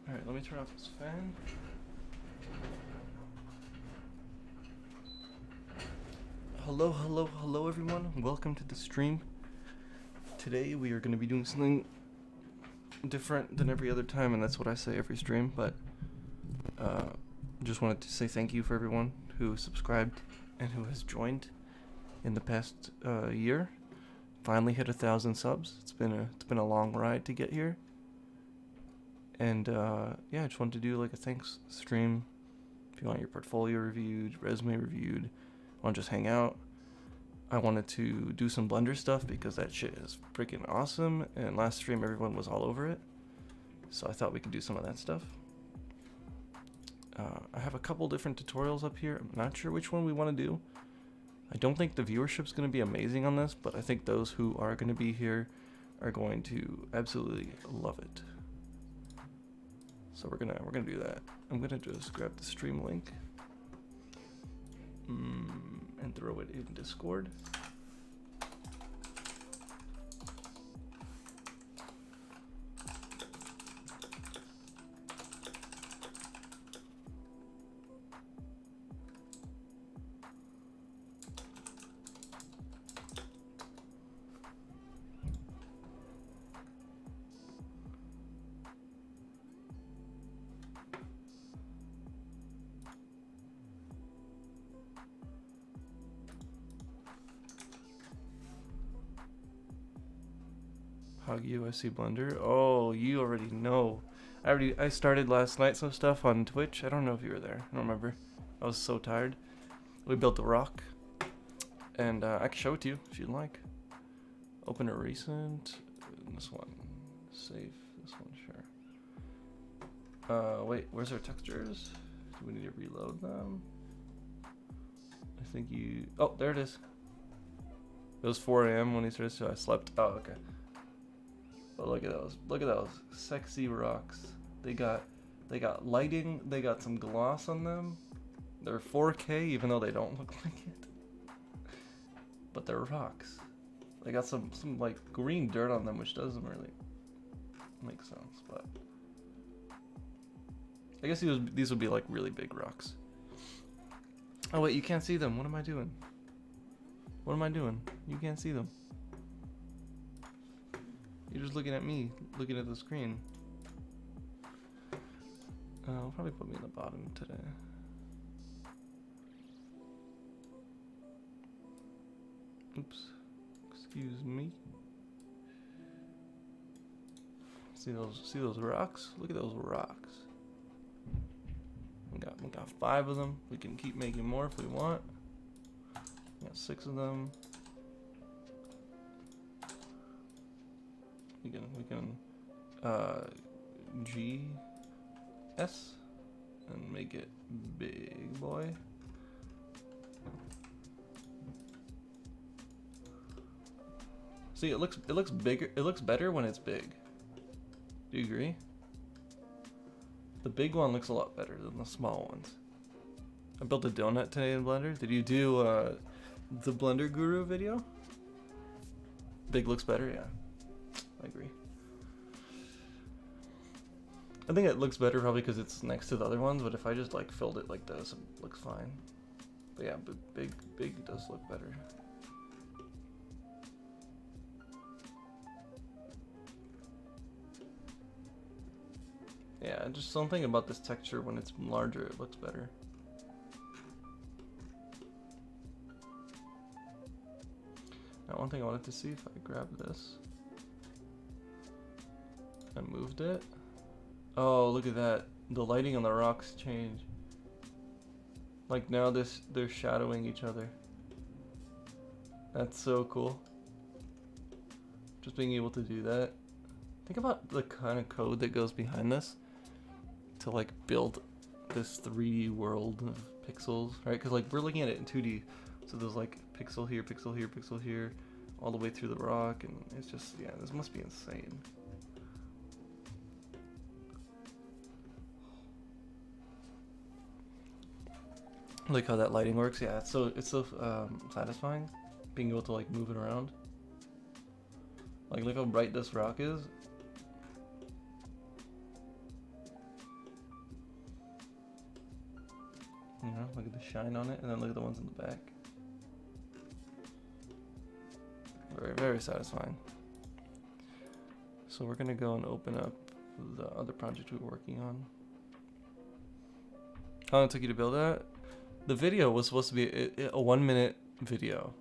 Alright, let me turn off this fan. Hello everyone. Welcome to the stream. Today we are going to be doing something different than every other time, and that's what I say every stream, but just wanted to say thank you for everyone who subscribed and who has joined in the past year. Finally hit 1,000 subs. It's been a long ride to get here. And yeah, I just wanted to do like a thanks stream. If you want your portfolio reviewed, resume reviewed, want to just hang out. I wanted to do some Blender stuff because that shit is freaking awesome, and last stream everyone was all over it. So I thought we could do some of that stuff. I have a couple different tutorials up here. I'm not sure which one we want to do. I don't think the viewership's going to be amazing on this, but I think those who are going to be here are going to absolutely love it. So we're gonna do that. I'm gonna just grab the stream link and throw it in Discord. Hug USC Blender. Oh, you already know. I started last night some stuff on Twitch. I don't know if you were there. I don't remember. I was so tired. We built a rock, and I can show it to you if you'd like. Open a recent. This one. Save. This one, sure. Wait. Where's our textures? Do we need to reload them? I think you. Oh, there it is. It was 4 a.m. when he started, so I slept. Oh, okay. But look at those sexy rocks. They got lighting, they got some gloss on them. They're 4K even though they don't look like it. But they're rocks. They got some like green dirt on them, which doesn't really make sense, but I guess these would be like really big rocks. Oh wait, you can't see them. What am I doing? What am I doing? You can't see them. You're just looking at me, looking at the screen. I'll probably put me in the bottom today. Oops. Excuse me. See those rocks? Look at those rocks. We got 5 of them. We can keep making more if we want. We got 6 of them. We can GS and make it big boy. See, it looks bigger. It looks better when it's big. Do you agree? The big one looks a lot better than the small ones. I built a donut today in Blender. Did you do the Blender Guru video? Big looks better, yeah. I agree. I think it looks better probably because it's next to the other ones, but if I just like filled it like this, it looks fine. But yeah, big does look better. Yeah, just something about this texture when it's larger, it looks better. Now, one thing I wanted to see if I grab this. I moved it. Oh, look at that. The lighting on the rocks change. Like now they're shadowing each other. That's so cool. Just being able to do that. Think about the kind of code that goes behind this to like build this 3D world of pixels, right? Because like we're looking at it in 2D, so there's like pixel here, pixel here, pixel here, all the way through the rock, and it's just, yeah, this must be insane. Like how that lighting works, yeah. It's so satisfying, being able to like move it around. Like look how bright this rock is. You know, look at the shine on it, and then look at the ones in the back. Very, very satisfying. So we're gonna go and open up the other project we were working on. How long it took you to build that? The video was supposed to be a 1 minute video.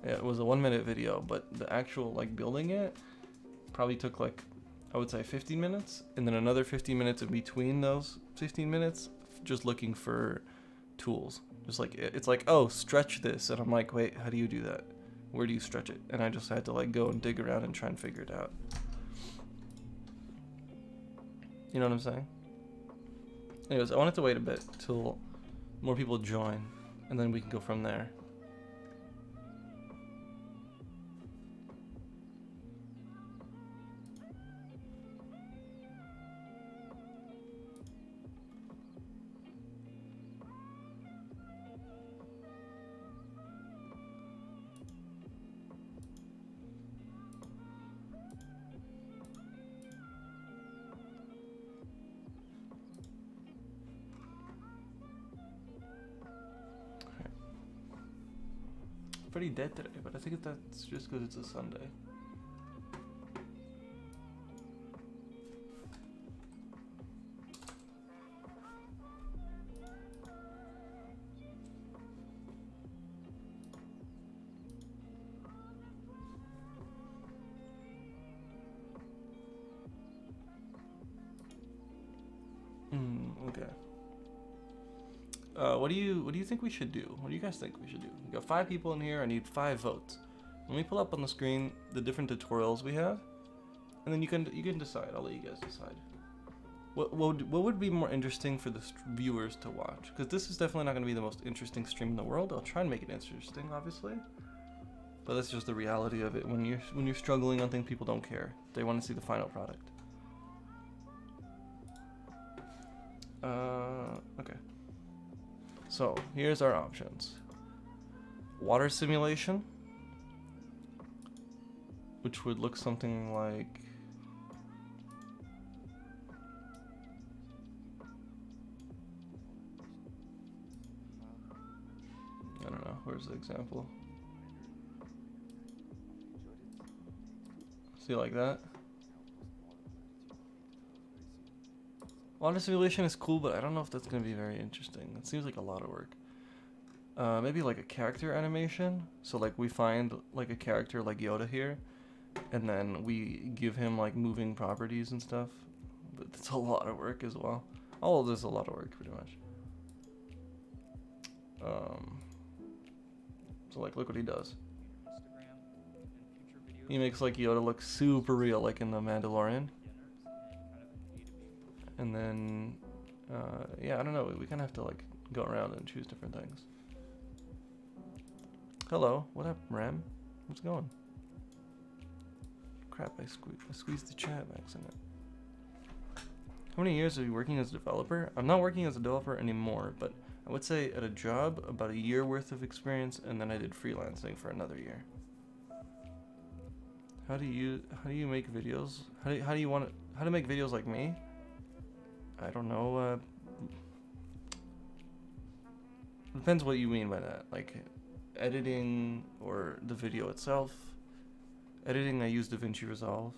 Yeah, it was a 1 minute video, but the actual like building it probably took like, I would say 15 minutes, and then another 15 minutes in between those 15 minutes just looking for tools. Just like, it's like, oh, stretch this, and I'm like, wait, how do you do that? Where do you stretch it? And I just had to like go and dig around and try and figure it out. You know what I'm saying? Anyways, I wanted to wait a bit till more people join, and then we can go from there. Pretty dead today, but I think that's just because it's a Sunday. Okay. What do you think we should do? What do you guys think we should do? We got 5 people in here. I need 5 votes. Let me pull up on the screen the different tutorials we have, and then you can decide. I'll let you guys decide. What would be more interesting for the viewers to watch? Because this is definitely not going to be the most interesting stream in the world. I'll try and make it interesting, obviously, but that's just the reality of it. When you're struggling on things, people don't care. They want to see the final product. Okay. So here's our options. Water simulation, which would look something like I don't know, where's the example? See, like that? Water simulation is cool, but I don't know if that's going to be very interesting. It seems like a lot of work. Maybe like a character animation. So like we find like a character like Yoda here, and then we give him like moving properties and stuff. But it's a lot of work as well. All of this is a lot of work, pretty much. So like, look what he does. He makes like Yoda look super real, like in The Mandalorian. And then, yeah, I don't know. We kind of have to like go around and choose different things. Hello, what up, Ram? What's going? Crap, I squeezed the chat by accident. How many years are you working as a developer? I'm not working as a developer anymore, but I would say at a job about a year worth of experience, and then I did freelancing for another year. How do you make videos? How do you want to make videos like me? I don't know. Depends what you mean by that. Like editing or the video itself. Editing, I use DaVinci Resolve.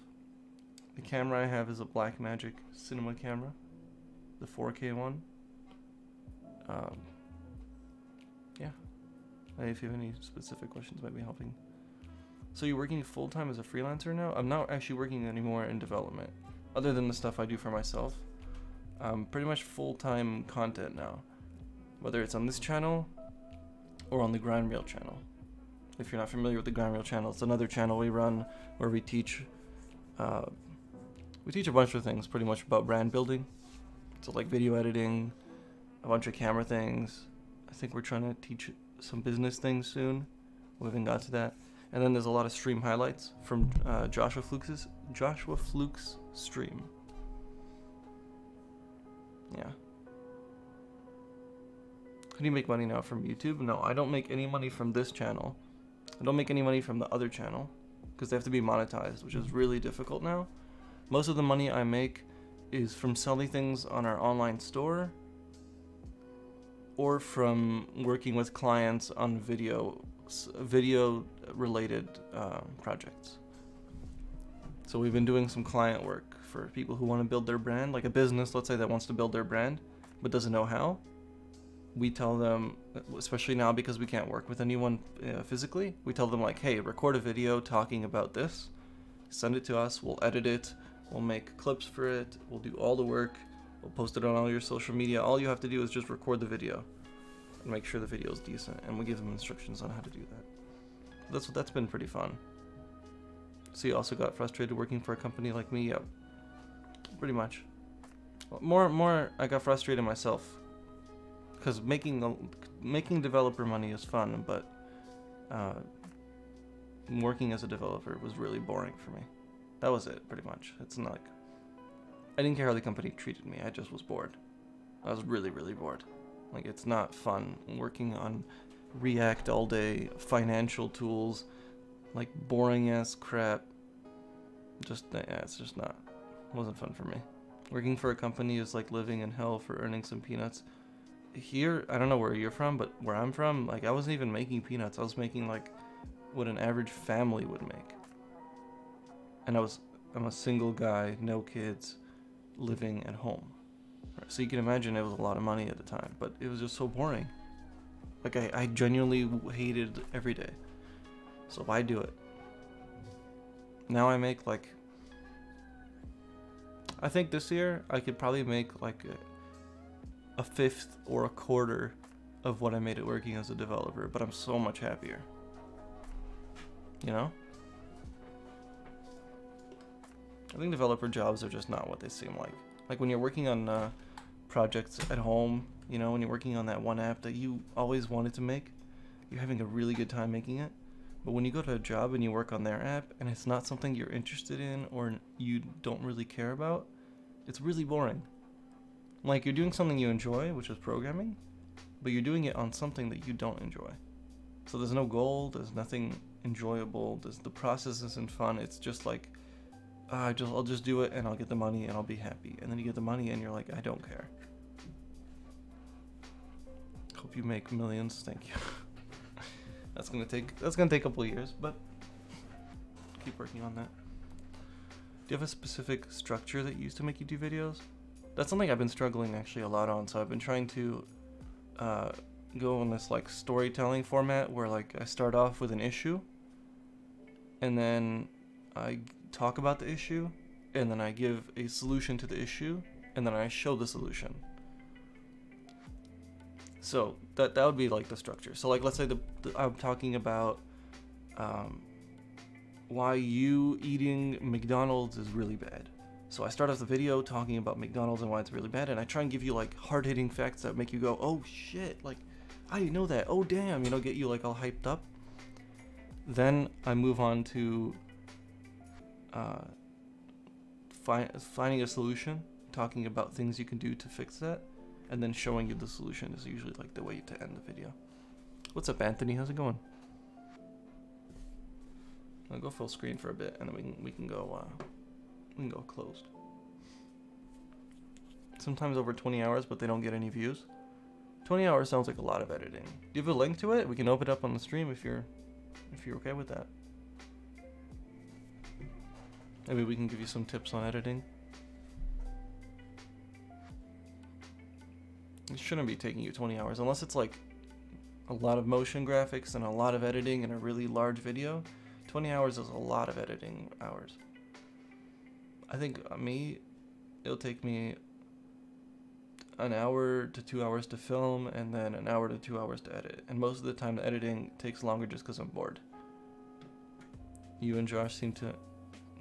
The camera I have is a Blackmagic cinema camera, the 4K one. Yeah. If you have any specific questions, might be helping. So you're working full-time as a freelancer now? I'm not actually working anymore in development, other than the stuff I do for myself. Pretty much full-time content now, whether it's on this channel or on the Grindreel channel. If you're not familiar with the Grindreel channel, it's another channel we run where we teach a bunch of things, pretty much about brand building. So like video editing, a bunch of camera things. I think we're trying to teach some business things soon. We haven't got to that. And then there's a lot of stream highlights from Joshua Fluke's stream. Yeah. How do you make money now from YouTube? No, I don't make any money from this channel. I don't make any money from the other channel because they have to be monetized, which is really difficult now. Most of the money I make is from selling things on our online store or from working with clients on video related projects. So we've been doing some client work for people who want to build their brand, like a business, let's say, that wants to build their brand but doesn't know how. We tell them, especially now because we can't work with anyone physically, we tell them like, hey, record a video talking about this, send it to us, we'll edit it, we'll make clips for it, we'll do all the work, we'll post it on all your social media. All you have to do is just record the video and make sure the video is decent, and we give them instructions on how to do that. That's been pretty fun. So you also got frustrated working for a company like me? Yep, pretty much. More I got frustrated myself, because making developer money is fun, but working as a developer was really boring for me. That was it, pretty much. It's not like I didn't care how the company treated me. I just was bored. I was really, really bored. Like, it's not fun working on React all day, financial tools, like boring ass crap. It's just not. It wasn't fun for me. Working for a company is like living in hell for earning some peanuts. Here, I don't know where you're from, but where I'm from, like, I wasn't even making peanuts. I was making like what an average family would make. And I'm a single guy, no kids, living at home. So you can imagine it was a lot of money at the time, but it was just so boring. Like, I genuinely hated every day. So why do it? Now I make like, I think this year I could probably make like a fifth or a quarter of what I made it working as a developer, but I'm so much happier. You know? I think developer jobs are just not what they seem like. Like when you're working on projects at home, you know, when you're working on that one app that you always wanted to make, you're having a really good time making it. But when you go to a job and you work on their app and it's not something you're interested in or you don't really care about, it's really boring. Like, you're doing something you enjoy, which is programming, but you're doing it on something that you don't enjoy. So there's no goal, there's nothing enjoyable, the process isn't fun. It's just like, I'll just do it and I'll get the money and I'll be happy. And then you get the money and you're like, I don't care. Hope you make millions. Thank you. That's gonna take a couple of years, but keep working on that. Do you have a specific structure that you use to make YouTube videos? That's something I've been struggling actually a lot on. So I've been trying to go on this like storytelling format where like I start off with an issue, and then I talk about the issue, and then I give a solution to the issue, and then I show the solution. So that would be like the structure. So like, let's say I'm talking about why you eating McDonald's is really bad. So I start off the video talking about McDonald's and why it's really bad, and I try and give you like hard-hitting facts that make you go, oh shit, like I didn't know that, oh damn, you know, get you like all hyped up. Then I move on to finding a solution, talking about things you can do to fix that, and then showing you the solution is usually like the way to end the video. What's up, Anthony? How's it going? I'll go full screen for a bit, and then we can go closed. Sometimes over 20 hours, but they don't get any views. 20 hours sounds like a lot of editing. Do you have a link to it? We can open it up on the stream if you're okay with that. Maybe we can give you some tips on editing. It shouldn't be taking you 20 hours unless it's like a lot of motion graphics and a lot of editing and a really large video. 20 hours is a lot of editing hours. I think it'll take me an hour to 2 hours to film, and then an hour to 2 hours to edit. And most of the time the editing takes longer just because I'm bored. You and Josh seem to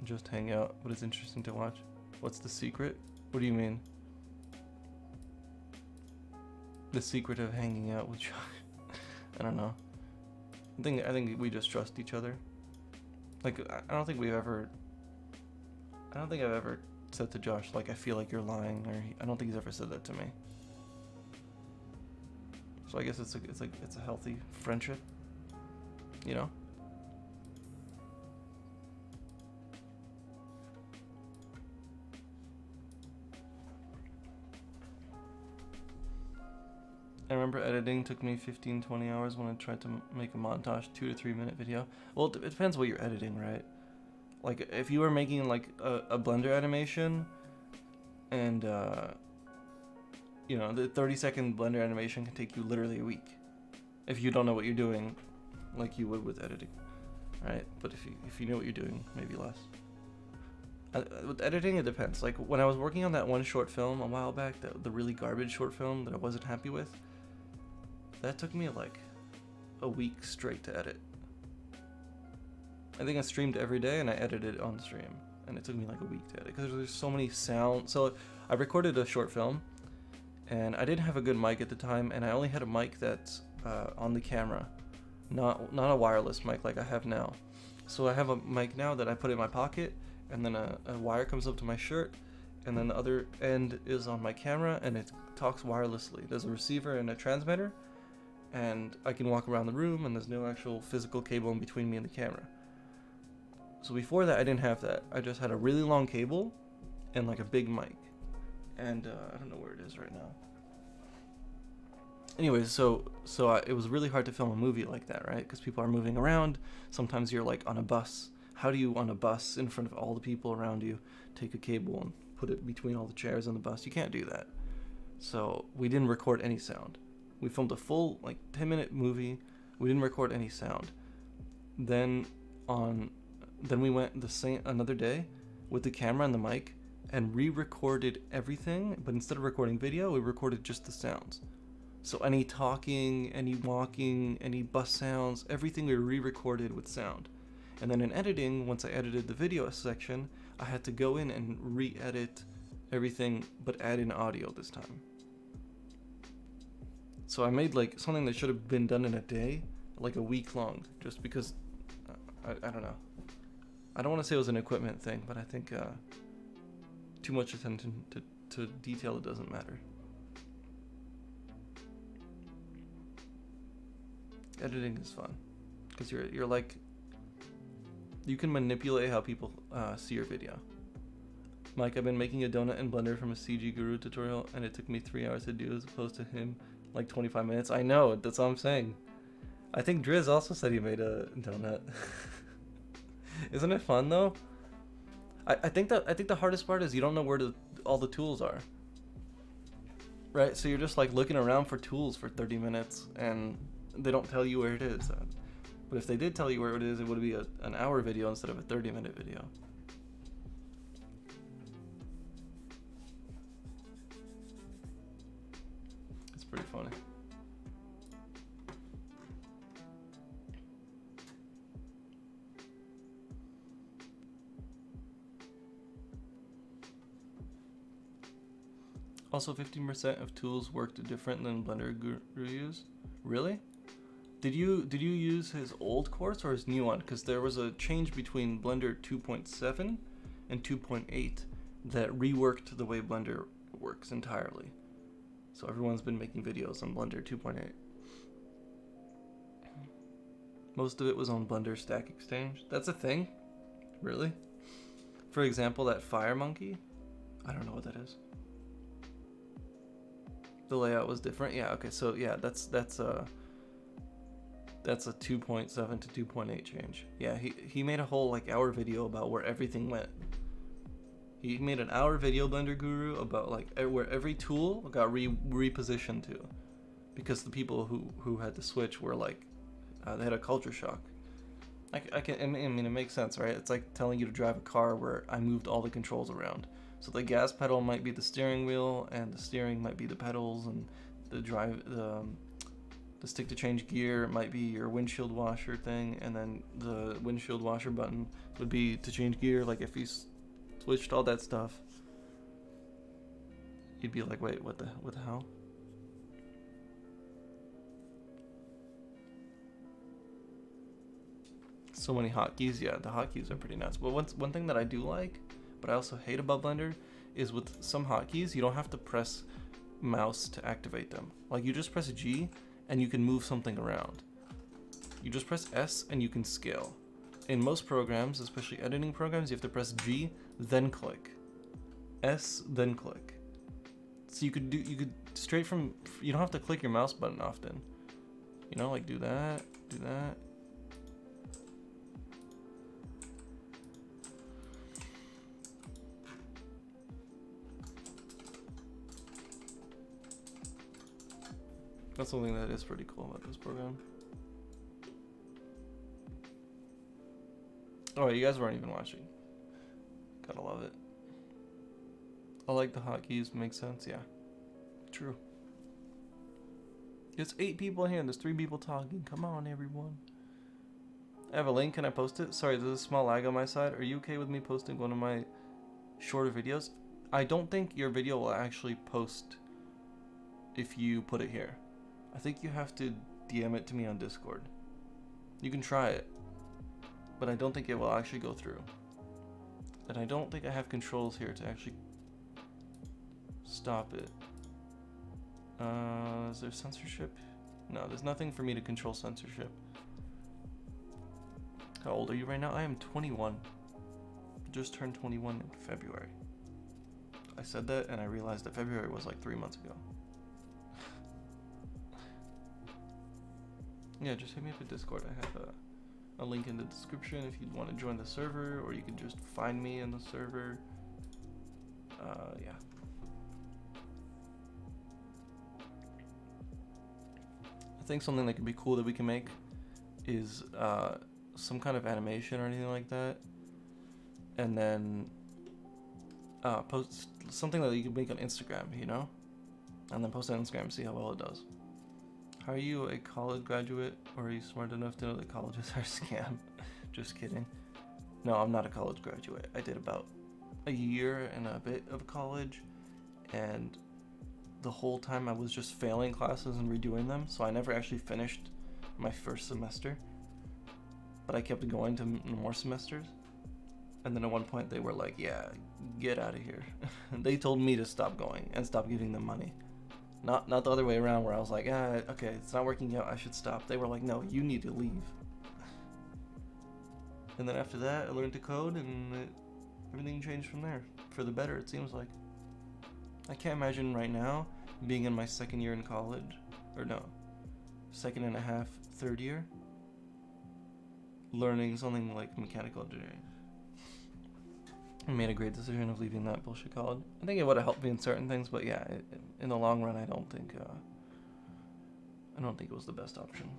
just hang out, but it's interesting to watch. What's the secret? What do you mean? The secret of hanging out with Josh? I don't know. I think we just trust each other. Like, I don't think I've ever said to Josh, like, I feel like you're lying, or I don't think he's ever said that to me. So I guess it's a healthy friendship, you know? I remember remember editing took me 15-20 hours when I tried to make a montage 2 to 3 minute video. Well, it depends what you're editing, right? Like if you were making like a Blender animation and you know, the 30-second Blender animation can take you literally a week if you don't know what you're doing, like you would with editing, right? But if you know what you're doing, maybe less. With editing, it depends. Like when I was working on that one short film a while back, the really garbage short film that I wasn't happy with, that took me like a week straight to edit. I think I streamed every day and I edited on stream, and it took me like a week to edit because there's so many sounds. So I recorded a short film, and I didn't have a good mic at the time, and I only had a mic that's on the camera, not a wireless mic like I have now. So I have a mic now that I put in my pocket, and then a wire comes up to my shirt, and then the other end is on my camera, and it talks wirelessly. There's a receiver and a transmitter, and I can walk around the room, and there's no actual physical cable in between me and the camera. So before that, I didn't have that. I just had a really long cable and like a big mic, and I don't know where it is right now. Anyways, so it was really hard to film a movie like that, right? Because people are moving around. Sometimes you're like on a bus. How do you, on a bus in front of all the people around you, take a cable and put it between all the chairs on the bus? You can't do that. So we didn't record any sound. We filmed a full like 10-minute movie. We didn't record any sound. Then we went another day with the camera and the mic and re-recorded everything. But instead of recording video, we recorded just the sounds. So any talking, any walking, any bus sounds, everything we re-recorded with sound. And then in editing, once I edited the video section, I had to go in and re-edit everything, but add in audio this time. So I made like something that should have been done in a day, like a week long, just because, I don't know. I don't want to say it was an equipment thing, but I think too much attention to detail, it doesn't matter. Editing is fun, because you're like, you can manipulate how people see your video. Mike, I've been making a donut in Blender from a CG Guru tutorial, and it took me 3 hours to do as opposed to him like 25 minutes. I know, that's all I'm saying. I think Driz also said he made a donut. Isn't it fun though? I think the hardest part is you don't know where all the tools are. Right? So you're just like looking around for tools for 30 minutes, and they don't tell you where it is. But if they did tell you where it is, it would be an hour video instead of a 30-minute video. It's pretty funny. Also, 15% of tools worked different than Blender Guru used. Really? Did you use his old course or his new one? Because there was a change between Blender 2.7 and 2.8 that reworked the way Blender works entirely. So everyone's been making videos on Blender 2.8. Most of it was on Blender Stack Exchange. That's a thing? Really? For example, that Fire Monkey? I don't know what that is. The layout was different. Yeah, okay, so yeah, that's a 2.7 to 2.8 change. Yeah, he made a whole like hour video about where everything went. He made an hour video, Blender Guru, about like where every tool got repositioned to, because the people who had to switch were like they had a culture shock. I mean it makes sense, right? It's like telling you to drive a car where I moved all the controls around. So the gas pedal might be the steering wheel, and the steering might be the pedals, and the stick to change gear might be your windshield washer thing, and then the windshield washer button would be to change gear. Like if you switched all that stuff, you'd be like, wait, what the hell? So many hotkeys. Yeah, the hotkeys are pretty nuts. But one thing that I do like, but I also hate about Blender, is with some hotkeys, you don't have to press mouse to activate them. Like you just press G and you can move something around. You just press S and you can scale. In most programs, especially editing programs, you have to press G, then click. S, then click. So you could straight from, you don't have to click your mouse button often. You know, like do that, do that. That's something that is pretty cool about this program. Oh, you guys weren't even watching. Gotta love it. I like the hotkeys, makes sense, yeah. True. It's 8 people in here and there's 3 people talking. Come on, everyone. I have a link, can I post it? Sorry, there's a small lag on my side. Are you okay with me posting one of my shorter videos? I don't think your video will actually post if you put it here. I think you have to DM it to me on Discord. You can try it, but I don't think it will actually go through. And I don't think I have controls here to actually stop it. Is there censorship? No, there's nothing for me to control censorship. How old are you right now? I am 21. Just turned 21 in February. I said that and I realized that February was like 3 months ago. Yeah, just hit me up at Discord. I have a link in the description if you'd want to join the server, or you can just find me in the server. Yeah. I think something that could be cool that we can make is some kind of animation or anything like that, and then post something that you can make on Instagram, you know, and then post it on Instagram and see how well it does. Are you a college graduate, or are you smart enough to know that colleges are a scam? Just kidding. No, I'm not a college graduate. I did about a year and a bit of college, and the whole time I was just failing classes and redoing them, so I never actually finished my first semester. But I kept going to more semesters, and then at one point they were like, yeah, get out of here. They told me to stop going and stop giving them money. Not the other way around where I was like, okay, it's not working out, I should stop. They were like, no, you need to leave. And then after that, I learned to code, and everything changed from there. For the better, it seems like. I can't imagine right now being in my second year in college, or no, second and a half, third year, learning something like mechanical engineering. I made a great decision of leaving that bullshit college. I think it would have helped me in certain things, but yeah, in the long run, I don't think it was the best option.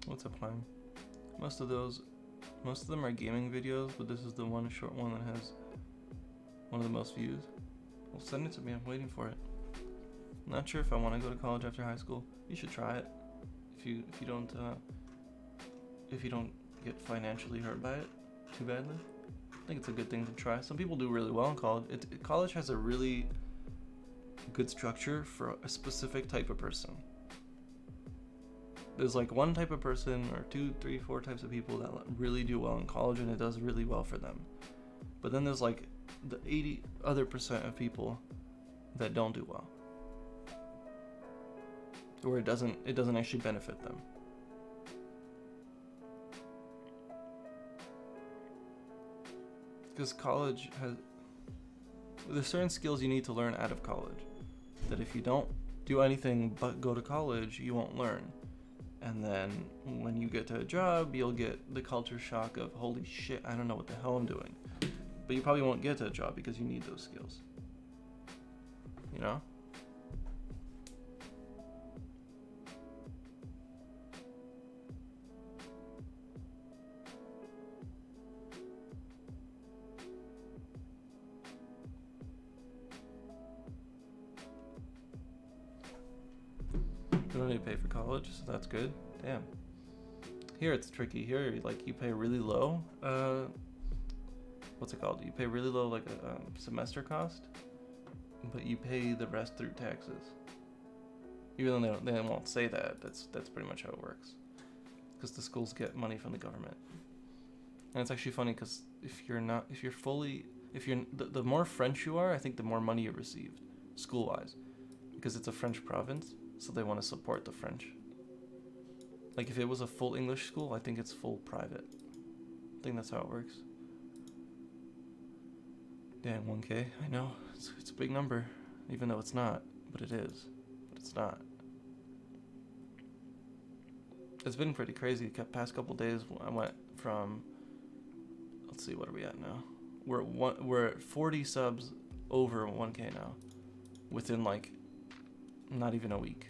What's up, Climb? Most of them are gaming videos, but this is the one short one that has one of the most views. Well, send it to me. I'm waiting for it. Not sure if I want to go to college after high school. You should try it. If you don't get financially hurt by it too badly, I think it's a good thing to try. Some people do really well in college. College has a really good structure for a specific type of person. There's like one type of person, or 2, 3, 4 types of people that really do well in college, and it does really well for them. But then there's like the 80% of people that don't do well, where it doesn't actually benefit them. Because college there's certain skills you need to learn out of college that if you don't do anything but go to college, you won't learn. And then when you get to a job, you'll get the culture shock of, holy shit, I don't know what the hell I'm doing. But you probably won't get to a job because you need those skills. You know? You don't need to pay for college, so that's good. Damn. Here it's tricky. Here, like, you pay really low. What's it called? You pay really low, like a semester cost, but you pay the rest through taxes. Even though they won't say that, that's pretty much how it works. Because the schools get money from the government, And it's actually funny because if you're the more French you are, I think the more money you receive, school-wise, because it's a French province, so they want to support the French. Like if it was a full English school, I think it's full private. I think that's how it works. Damn, 1K. I know it's a big number, even though it's not, but it is. But it's not. It's been pretty crazy. The past couple days, I went from. Let's see, what are we at now? We're at 40 subs over 1K now, within like not even a week.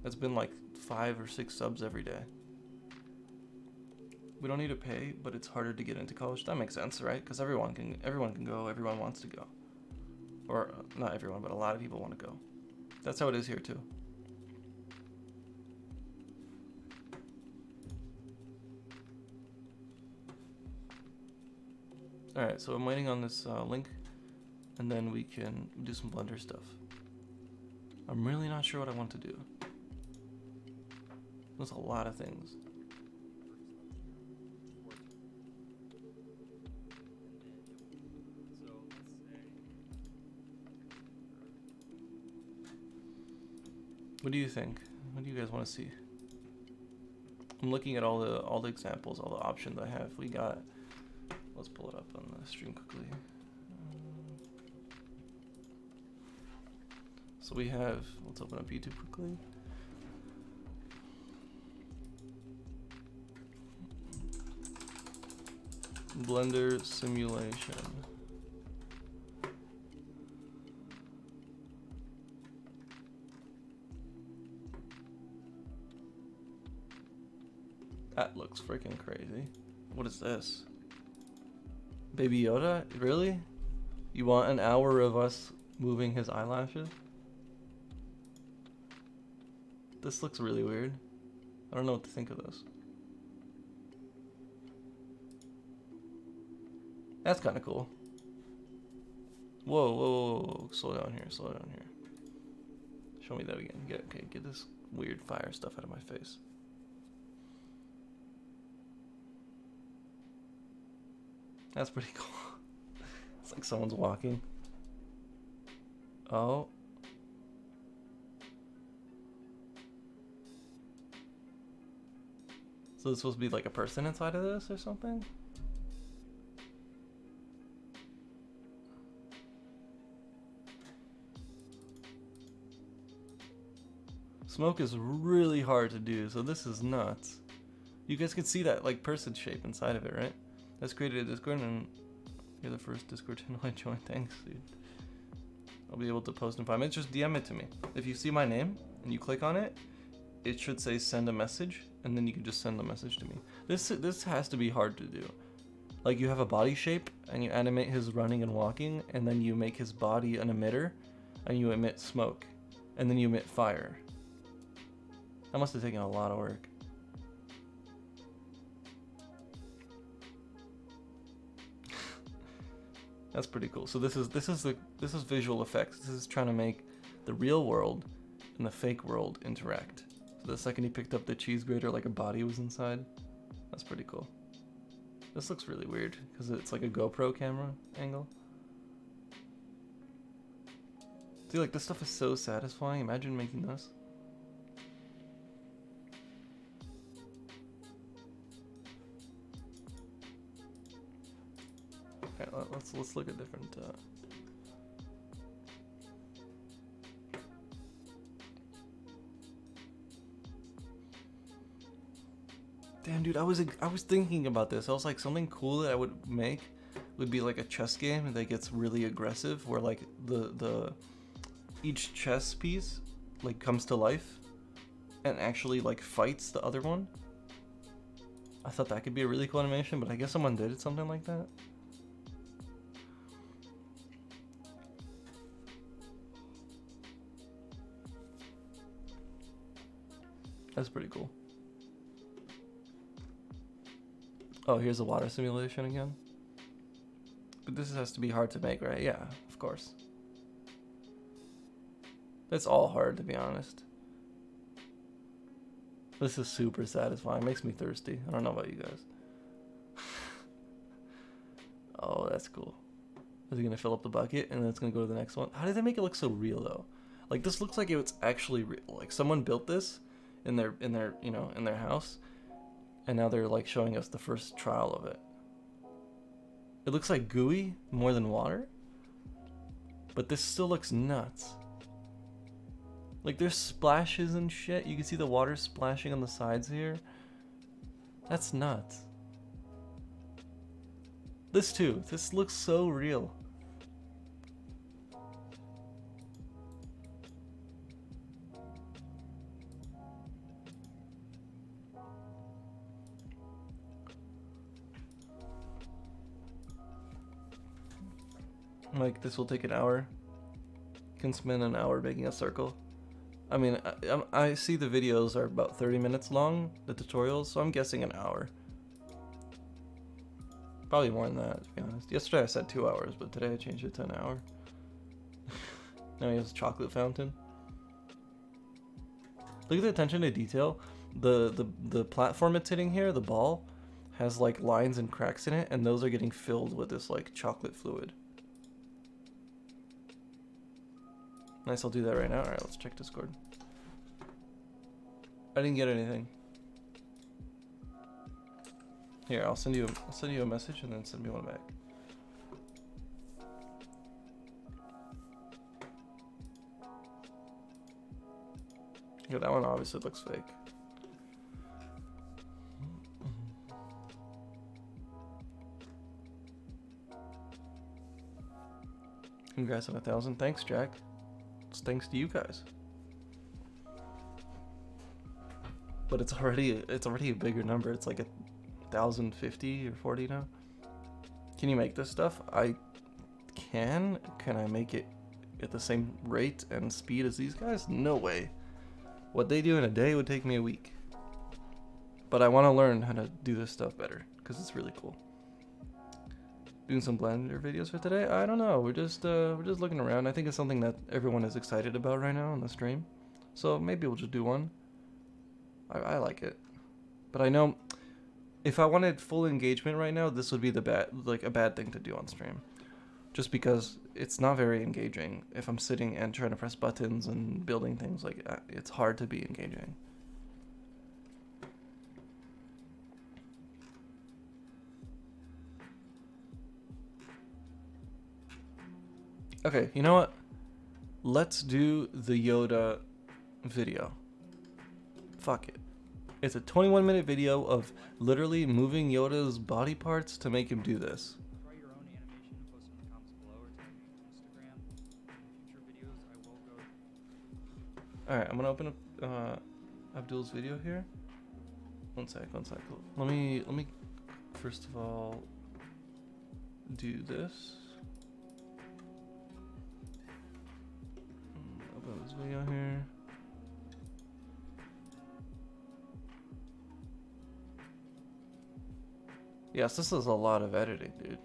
It's been like 5 or 6 subs every day. We don't need to pay, but it's harder to get into college. That makes sense, right? Because everyone can go. Everyone wants to go, or not everyone, but a lot of people want to go. That's how it is here too. Alright, so I'm waiting on this link, and then we can do some Blender stuff. I'm really not sure what I want to do. There's a lot of things. What do you think? What do you guys want to see? I'm looking at all the examples, all the options I have. We got. Let's pull it up on the stream quickly. So we have. Let's open up YouTube quickly. Blender simulation. That looks freaking crazy. What is this? Baby Yoda? Really? You want an hour of us moving his eyelashes? This looks really weird. I don't know what to think of this. That's kind of cool. Whoa, whoa, whoa, whoa, slow down here, slow down here. Show me that again. Get this weird fire stuff out of my face. That's pretty cool. It's like someone's walking. Oh. So it's supposed to be like a person inside of this or something? Smoke is really hard to do, so this is nuts. You guys can see that like person shape inside of it, right? That's created a Discord, and you're the first Discord channel I joined. Thanks, dude. I'll be able to post in 5 minutes. Just DM it to me. If you see my name and you click on it, it should say send a message, and then you can just send the message to me. This has to be hard to do. Like you have a body shape, and you animate his running and walking, and then you make his body an emitter, and you emit smoke, and then you emit fire. That must have taken a lot of work. That's pretty cool. So this is visual effects. This is trying to make the real world and the fake world interact. So the second he picked up the cheese grater, like a body was inside. That's pretty cool. This looks really weird because it's like a GoPro camera angle. See, like this stuff is so satisfying. Imagine making this. Okay, let's look at different. Damn, dude, I was thinking about this. I was like, something cool that I would make would be like a chess game that gets really aggressive, where like the each chess piece like comes to life and actually like fights the other one. I thought that could be a really cool animation, but I guess someone did something like that. That's pretty cool. Oh, here's a water simulation again. But this has to be hard to make, right? Yeah, of course. It's all hard, to be honest. This is super satisfying. Makes me thirsty. I don't know about you guys. Oh, that's cool. Is he gonna fill up the bucket and then it's gonna go to the next one? How did they make it look so real though? Like this looks like it's actually real. Like someone built this in their in their house, and now they're like showing us the first trial of it. It looks like gooey more than water, but this still looks nuts. Like there's splashes and shit. You can see the water splashing on the sides here. That's nuts. This too. This looks so real. Like this will take an hour. Can spend an hour making a circle. I mean, I see the videos are about 30 minutes long, the tutorials, so I'm guessing an hour. Probably more than that, to be honest. Yesterday I said 2 hours, but today I changed it to an hour. Now he has a chocolate fountain. Look at the attention to detail. The platform it's hitting here, the ball, has like lines and cracks in it, and those are getting filled with this like chocolate fluid. Nice, I'll do that right now. Alright, let's check Discord. I didn't get anything. Here, I'll send you a message and then send me one back. Yeah, that one obviously looks fake. Congrats on 1,000. Thanks, Jack. It's thanks to you guys. But it's already a bigger number. It's like 1,050 or 40 now. Can you make this stuff? I can. Can I make it at the same rate and speed as these guys? No way. What they do in a day would take me a week. But I want to learn how to do this stuff better because it's really cool. Doing some Blender videos for today? I don't know. We're just looking around. I think it's something that everyone is excited about right now on the stream. So maybe we'll just do one. I like it. But I know if I wanted full engagement right now, this would be a bad thing to do on stream. Just because it's not very engaging. If I'm sitting and trying to press buttons and building things, like it's hard to be engaging. Okay, you know what? Let's do the Yoda video. Fuck it. It's a 21-minute video of literally moving Yoda's body parts to make him do this. Try your own animation and post in the comments below or tag me on Instagram. In future videos, I will go. Alright, I'm gonna open up Abdul's video here. One sec. Let me first of all do this. Open this video here. Yes, this is a lot of editing, dude.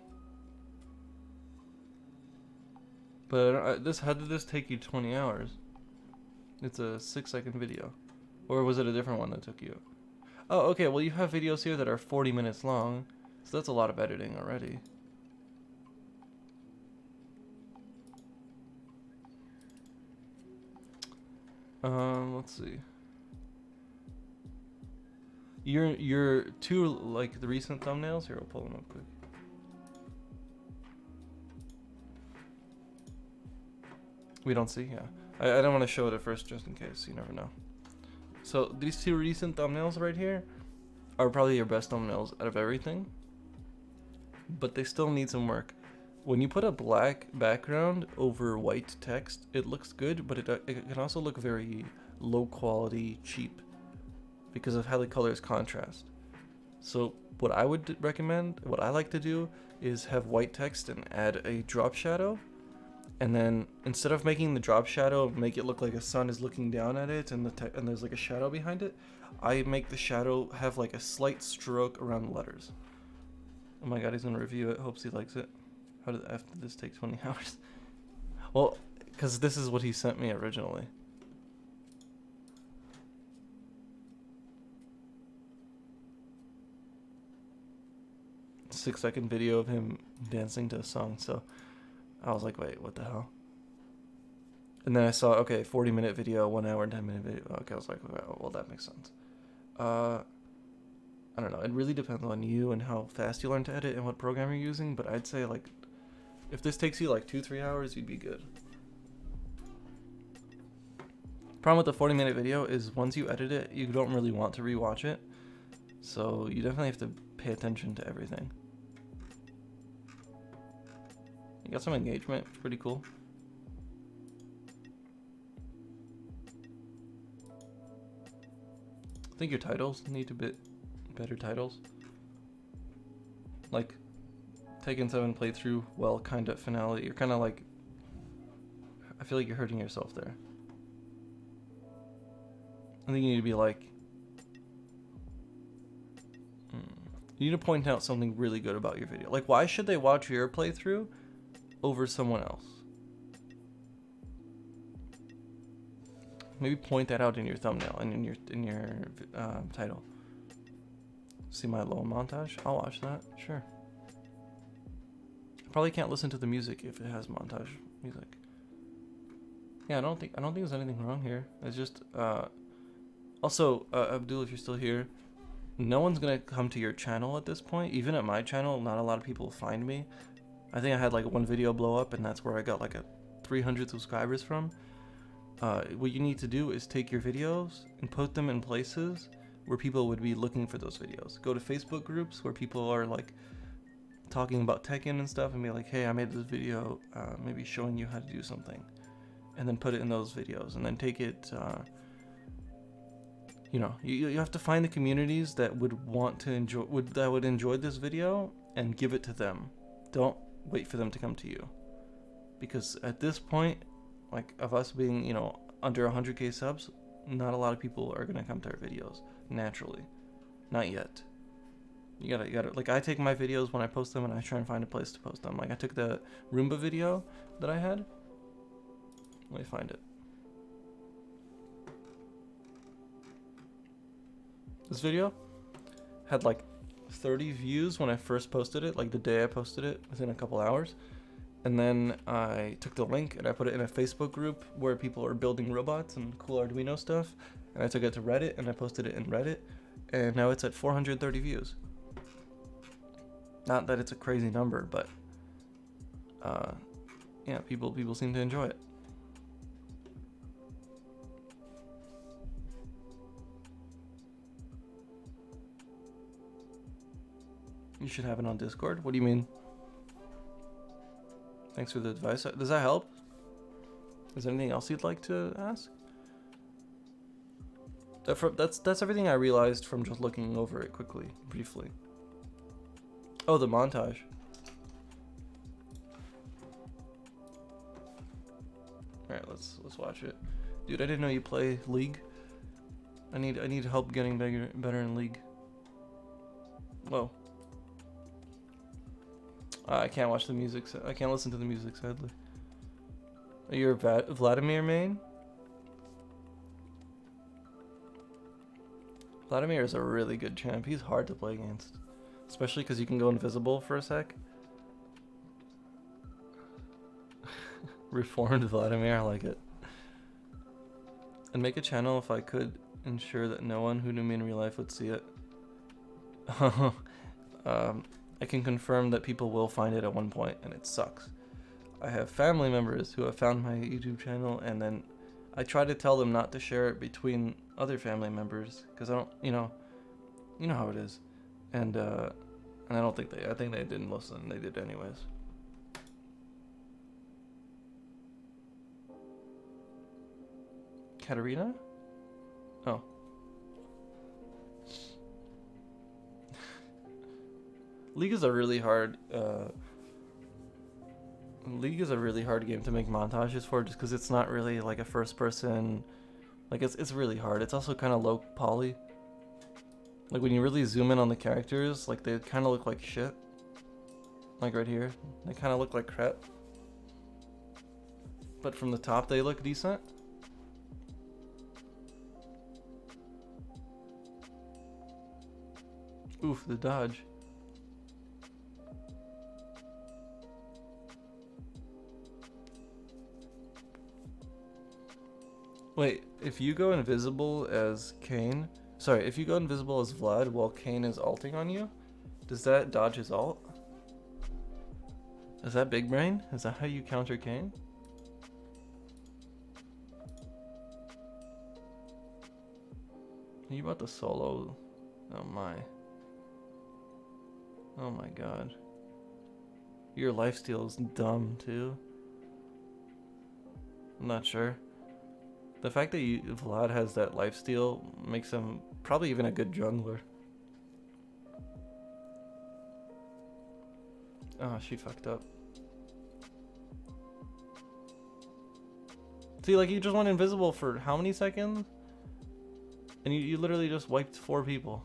But how did this take you 20 hours? It's a 6-second video. Or was it a different one that took you? Oh, okay, well you have videos here that are 40 minutes long. So that's a lot of editing already. Let's see. Your two, like, the recent thumbnails? Here, I'll pull them up quick. We don't see? Yeah. I don't want to show it at first just in case. You never know. So, these two recent thumbnails right here are probably your best thumbnails out of everything. But they still need some work. When you put a black background over white text, it looks good, but it can also look very low quality, cheap, because of how the colors contrast. So what I would recommend, what I like to do, is have white text and add a drop shadow, and then instead of making the drop shadow make it look like a sun is looking down at it and there's like a shadow behind it, I make the shadow have like a slight stroke around the letters. Oh my god, he's gonna review it. Hopes he likes it. How did after this take 20 hours? Well, because this is what he sent me originally. 6-second video of him dancing to a song. So I was like, wait, what the hell? And then I saw, okay, 40-minute video, 1 hour and 10-minute video. Okay, I was like, well, that makes sense. I don't know. It really depends on you and how fast you learn to edit and what program you're using. But I'd say, like, if this takes you like 2-3 hours, you'd be good. Problem with the 40-minute video is once you edit it, you don't really want to rewatch it. So you definitely have to pay attention to everything. You got some engagement. It's pretty cool. I think your titles need to be better titles. Like Tekken 7 playthrough, well, kind of finale. You're kind of like, I feel like you're hurting yourself there. I think you need to be like, you need to point out something really good about your video. Like, why should they watch your playthrough over someone else? Maybe point that out in your thumbnail and in your title. See my little montage? I'll watch that. Sure. Probably can't listen to the music if it has montage music. Yeah, I don't think there's anything wrong here. It's just also Abdul, if you're still here, no one's gonna come to your channel at this point. Even at my channel, not a lot of people find me. I think I had like one video blow up, and that's where I got like a 300 subscribers from. What you need to do is take your videos and put them in places where people would be looking for those videos. Go to Facebook groups where people are like talking about Tekken and stuff, and be like, hey, I made this video maybe showing you how to do something, and then put it in those videos, and then take it you know, you have to find the communities that would want to enjoy this video and give it to them. Don't wait for them to come to you, because at this point, like, of us being, you know, under 100k subs, not a lot of people are gonna come to our videos naturally. Not yet. You gotta, like, I take my videos when I post them and I try and find a place to post them. Like, I took the Roomba video that I had. Let me find it. This video had like 30 views when I first posted it, like the day I posted it, within a couple hours. And then I took the link and I put it in a Facebook group where people are building robots and cool Arduino stuff. And I took it to Reddit and I posted it in Reddit. And now it's at 430 views. Not that it's a crazy number, but yeah, people seem to enjoy it. You should have it on Discord. What do you mean? Thanks for the advice. Does that help? Is there anything else you'd like to ask? That's everything I realized from just looking over it quickly, briefly. Oh, the montage. Alright, let's watch it. Dude, I didn't know you play League. I need help getting better in League. Whoa. I can't watch the music. I can't listen to the music, sadly. You're a Vladimir main? Vladimir is a really good champ. He's hard to play against. Especially because you can go invisible for a sec. Reformed Vladimir, I like it. And make a channel if I could ensure that no one who knew me in real life would see it. I can confirm that people will find it at one point, and it sucks. I have family members who have found my YouTube channel, and then I try to tell them not to share it between other family members, because I don't, you know how it is. And I don't think I think they didn't listen. They did anyways. Katarina? Oh. League is a really hard game to make montages for, just because it's not really like a first person. Like, it's really hard. It's also kind of low poly. Like, when you really zoom in on the characters, like, they kind of look like shit. Like right here, they kind of look like crap. But from the top, they look decent. Oof, the dodge. Wait, if you go invisible as Kane, sorry, if you go invisible as Vlad while Kane is ulting on you, does that dodge his ult? Is that big brain? Is that how you counter Kane? Are you about to solo? Oh my. Oh my god. Your lifesteal is dumb too. I'm not sure. The fact that Vlad has that lifesteal makes him probably even a good jungler. Oh, she fucked up. See, like, you just went invisible for how many seconds? And you literally just wiped 4 people.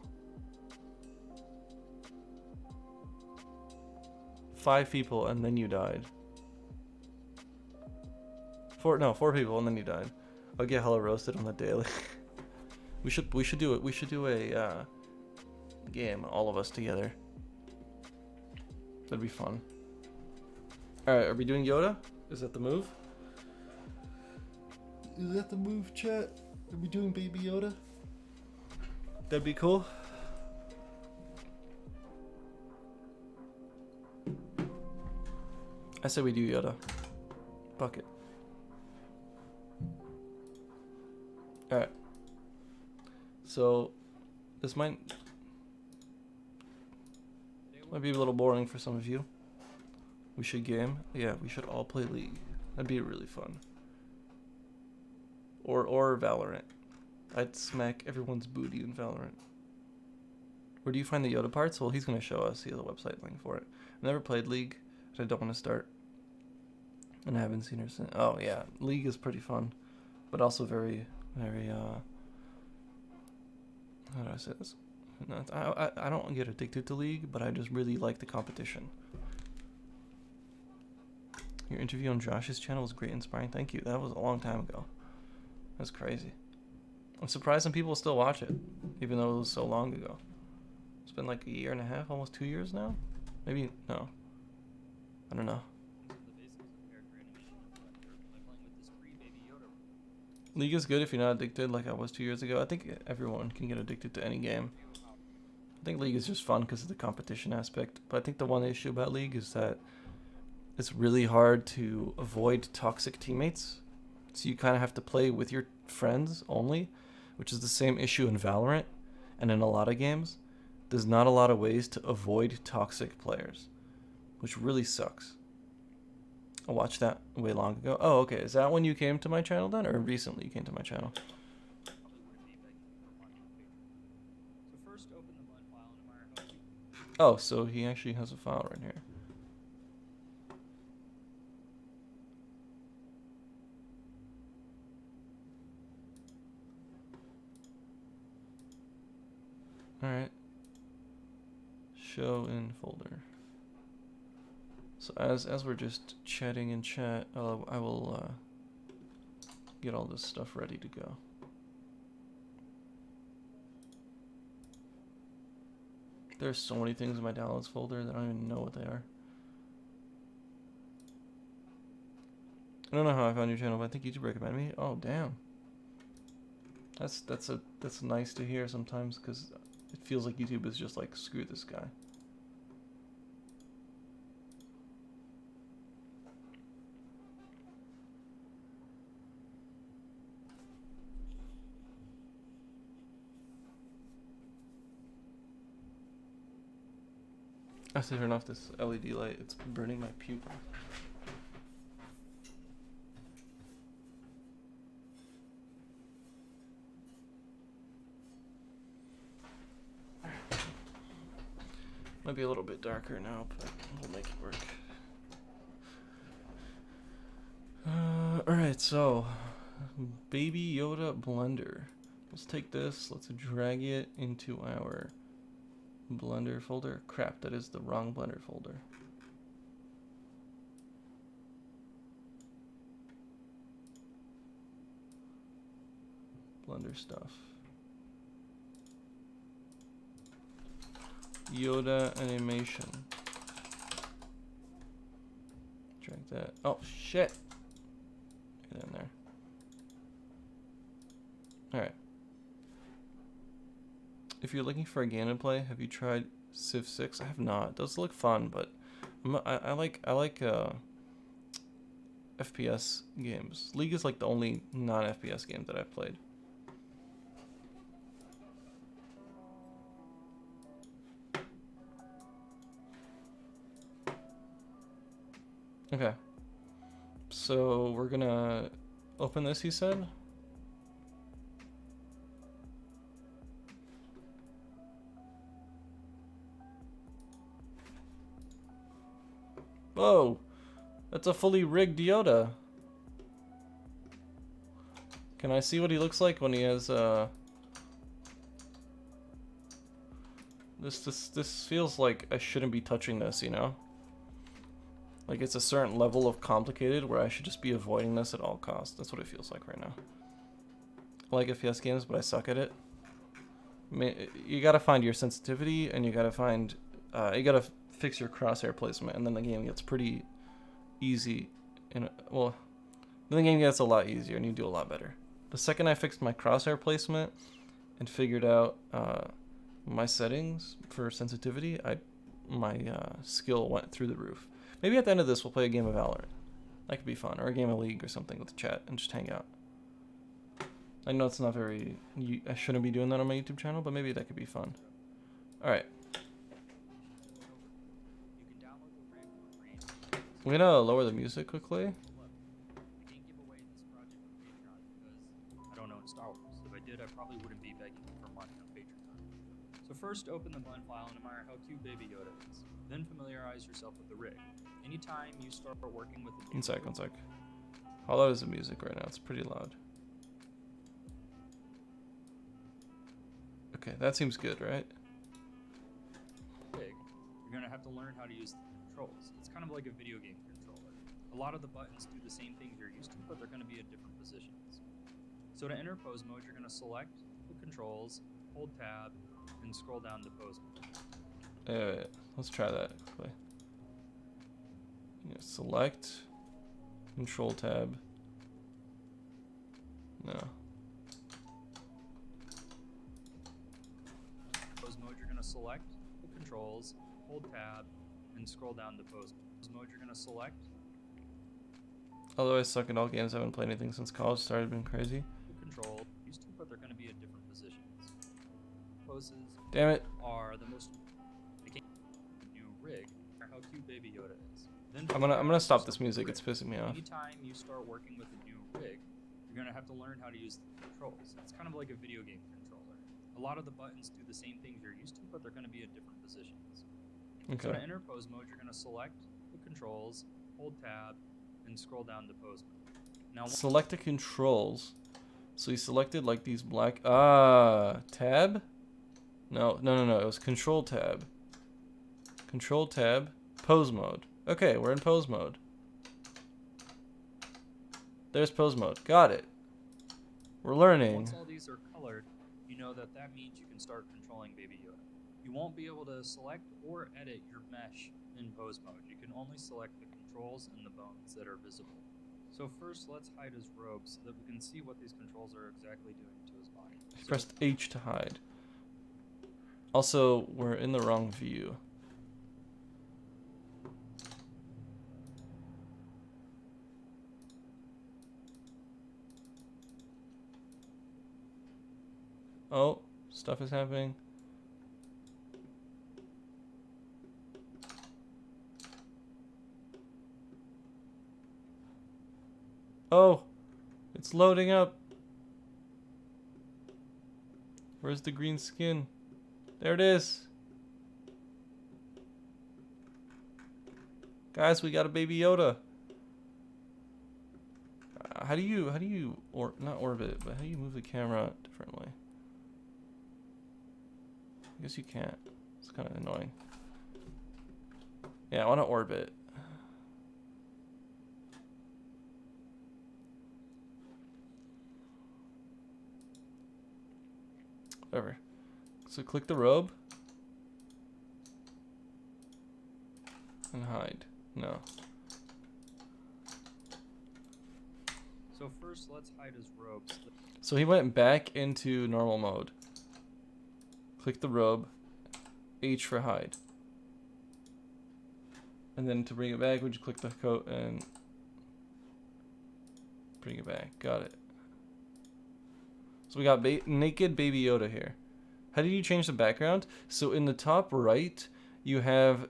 5 people and then you died. 4 people and then you died. I'll get hella roasted on the daily. we should do it. We should do a game, all of us together. That'd be fun. Alright, are we doing Yoda? Is that the move? Is that the move, chat? Are we doing Baby Yoda? That'd be cool. I say we do Yoda. Fuck it. Alright. So, this might be a little boring for some of you. We should game. Yeah, we should all play League. That'd be really fun. Or Valorant. I'd smack everyone's booty in Valorant. Where do you find the Yoda parts? Well, he's going to show us. He has a website link for it. I've never played League, but I don't want to start. And I haven't seen her since. Oh, yeah. League is pretty fun. But also very, very, how do I say this? No, I don't get addicted to League, but I just really like the competition. Your interview on Josh's channel was great, inspiring. Thank you. That was a long time ago. That's crazy. I'm surprised some people still watch it, even though it was so long ago. It's been like a year and a half, almost 2 years now? Maybe, no. I don't know. League is good if you're not addicted like I was 2 years ago. I think everyone can get addicted to any game. I think League is just fun because of the competition aspect. But I think the one issue about League is that it's really hard to avoid toxic teammates. So you kind of have to play with your friends only, which is the same issue in Valorant and in a lot of games. There's not a lot of ways to avoid toxic players, which really sucks. I watched that way long ago. Oh, okay. Is that when you came to my channel then, or recently you came to my channel? Oh, so he actually has a file right here. Alright. Show in folder. So as we're just chatting in chat, I will get all this stuff ready to go. There's so many things in my downloads folder that I don't even know what they are. I don't know how I found your channel, but I think YouTube recommended me. Oh damn. That's nice to hear sometimes, because it feels like YouTube is just like, screw this guy. I have to turn off this LED light. It's burning my pupil. Might be a little bit darker now, but we'll make it work. Alright, so Baby Yoda Blender. Let's take this, let's drag it into our Blender folder. Crap, that is the wrong Blender folder. Blender stuff. Yoda animation. Drag that. Oh shit! Get in there. Alright. If you're looking for a game to play, have you tried Civ 6? I have not. Those look fun, but I like FPS games. League is like the only non-FPS game that I've played. Okay. So we're gonna open this, he said. Whoa! That's a fully rigged Yoda. Can I see what he looks like when he has this feels like I shouldn't be touching this, you know? Like it's a certain level of complicated where I should just be avoiding this at all costs. That's what it feels like right now. I like FPS games, but I suck at it. I mean, you gotta find your sensitivity, and you gotta find, you gotta fix your crosshair placement, and then the game gets pretty easy. Well, then the game gets a lot easier, and you do a lot better. The second I fixed my crosshair placement and figured out my settings for sensitivity, my skill went through the roof. Maybe at the end of this, we'll play a game of Valorant. That could be fun, or a game of League or something with the chat and just hang out. I know it's not very... I shouldn't be doing that on my YouTube channel, but maybe that could be fun. Alright. I'm gonna lower the music quickly. I can't give away this project on Patreon because I don't own Star Wars. If I did, I probably wouldn't be begging for money on Patreon. So first, open the blend file and admire how cute Baby Yoda is. Then familiarize yourself with the rig. Anytime you start working with the... One sec. How loud is the music right now? It's pretty loud. Okay, that seems good, right? Rig, you're gonna have to learn how to use the controls. It's kind of like a video game controller. A lot of the buttons do the same things you're used to, but they're gonna be at different positions. So to enter pose mode, you're gonna select the controls, hold tab, and scroll down to pose mode. Yeah, let's try that quickly. Yeah, select, control tab. No. Pose mode, you're gonna select the controls, hold tab, and scroll down to pose mode. You're gonna select Although I suck at all games, I haven't played anything since college started. Been crazy. the control used to, but they're gonna be at different positions. Poses Damn it. are the most new rig. How cute Baby Yoda is. Then I'm gonna stop this music. It's pissing me off. Anytime you start working with a new rig, you're gonna have to learn how to use the controls. It's kind of like a video game controller. A lot of the buttons do the same things you're used to, but they're gonna be at different positions. So to Okay. enter pose mode, you're gonna select the controls, hold tab, and scroll down to pose mode. Now Select the controls. So you selected like these black. Tab? No. It was control tab. Control tab. Pose mode. Okay, we're in pose mode. There's pose mode. Got it. We're learning. once all these are colored, you know that means you can start controlling Baby Yoda. You won't be able to select or edit your mesh in pose mode. You can only select the controls and the bones that are visible. So first, let's hide his robe so that we can see what these controls are exactly doing to his body. I pressed H to hide. Also, we're in the wrong view. Oh, stuff is happening. Oh, it's loading up. Where's the green skin? There it is. Guys, we got a Baby Yoda. How do you, or not orbit, but how do you move the camera differently? I guess you can't. It's kind of annoying. Yeah, I want to orbit. Whatever. So click the robe. And hide. No. So first, let's hide his robes. So he went back into normal mode. Click the robe. H for hide. And then to bring it back, we just click the coat and bring it back. Got it. So we got naked Baby Yoda here. How did you change the background? So in the top right, you have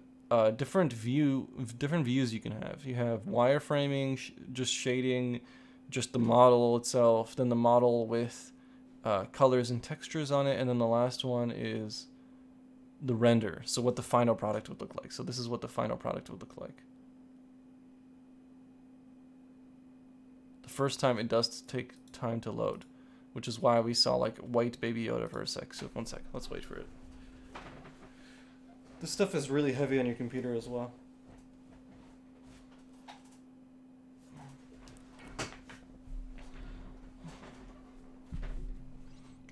different views you can have. You have wireframing, just shading, just the model itself, then the model with colors and textures on it, and then the last one is the render, so what the final product would look like. So this is what the final product would look like. The first time it does take time to load, which is why we saw like white Baby Yoda for a sec. So 1 sec, let's wait for it. This stuff is really heavy on your computer as well.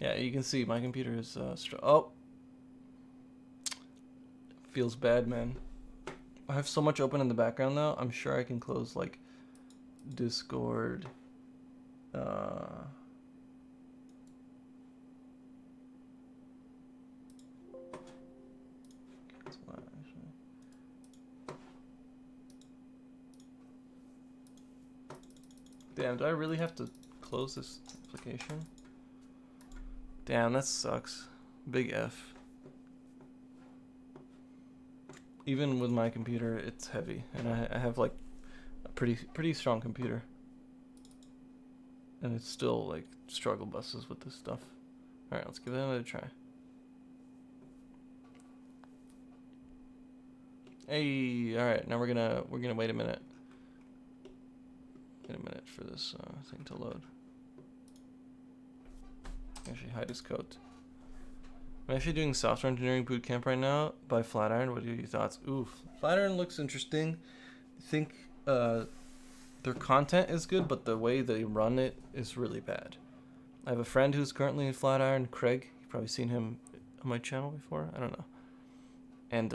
Yeah, you can see my computer is oh, feels bad, man. I have so much open in the background though. I'm sure I can close like Discord. Damn, do I really have to close this application? Damn, that sucks. Big F. Even with my computer, it's heavy, and I have like a pretty strong computer, and it's still like struggle buses with this stuff. All right, let's give it another try. Hey, all right, now we're gonna wait a minute. Wait a minute for this thing to load. Actually, hide his coat. I'm actually doing software engineering bootcamp right now by Flatiron. What are your thoughts? Ooh, Flatiron looks interesting. I think their content is good, but the way they run it is really bad. I have a friend who's currently in Flatiron, Craig. You've probably seen him on my channel before. I don't know. And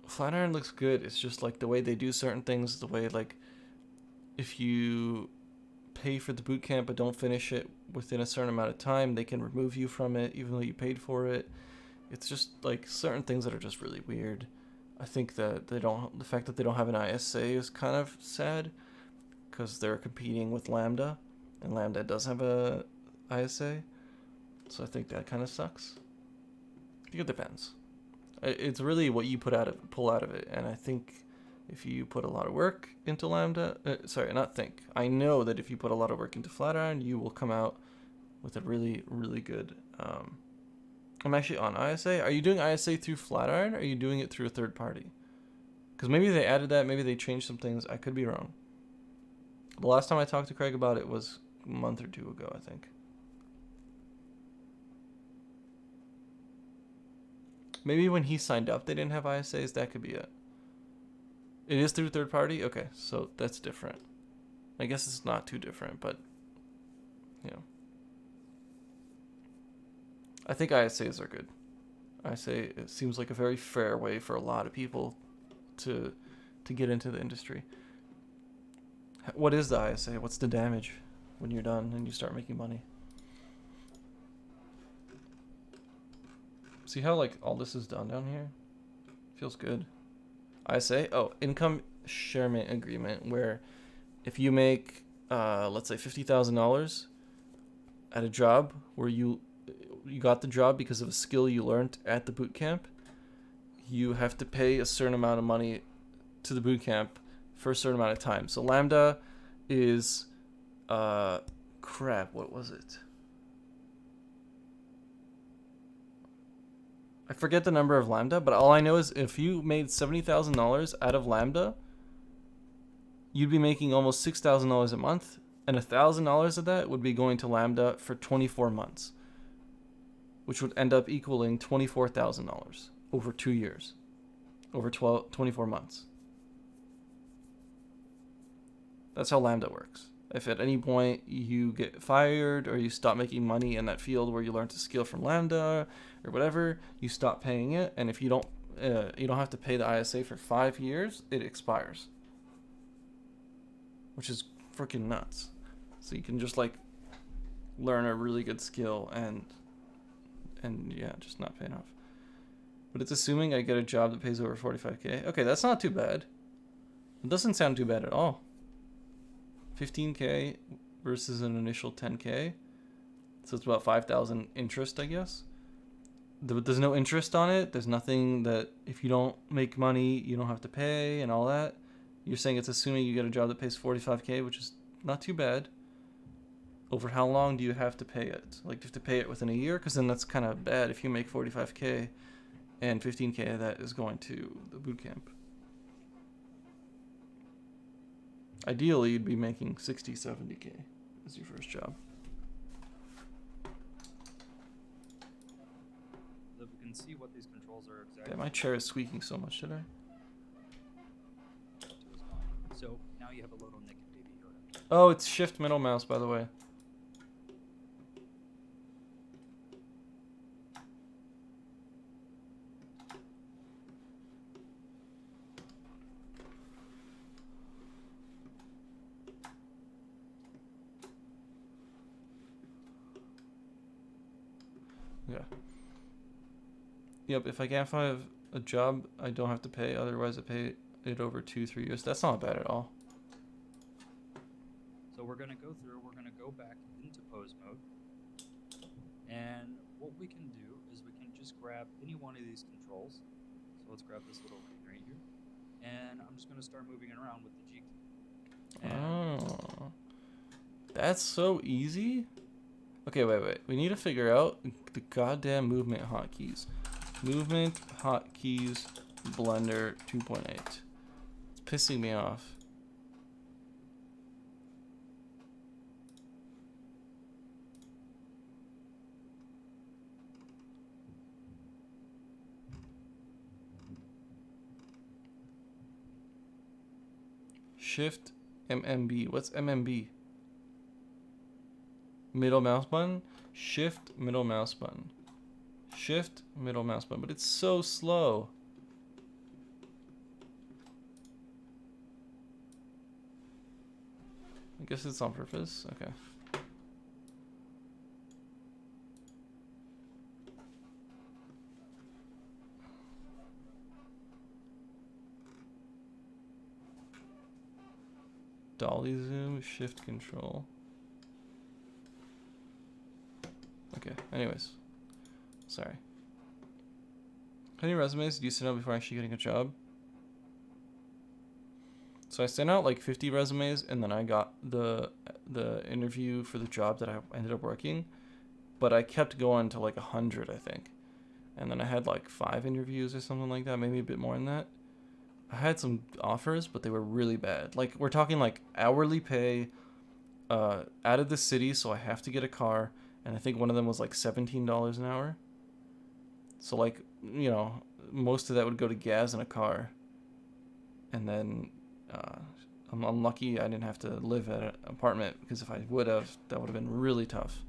Flatiron looks good. It's just like the way they do certain things, the way like if you pay for the bootcamp but don't finish it within a certain amount of time, they can remove you from it even though you paid for it. It's just like certain things that are just really weird. I think that the fact that they don't have an ISA is kind of sad because they're competing with Lambda, and Lambda does have a ISA, so I think that kind of sucks. I think it depends. It's really what you pull out of it, and I think if you put a lot of work into Lambda, I know that if you put a lot of work into Flatiron, you will come out with a really, really good, I'm actually on ISA. Are you doing ISA through Flatiron, or are you doing it through a third party? Because maybe they added that, maybe they changed some things. I could be wrong. The last time I talked to Craig about it was a month or two ago, I think. Maybe when he signed up, they didn't have ISAs. That could be it. It is through third party? Okay, so that's different. I guess it's not too different, but, you know. I think ISAs are good. ISA, it seems like a very fair way for a lot of people to get into the industry. What is the ISA? What's the damage when you're done and you start making money? See how like all this is done down here? Feels good. ISA? Oh, income sharement agreement, where if you make let's say $50,000 at a job where you got the job because of a skill you learned at the boot camp, you have to pay a certain amount of money to the boot camp for a certain amount of time. So Lambda is crap, what was it? I forget the number of Lambda, but all I know is if you made $70,000 out of Lambda, you'd be making almost $6,000 a month, and $1,000 of that would be going to Lambda for 24 months, which would end up equaling $24,000 over 2 years, over 24 months. That's how Lambda works. If at any point you get fired or you stop making money in that field where you learned a skill from Lambda or whatever, you stop paying it, and if you don't have to pay the ISA for 5 years, it expires. which is freaking nuts. So you can just like learn a really good skill and yeah, just not paying off. But it's assuming I get a job that pays over 45K. Okay, that's not too bad. It doesn't sound too bad at all. 15K versus an initial 10K. So it's about 5,000 interest, I guess. There's no interest on it. There's nothing that if you don't make money, you don't have to pay and all that. You're saying it's assuming you get a job that pays 45K, which is not too bad. Over how long do you have to pay it? Like, do you have to pay it within a year? Because then that's kind of bad if you make 45K and 15K of that is going to the boot camp. Ideally, you'd be making 60, 70K as your first job. So we can see what these controls are exactly. Yeah, my chair is squeaking so much today. So now you have a little naked baby Yoda. Oh, it's shift middle mouse, by the way. Yeah. Yep, if I can't find a job, I don't have to pay. Otherwise, I pay it over 2-3 years. That's not bad at all. So we're going to go through, we're going to go back into pose mode. And what we can do is we can just grab any one of these controls. So let's grab this little ring right here. And I'm just going to start moving it around with the G key. Oh. That's so easy? Okay, wait. We need to figure out the goddamn movement hotkeys. Movement hotkeys Blender 2.8. It's pissing me off. Shift MMB. What's MMB? Middle mouse button. Shift middle mouse button. Shift middle mouse button. But it's so slow. I guess it's on purpose. Okay. Dolly zoom, shift control. Okay, anyways. Sorry. How many resumes do you send out before actually getting a job? So I sent out like 50 resumes and then I got the interview for the job that I ended up working. But I kept going to like 100, I think. And then I had like 5 interviews or something like that, maybe a bit more than that. I had some offers, but they were really bad. Like, we're talking like hourly pay, out of the city, so I have to get a car. And I think one of them was like $17 an hour. So like, you know, most of that would go to gas and a car. And then I'm unlucky I didn't have to live at an apartment, because if I would have, that would have been really tough.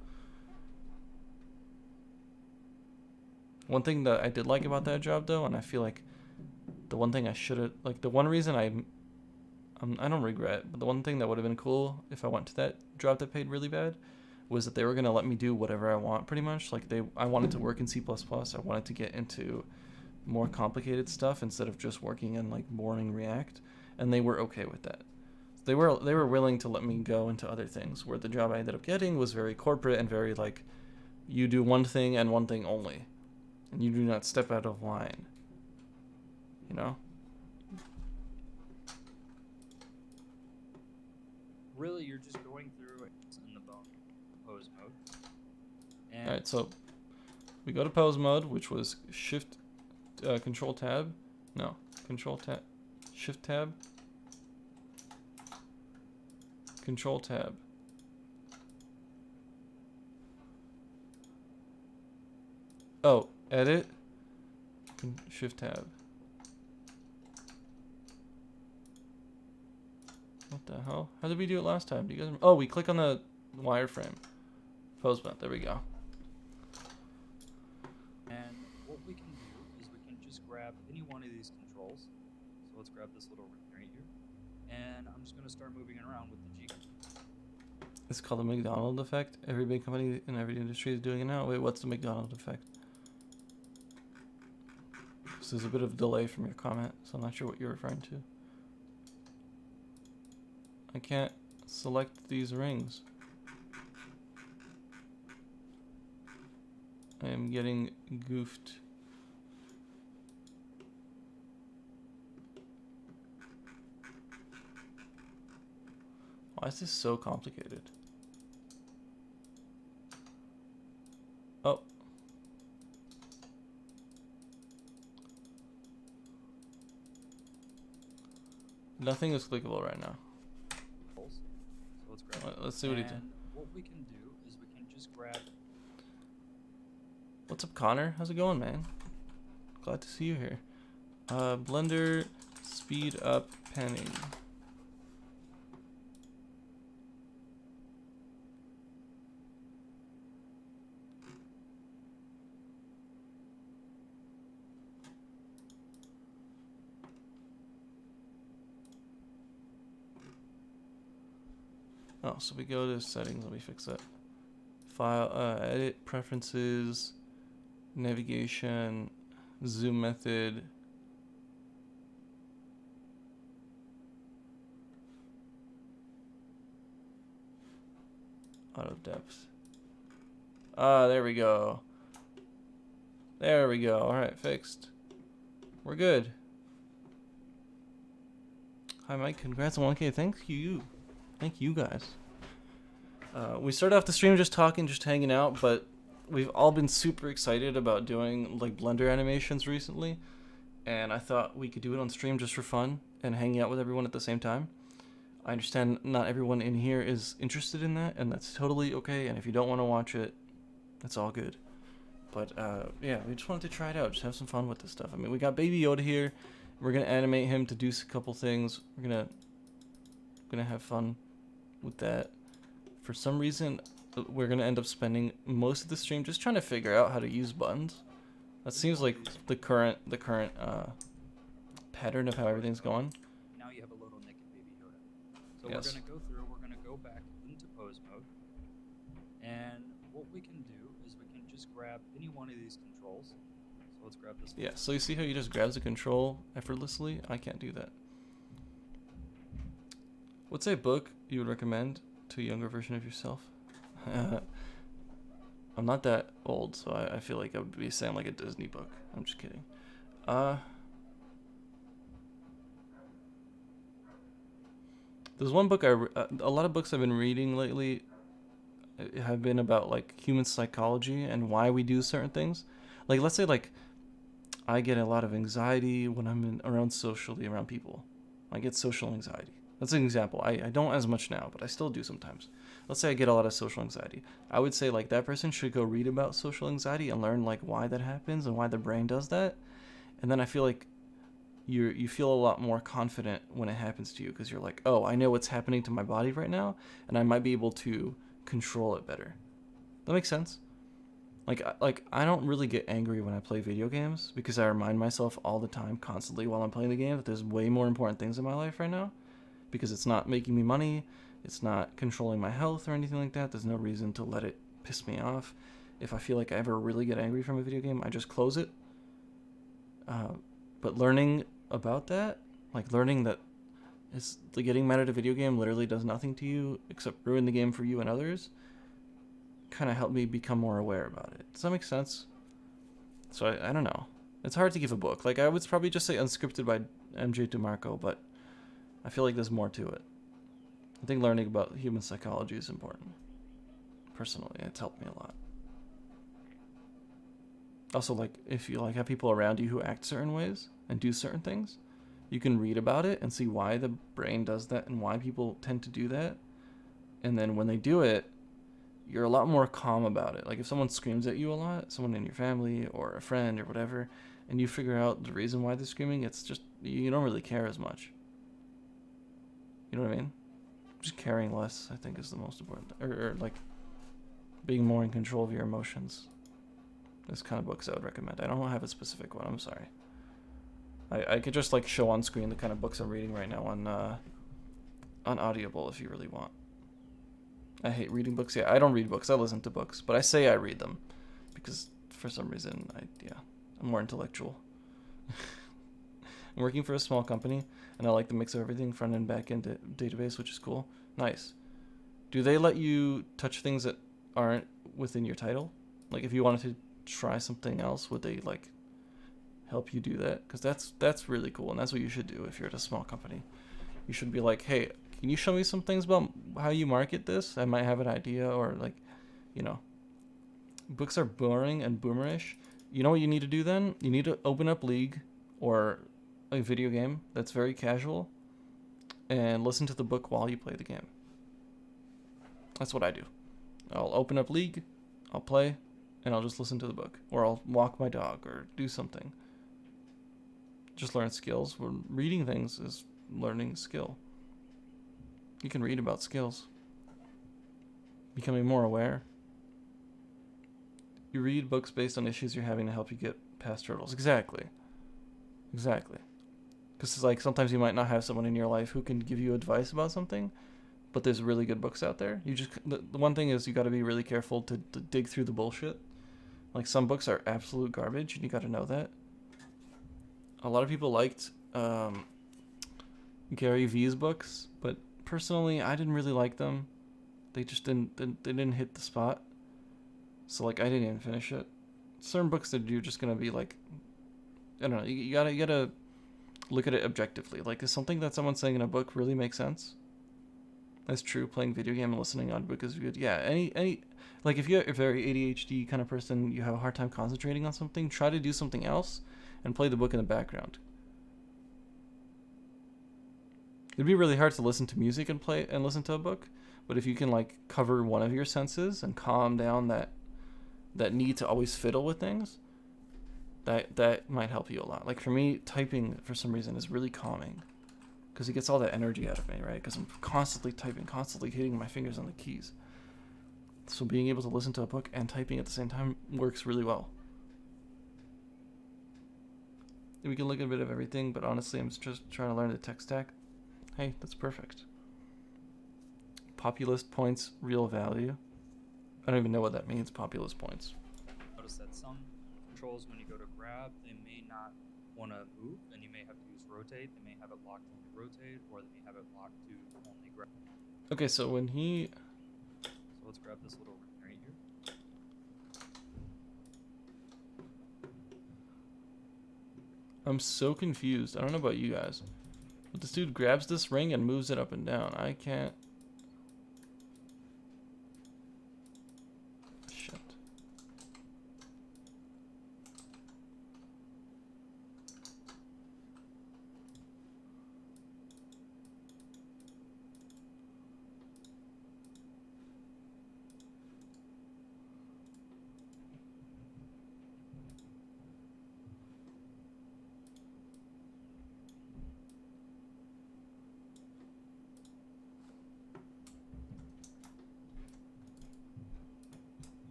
One thing that I did like about that job though, and I feel like the one thing I should have, like the one reason I don't regret, but the one thing that would have been cool if I went to that job that paid really bad was that they were going to let me do whatever I want pretty much. Like I wanted to work in C++. I wanted to get into more complicated stuff instead of just working in like boring React, and they were okay with that. They were willing to let me go into other things, where the job I ended up getting was very corporate and very like, you do one thing and one thing only, and you do not step out of line. You know? Really, you're just going through it in the pose mode. And Alright, so we go to pose mode, which was shift, control tab. No, control tab, shift tab, control tab. Oh, edit, shift tab. What the hell? How did we do it last time? Do you guys? Oh, we click on the wireframe. Pose mode. There we go. And what we can do is we can just grab any one of these controls. So let's grab this little ring right here. and I'm just gonna start moving it around with the G. It's called the McDonald effect. Every big company in every industry is doing it now. Wait, what's the McDonald effect? So there's a bit of delay from your comment, so I'm not sure what you're referring to. I can't select these rings. I am getting goofed. Why is this so complicated? Oh. Nothing is clickable right now. So let's grab it. Let's see what he did. And what we can do is we can just grab. What's up, Connor? How's it going, man? Glad to see you here. Blender speed up panning. Oh, so we go to settings. Let me fix that. File, edit, preferences, navigation, zoom method. Auto depth. Ah, there we go. There we go. Alright, fixed. We're good. Hi, Mike. Congrats on 1K. Thank you. Thank you, guys. We started off the stream just talking, just hanging out, but we've all been super excited about doing like Blender animations recently, and I thought we could do it on stream just for fun and hanging out with everyone at the same time. I understand not everyone in here is interested in that, and that's totally okay, and if you don't want to watch it, that's all good. But yeah, we just wanted to try it out, just have some fun with this stuff. I mean, we got Baby Yoda here. We're gonna animate him to do a couple things. We're gonna have fun with that. For some reason, we're gonna end up spending most of the stream just trying to figure out how to use buttons. That seems like the current pattern of how everything's going. Now you have a little naked Baby Yoda. So Yes. we're gonna go through. We're gonna go back into pose mode, and what we can do is we can just grab any one of these controls. So let's grab this. Yeah. So you see how he just grabs the control effortlessly? I can't do that. What's a book you would recommend to a younger version of yourself? I'm not that old, so I feel like I would be saying like a Disney book. I'm just kidding. There's one book a lot of books I've been reading lately have been about like human psychology and why we do certain things. Like let's say like I get a lot of anxiety when I'm around people. I get social anxiety. That's an example. I don't as much now, but I still do sometimes. Let's say I get a lot of social anxiety. I would say like that person should go read about social anxiety and learn like why that happens and why the brain does that. And then I feel like you feel a lot more confident when it happens to you because you're like, oh, I know what's happening to my body right now, and I might be able to control it better. That makes sense. Like I don't really get angry when I play video games because I remind myself all the time, constantly while I'm playing the game, that there's way more important things in my life right now. Because it's not making me money, it's not controlling my health or anything like that. There's no reason to let it piss me off. If I feel like I ever really get angry from a video game, I just close it. But learning about that, like learning that getting mad at a video game literally does nothing to you except ruin the game for you and others, kind of helped me become more aware about it. Does that make sense? So I don't know. It's hard to give a book. Like I would probably just say Unscripted by MJ DeMarco, but I feel like there's more to it. I think learning about human psychology is important. Personally, it's helped me a lot. Also, like, if you like have people around you who act certain ways and do certain things, you can read about it and see why the brain does that and why people tend to do that. And then when they do it, you're a lot more calm about it. Like if someone screams at you a lot, someone in your family or a friend or whatever, and you figure out the reason why they're screaming, it's just, you don't really care as much. You know what I mean? Just caring less, I think, is the most important. Or like being more in control of your emotions. This kind of books I would recommend. I don't have a specific one. I'm sorry. I could just like show on screen the kind of books I'm reading right now on Audible if you really want. I hate reading books. Yeah, I don't read books. I listen to books, but I say I read them because for some reason I'm more intellectual. I'm working for a small company, and I like the mix of everything, front end, back end database, which is cool. Nice. Do they let you touch things that aren't within your title? Like if you wanted to try something else, would they like help you do that? Because that's really cool, and that's what you should do if you're at a small company. You should be like, hey, can you show me some things about how you market this? I might have an idea, or like, you know. Books are boring and boomerish. You know what you need to do then? You need to open up League or a video game that's very casual and listen to the book while you play the game. That's what I do. I'll open up League, I'll play, and I'll just listen to the book. Or I'll walk my dog or do something. Just learn skills. Reading things is learning skill. You can read about skills. Becoming more aware. You read books based on issues you're having to help you get past hurdles. Exactly. Because like sometimes you might not have someone in your life who can give you advice about something, but there's really good books out there. The one thing is you got to be really careful to dig through the bullshit. Like some books are absolute garbage, and you got to know that. A lot of people liked Gary Vee's books, but personally, I didn't really like them. They just didn't hit the spot. So like I didn't even finish it. Certain books that you're just gonna be like, I don't know. You gotta look at it objectively. Like, is something that someone's saying in a book really make sense? That's true. Playing video game and listening on book is good. Yeah. Any like if you're a very ADHD kind of person, you have a hard time concentrating on something. Try to do something else and play the book in the background. It'd be really hard to listen to music and play and listen to a book, but if you can like cover one of your senses and calm down that need to always fiddle with things, that might help you a lot. Like for me, typing for some reason is really calming because it gets all that energy out of me, right? Because I'm constantly typing, constantly hitting my fingers on the keys. So being able to listen to a book and typing at the same time works really well. And we can look at a bit of everything, but honestly, I'm just trying to learn the tech stack. Hey, that's perfect. Populist points, real value. I don't even know what that means, populist points. Notice that some controls, when you go to grab, they may not want to move, and you may have to use rotate. They may have it locked to only rotate, or they may have it locked to only grab. Okay, so when he... So let's grab this little ring right here. I'm so confused. I don't know about you guys, but this dude grabs this ring and moves it up and down. I can't... Shit.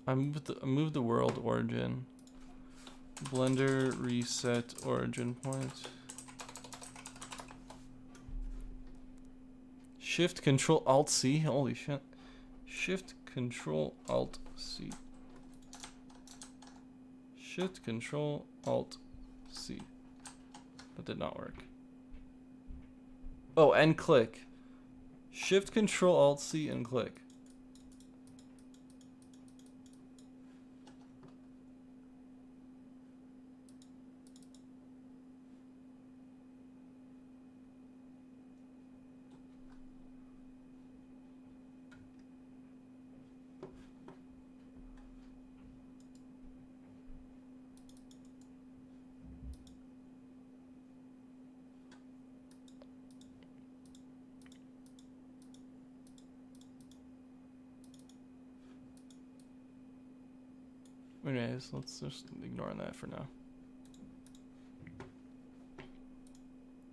I moved the world origin. Blender reset origin point. Shift Control Alt C. Holy shit. Shift Control Alt C. Shift Control Alt C. That did not work. Oh, and click. Shift Control Alt C and click. Anyways, let's just ignore that for now.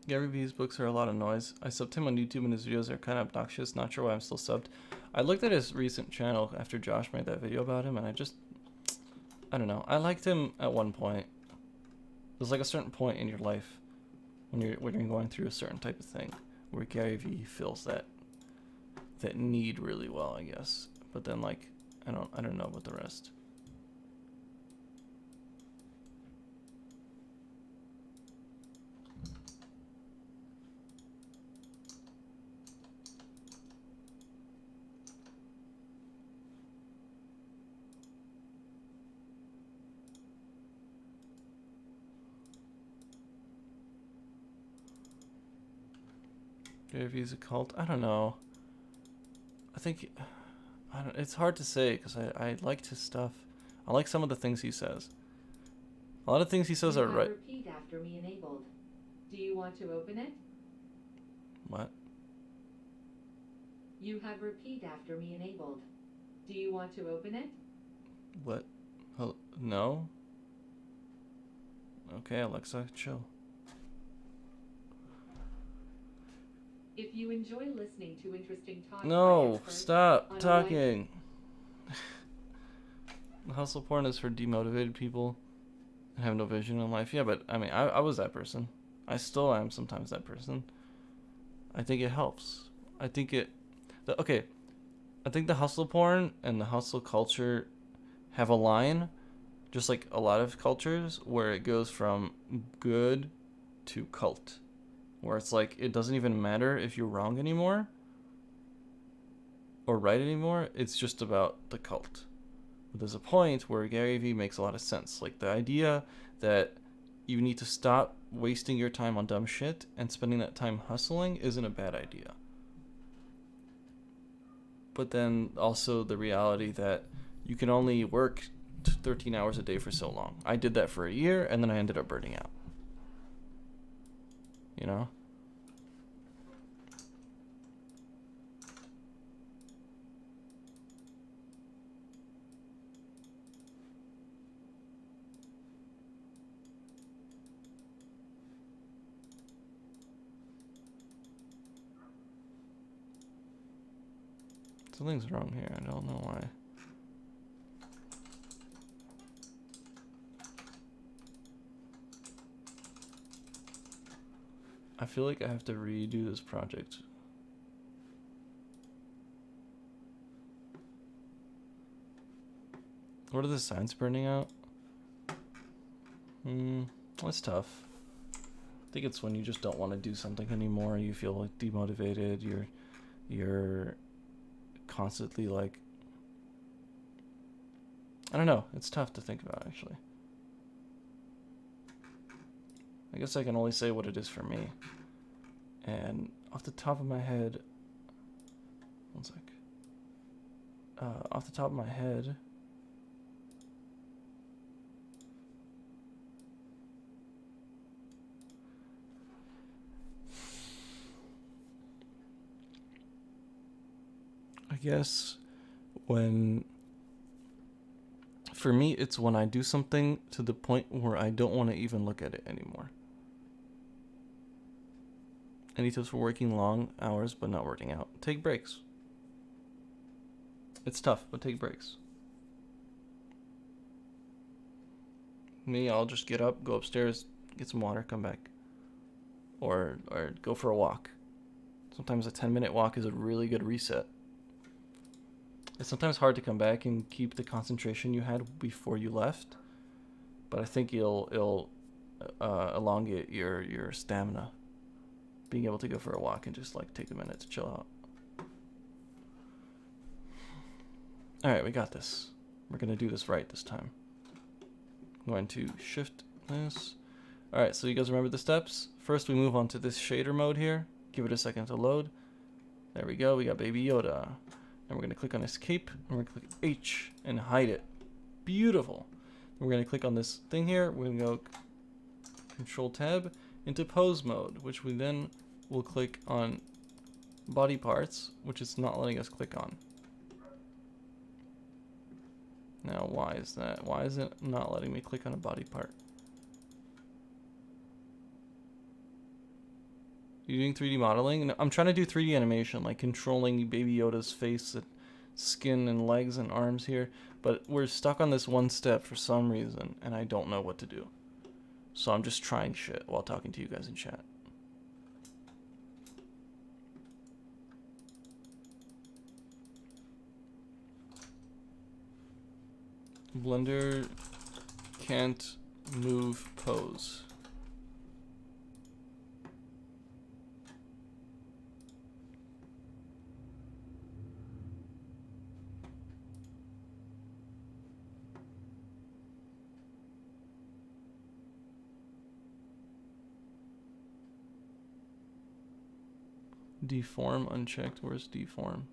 Gary Vee's books are a lot of noise. I subbed him on YouTube and his videos are kind of obnoxious. Not sure why I'm still subbed. I looked at his recent channel after Josh made that video about him, and I don't know. I liked him at one point. There's like a certain point in your life when you're going through a certain type of thing where Gary Vee feels that need really well, I guess. But then like I don't know about the rest. Gary Vee's a cult? I don't know. I think it's hard to say because I liked his stuff. I like some of the things he says. A lot of things he says are right. Repeat after me enabled. Do you want to open it? What? You have repeat after me enabled. Do you want to open it? What? No? Okay, Alexa, chill. If you enjoy listening to interesting talk, No, stop on talking. Hustle porn is for demotivated people and have no vision in life. Yeah, but I mean, I was that person. I still am sometimes that person. I think it helps. I think okay. I think the hustle porn and the hustle culture have a line, just like a lot of cultures, where it goes from good to cult. Where it's like, it doesn't even matter if you're wrong anymore or right anymore. It's just about the cult. But there's a point where Gary Vee makes a lot of sense. Like the idea that you need to stop wasting your time on dumb shit and spending that time hustling isn't a bad idea. But then also the reality that you can only work 13 hours a day for so long. I did that for a year and then I ended up burning out. You know? Something's wrong here. I don't know why. I feel like I have to redo this project. What are the signs burning out? That's tough. I think it's when you just don't want to do something anymore. You feel like demotivated. You're constantly like, I don't know. It's tough to think about actually. I guess I can only say what it is for me. And off the top of my head, one sec. Off the top of my head, I guess for me, it's when I do something to the point where I don't want to even look at it anymore. Any tips for working long hours but not working out? Take breaks. It's tough, but take breaks. Me, I'll just get up, go upstairs, get some water, come back. Or go for a walk. Sometimes a 10-minute walk is a really good reset. It's sometimes hard to come back and keep the concentration you had before you left, but I think it'll elongate your stamina. Being able to go for a walk and just like take a minute to chill out. All right, we got this. We're gonna do this right this time. I'm going to shift this. All right, so you guys remember the steps? First, we move on to this shader mode here. Give it a second to load. There we go. We got Baby Yoda. And we're going to click on escape, and we're going to click H and hide it. Beautiful. We're going to click on this thing here. We're going to go Control Tab into pose mode, which we then will click on body parts, which it's not letting us click on. Now, why is that? Why is it not letting me click on a body part? You doing 3D modeling? No, I'm trying to do 3D animation, like controlling Baby Yoda's face and skin and legs and arms here, but we're stuck on this one step for some reason, and I don't know what to do. So I'm just trying shit while talking to you guys in chat. Blender can't move pose. Deform unchecked. Where's deform?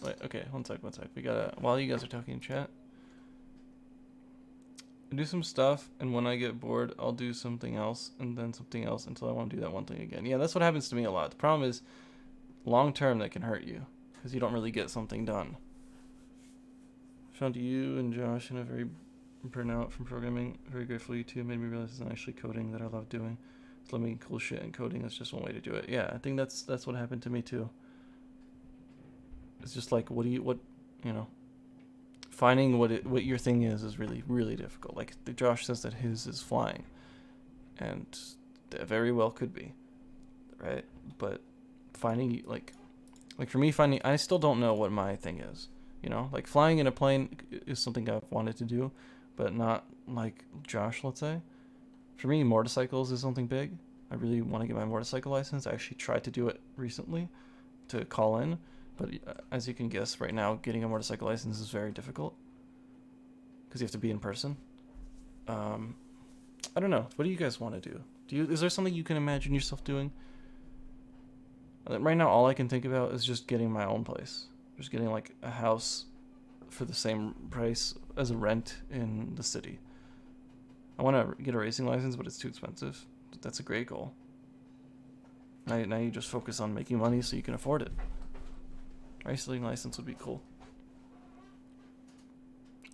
Wait, okay, one sec. We gotta, while you guys are talking in chat, I do some stuff, and when I get bored, I'll do something else, and then something else until I want to do that one thing again. Yeah, that's what happens to me a lot. The problem is, long term, that can hurt you, because you don't really get something done. Found you and Josh in a very burnout from programming. Very grateful you two made me realize it's not actually coding that I love doing. It's let me cool shit, and coding is just one way to do it. Yeah, I think that's what happened to me too. It's just like, what you know, finding what your thing is really, really difficult. Like Josh says that his is flying, and that very well could be, right? But finding like for me, I still don't know what my thing is. You know, like flying in a plane is something I've wanted to do, but not like Josh, let's say. For me, motorcycles is something big. I really want to get my motorcycle license. I actually tried to do it recently to call in. But as you can guess, right now, getting a motorcycle license is very difficult because you have to be in person. I don't know. What do you guys want to do? Is there something you can imagine yourself doing? Right now, all I can think about is just getting my own place. Just getting like a house for the same price as a rent in the city. I want to get a racing license, but it's too expensive. That's a great goal. Now you just focus on making money so you can afford it. Racing license would be cool.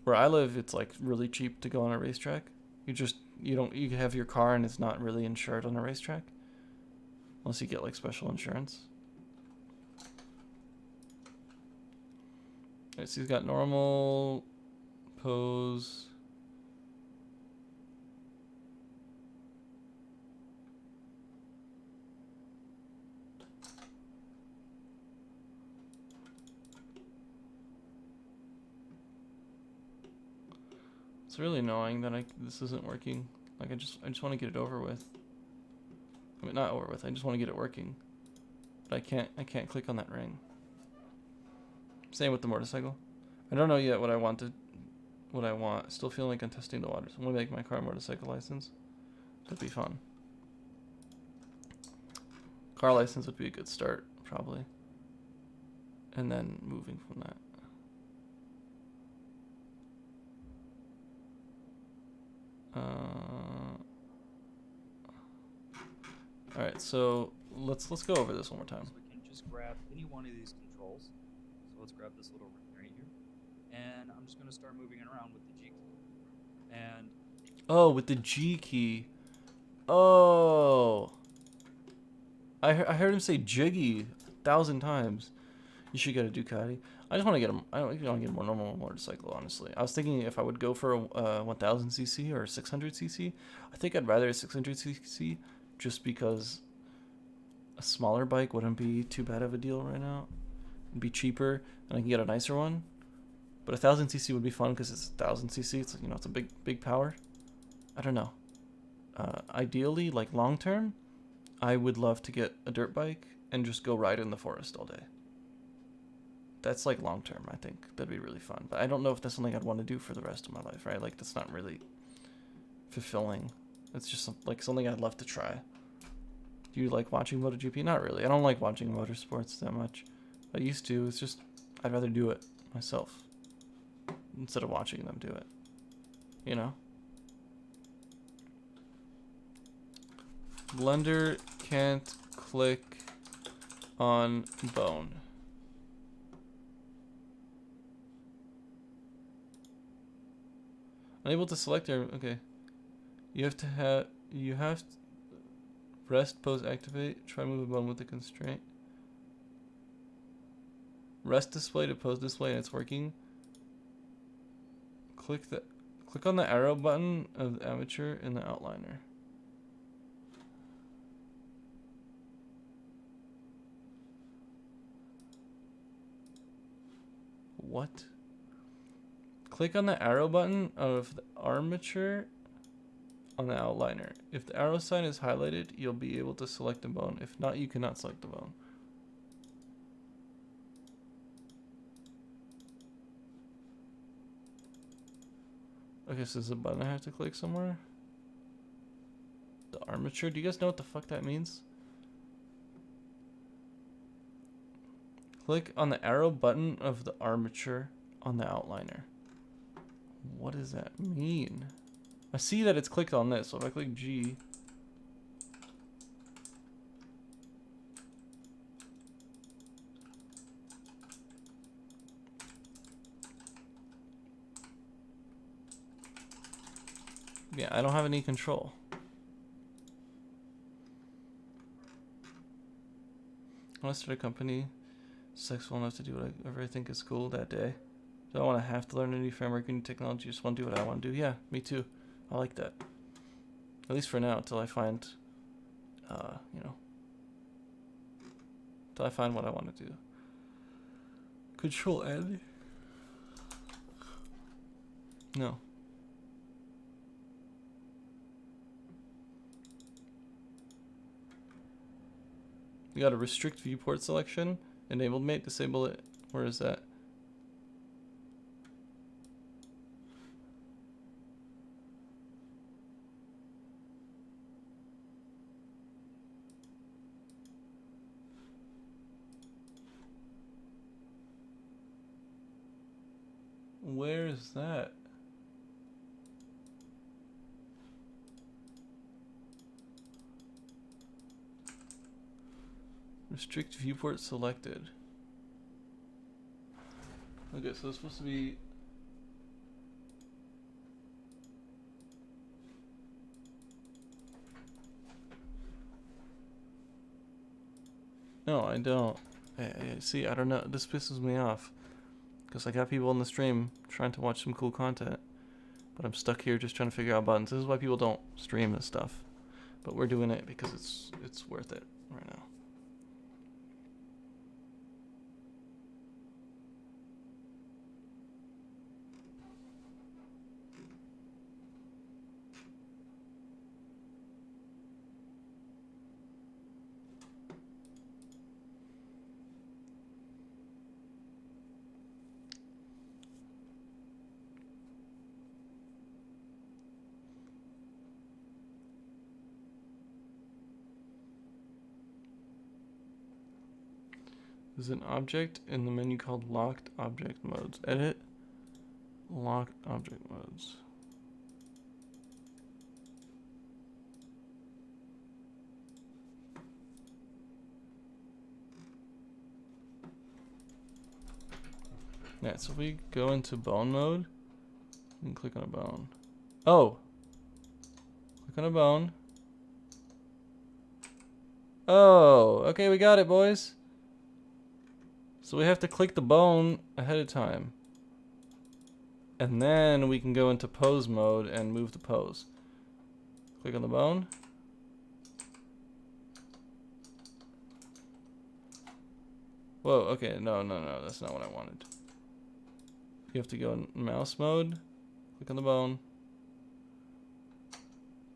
Where I live, it's like really cheap to go on a racetrack. You have your car and it's not really insured on a racetrack. Unless you get like special insurance. Alright, so he's got normal, pose. It's really annoying that this isn't working. Like I just want to get it over with. I mean, not over with. I just want to get it working. But I can't click on that ring. Same with the motorcycle. I don't know yet what I want. Still feeling like I'm testing the waters. I'm gonna make my car a motorcycle license. That'd be fun. Car license would be a good start, probably. And then moving from that. All right, so let's go over this one more time. So we can just grab any one of these controls. So let's grab this little ring right here, and I'm just gonna start moving it around with the G key. And oh, with the G key. Oh, I heard him say Jiggy 1,000 times. You should get a Ducati. I just want to get I don't want to get a more normal motorcycle, honestly. I was thinking if I would go for a 1000cc or a 600cc. I think I'd rather a 600cc just because a smaller bike wouldn't be too bad of a deal right now. It'd be cheaper and I can get a nicer one. But a 1000cc would be fun because it's 1000cc. It's, you know, it's a big power. I don't know. Ideally, like long term, I would love to get a dirt bike and just go ride in the forest all day. That's like long term, I think. That'd be really fun. But I don't know if that's something I'd want to do for the rest of my life, right? Like, that's not really fulfilling. It's just like something I'd love to try. Do you like watching MotoGP? Not really. I don't like watching motorsports that much. I used to. It's just, I'd rather do it myself instead of watching them do it. You know? Blender can't click on bone. Unable to select your, okay. You have to rest, pose, activate, try move a bone with the constraint. rest display to pose display and it's working. Click on the arrow button of the amateur in the outliner. What? Click on the arrow button of the armature on the outliner. If the arrow sign is highlighted, you'll be able to select the bone. If not, you cannot select the bone. Okay, so there's a button I have to click somewhere. The armature. Do you guys know what the fuck that means? Click on the arrow button of the armature on the outliner. What does that mean? I see that it's clicked on this, so if I click G. Yeah, I don't have any control. I want to start a company sexual enough to do whatever I think is cool that day. Do I want to have to learn a new framework, new technology? Just want to do what I want to do? Yeah, me too. I like that. At least for now, until I find, until I find what I want to do. Control N? No. You got to restrict viewport selection. Enabled mate, disable it. Where is that? Where is that? Restrict viewport selected. Okay, so it's supposed to be... No, I don't. See, I don't know. This pisses me off. Because I got people in the stream trying to watch some cool content. But I'm stuck here just trying to figure out buttons. This is why people don't stream this stuff. But we're doing it because it's worth it right now. There's an object in the menu called Locked Object Modes. Edit. Locked Object Modes. Yeah, so if we go into bone mode, we can click on a bone. Oh! Click on a bone. Oh! Okay, we got it, boys. So we have to click the bone ahead of time. And then we can go into pose mode and move the pose. Click on the bone. Whoa, okay, no, that's not what I wanted. You have to go in mouse mode, click on the bone,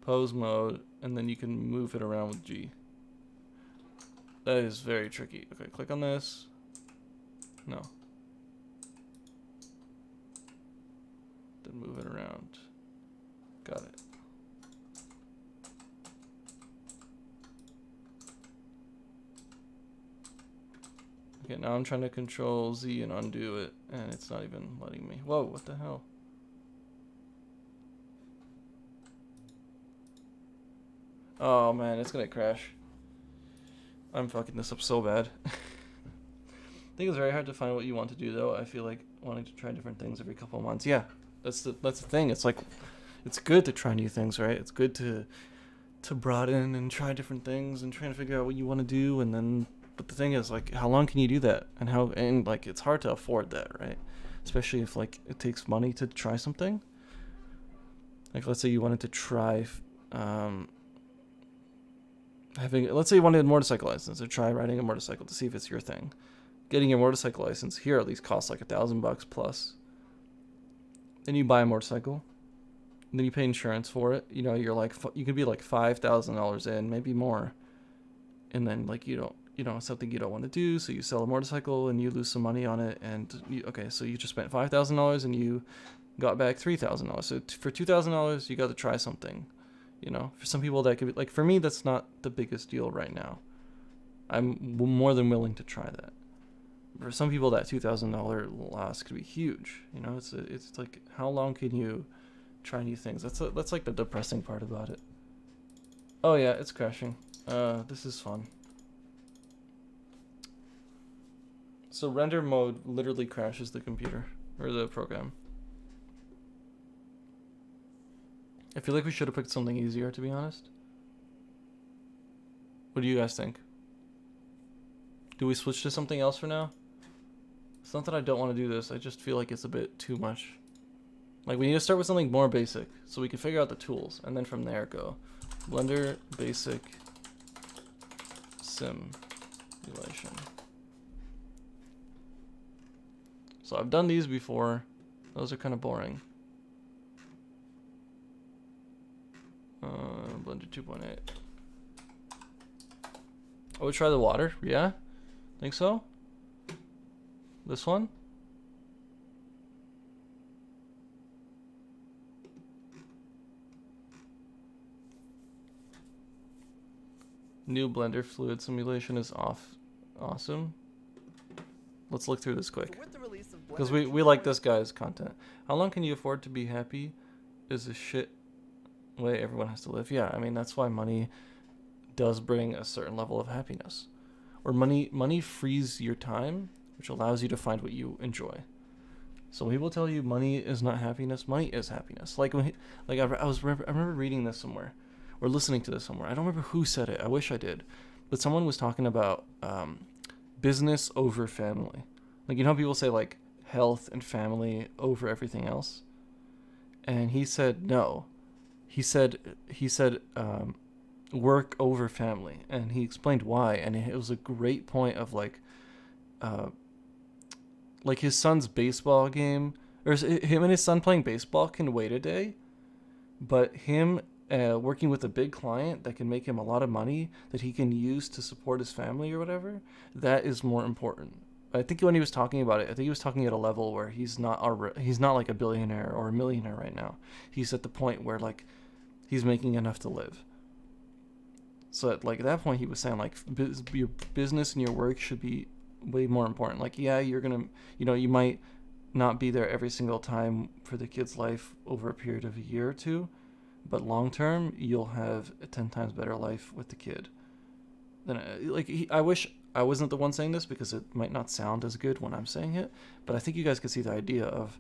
pose mode, and then you can move it around with G. That is very tricky. Okay, click on this. No. Then move it around. Got it. Okay, now I'm trying to control Z and undo it, and it's not even letting me. Whoa, what the hell? Oh man, it's gonna crash. I'm fucking this up so bad. I think it's very hard to find what you want to do, though. I feel like wanting to try different things every couple of months. Yeah, that's the thing. It's like, it's good to try new things, right? It's good to broaden and try different things and trying to figure out what you want to do, and then But the thing is, like, how long can you do that? And like, it's hard to afford that, right? Especially if like it takes money to try something. Like, let's say you wanted to try let's say you wanted a motorcycle license, or try riding a motorcycle to see if it's your thing. Getting your motorcycle license here at least costs like $1,000 plus. Then you buy a motorcycle, and then you pay insurance for it. You know, you're like, you could be like $5,000 in, maybe more. And then like something you don't want to do, so you sell a motorcycle and you lose some money on it. And so you just spent $5,000 and you got back $3,000. So for $2,000, you got to try something. You know, for some people that could be like, for me, that's not the biggest deal right now. I'm more than willing to try that. For some people, that $2,000 loss could be huge. You know, it's like, how long can you try new things? That's like the depressing part about it. Oh yeah, it's crashing. This is fun. So render mode literally crashes the computer or the program. I feel like we should have picked something easier, to be honest. What do you guys think? Do we switch to something else for now? It's not that I don't want to do this, I just feel like it's a bit too much. Like, we need to start with something more basic, so we can figure out the tools, and then from there go. Blender basic simulation. So I've done these before. Those are kind of boring. Blender 2.8. I would try the water. Yeah? Think so? This one? New Blender fluid simulation is awesome. Let's look through this quick. Because we like this guy's content. How long can you afford to be happy is a shit way everyone has to live. Yeah, I mean, that's why money does bring a certain level of happiness. Or money frees your time, which allows you to find what you enjoy. So when people tell you money is not happiness, money is happiness. Like I remember reading this somewhere, or listening to this somewhere. I don't remember who said it. I wish I did, but someone was talking about business over family. Like, you know how people say like health and family over everything else, and he said no. He said work over family, and he explained why, and it was a great point of like his son's baseball game, or him and his son playing baseball can wait a day, but him working with a big client that can make him a lot of money that he can use to support his family or whatever, that is more important. I think when he was talking about it, I think he was talking at a level where he's not like a billionaire or a millionaire right now. He's at the point where like he's making enough to live. So at like that point, he was saying like your business and your work should be way more important. Like, yeah, you're gonna, you might not be there every single time for the kid's life over a period of a year or two, but long term, you'll have a 10 times better life with the kid. Then I wish I wasn't the one saying this, because it might not sound as good when I'm saying it, but I think you guys could see the idea of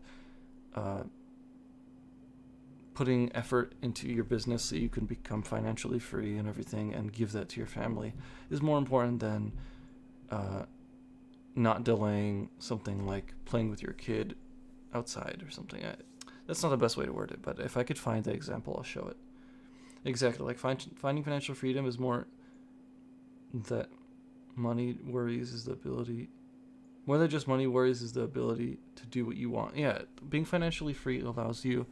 putting effort into your business so you can become financially free and everything, and give that to your family is more important than not delaying something like playing with your kid outside or something. That's not the best way to word it, but if I could find the example, I'll show it. Exactly, like finding financial freedom is more that money worries is the ability, more than just money worries is the ability to do what you want. Yeah, being financially free allows you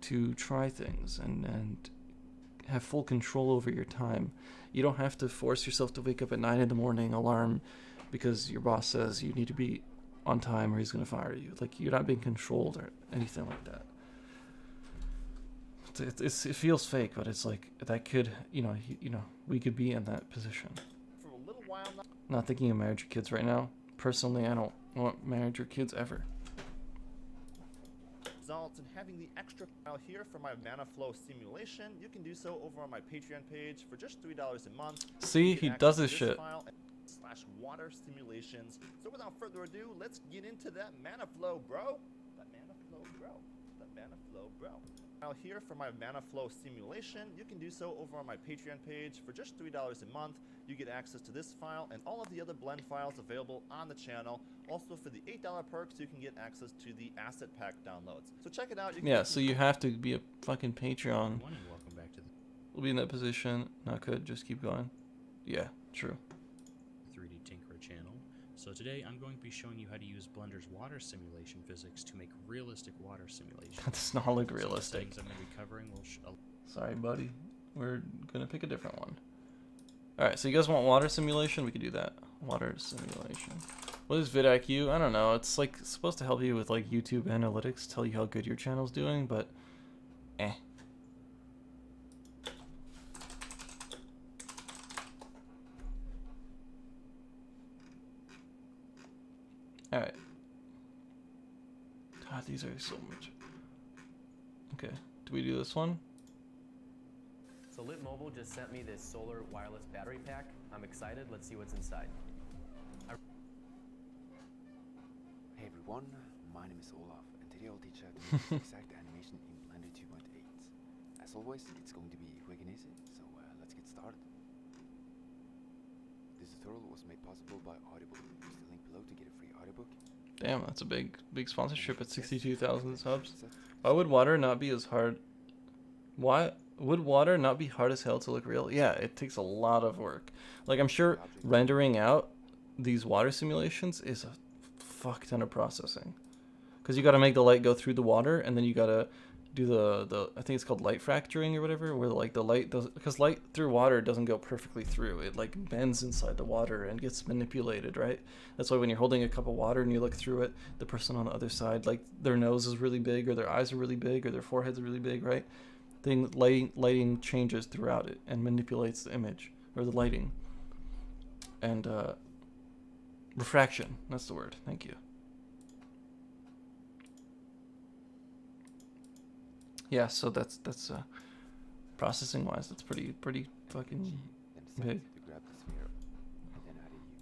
to try things and have full control over your time. You don't have to force yourself to wake up at 9 a.m, alarm, because your boss says you need to be on time or he's going to fire you. Like, you're not being controlled or anything like that. It feels fake, but it's like that could, we could be in that position. For a little while now. Not thinking of marriage or kids right now. Personally, I don't want marriage or kids ever. Results and having the extra file here for my ManaFlow simulation, you can do so over on my Patreon page for just $3 a month. See, he does his shit. /water simulations. So without further ado, let's get into that ManaFlow, bro. That ManaFlow, bro. That ManaFlow, bro. Now here for my ManaFlow simulation, you can do so over on my Patreon page. For just $3 a month, you get access to this file and all of the other blend files available on the channel. Also for the $8 perks, you can get access to the asset pack downloads. So check it out. You can Yeah, get so some you have to be a fucking Patreon. Everyone, and welcome back to the We'll be in that position. Not good. Just keep going. Yeah, true. 3D Tinkerer channel. So today I'm going to be showing you how to use Blender's water simulation physics to make realistic water simulations. That does not look Some of the realistic. settings I'm going to be covering will Sorry, buddy. We're gonna pick a different one. Alright, so you guys want water simulation? We could do that. Water simulation. What is vidIQ? I don't know. It's like supposed to help you with like YouTube analytics, tell you how good your channel's doing, but eh. Alright. God, these are so much. Okay, do we do this one? So Lit Mobile just sent me this solar wireless battery pack. I'm excited. Let's see what's inside. Hey everyone, my name is Olaf, and today I'll teach you how to make this exact animation in Blender 2.8. As always, it's going to be quick and easy, so let's get started. This tutorial was made possible by Audible. Use the link below to get a free audiobook. Damn, that's a big sponsorship at 62,000 subs. Why would water not be as hard? Why would water not be hard as hell to look real? Yeah, it takes a lot of work. Like, I'm sure rendering out these water simulations is a fuck ton of processing. Because you got to make the light go through the water, and then you got to do the I think it's called light fracturing or whatever, where like the light does, because light through water doesn't go perfectly through. It like bends inside the water and gets manipulated, right? That's why when you're holding a cup of water and you look through it, the person on the other side, like their nose is really big, or their eyes are really big, or their forehead's really big, right? Lighting changes throughout it and manipulates the image or the lighting. And refraction, that's the word. Thank you. Yeah, so that's processing wise, that's pretty fucking big.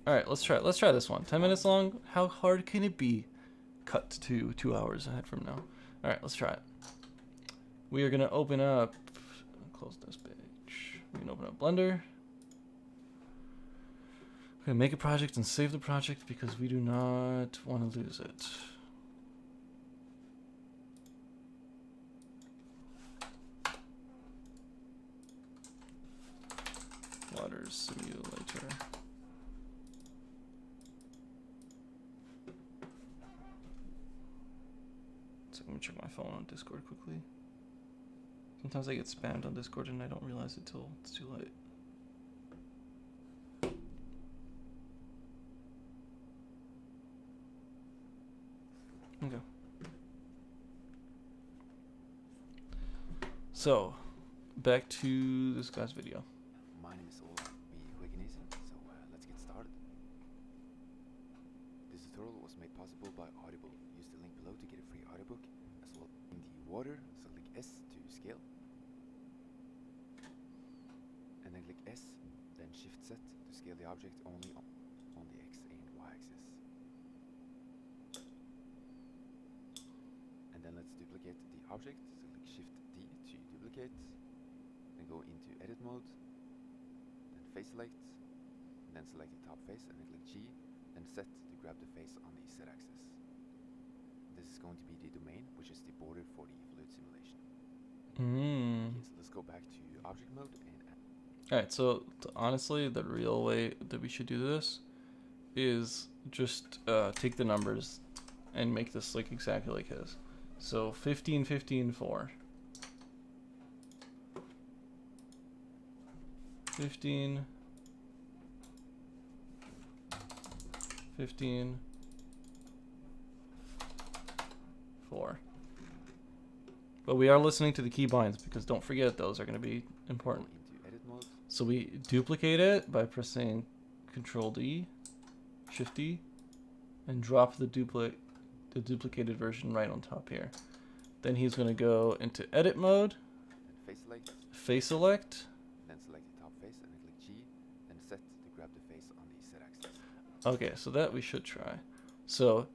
All right, let's try this one. 10 minutes long. How hard can it be? Cut to 2 hours ahead from now. All right, let's try it. We are gonna open up. Close this page. We can open up Blender. We're gonna make a project and save the project because we do not want to lose it. Water simulator. So let me check my phone on Discord quickly. Sometimes I get spammed on Discord and I don't realize it till it's too late. Okay. So, back to this guy's video. My name is Olaf, be quick and easy, so let's get started. This tutorial was made possible by Audible. Use the link below to get a free audiobook, as well in the water, so click S to scale. And then click S, then Shift Z to scale the object only on the X and Y axis. And then let's duplicate the object, so click Shift D to duplicate. Then go into edit mode, then face select, and then select the top face and then click G, then set to grab the face on the Z axis. This is going to be the domain, which is the border for the fluid simulation. Okay, so let's go back to object mode and Alright, so honestly, the real way that we should do this is just take the numbers and make this like exactly like his. So 15, 15, 4. 15, 15, 4. But we are listening to the keybinds because don't forget those are going to be important. go into edit mode. So we duplicate it by pressing Control D, Shift D, and drop the duplicated version right on top here. Then he's going to go into edit mode, Then face select, face select. then select the top face and then click G, then set to grab the face on the Z axis. Okay, so that we should try. So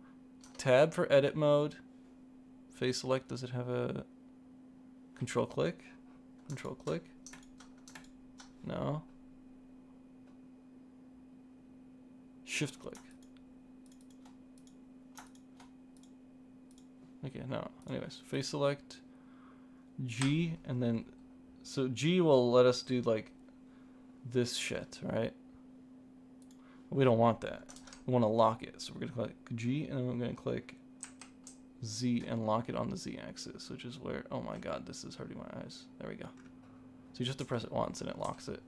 tab for edit mode, face select, does it have a Control click. Control click. No. Shift click. Okay, no. Anyways, face select, G, and then, so G will let us do like this shit, right? We don't want that. We want to lock it. So we're gonna click G, and then we're gonna click Z and lock it on the Z axis, which is where, oh my god, this is hurting my eyes. There we go. So you just have to press it once and it locks it.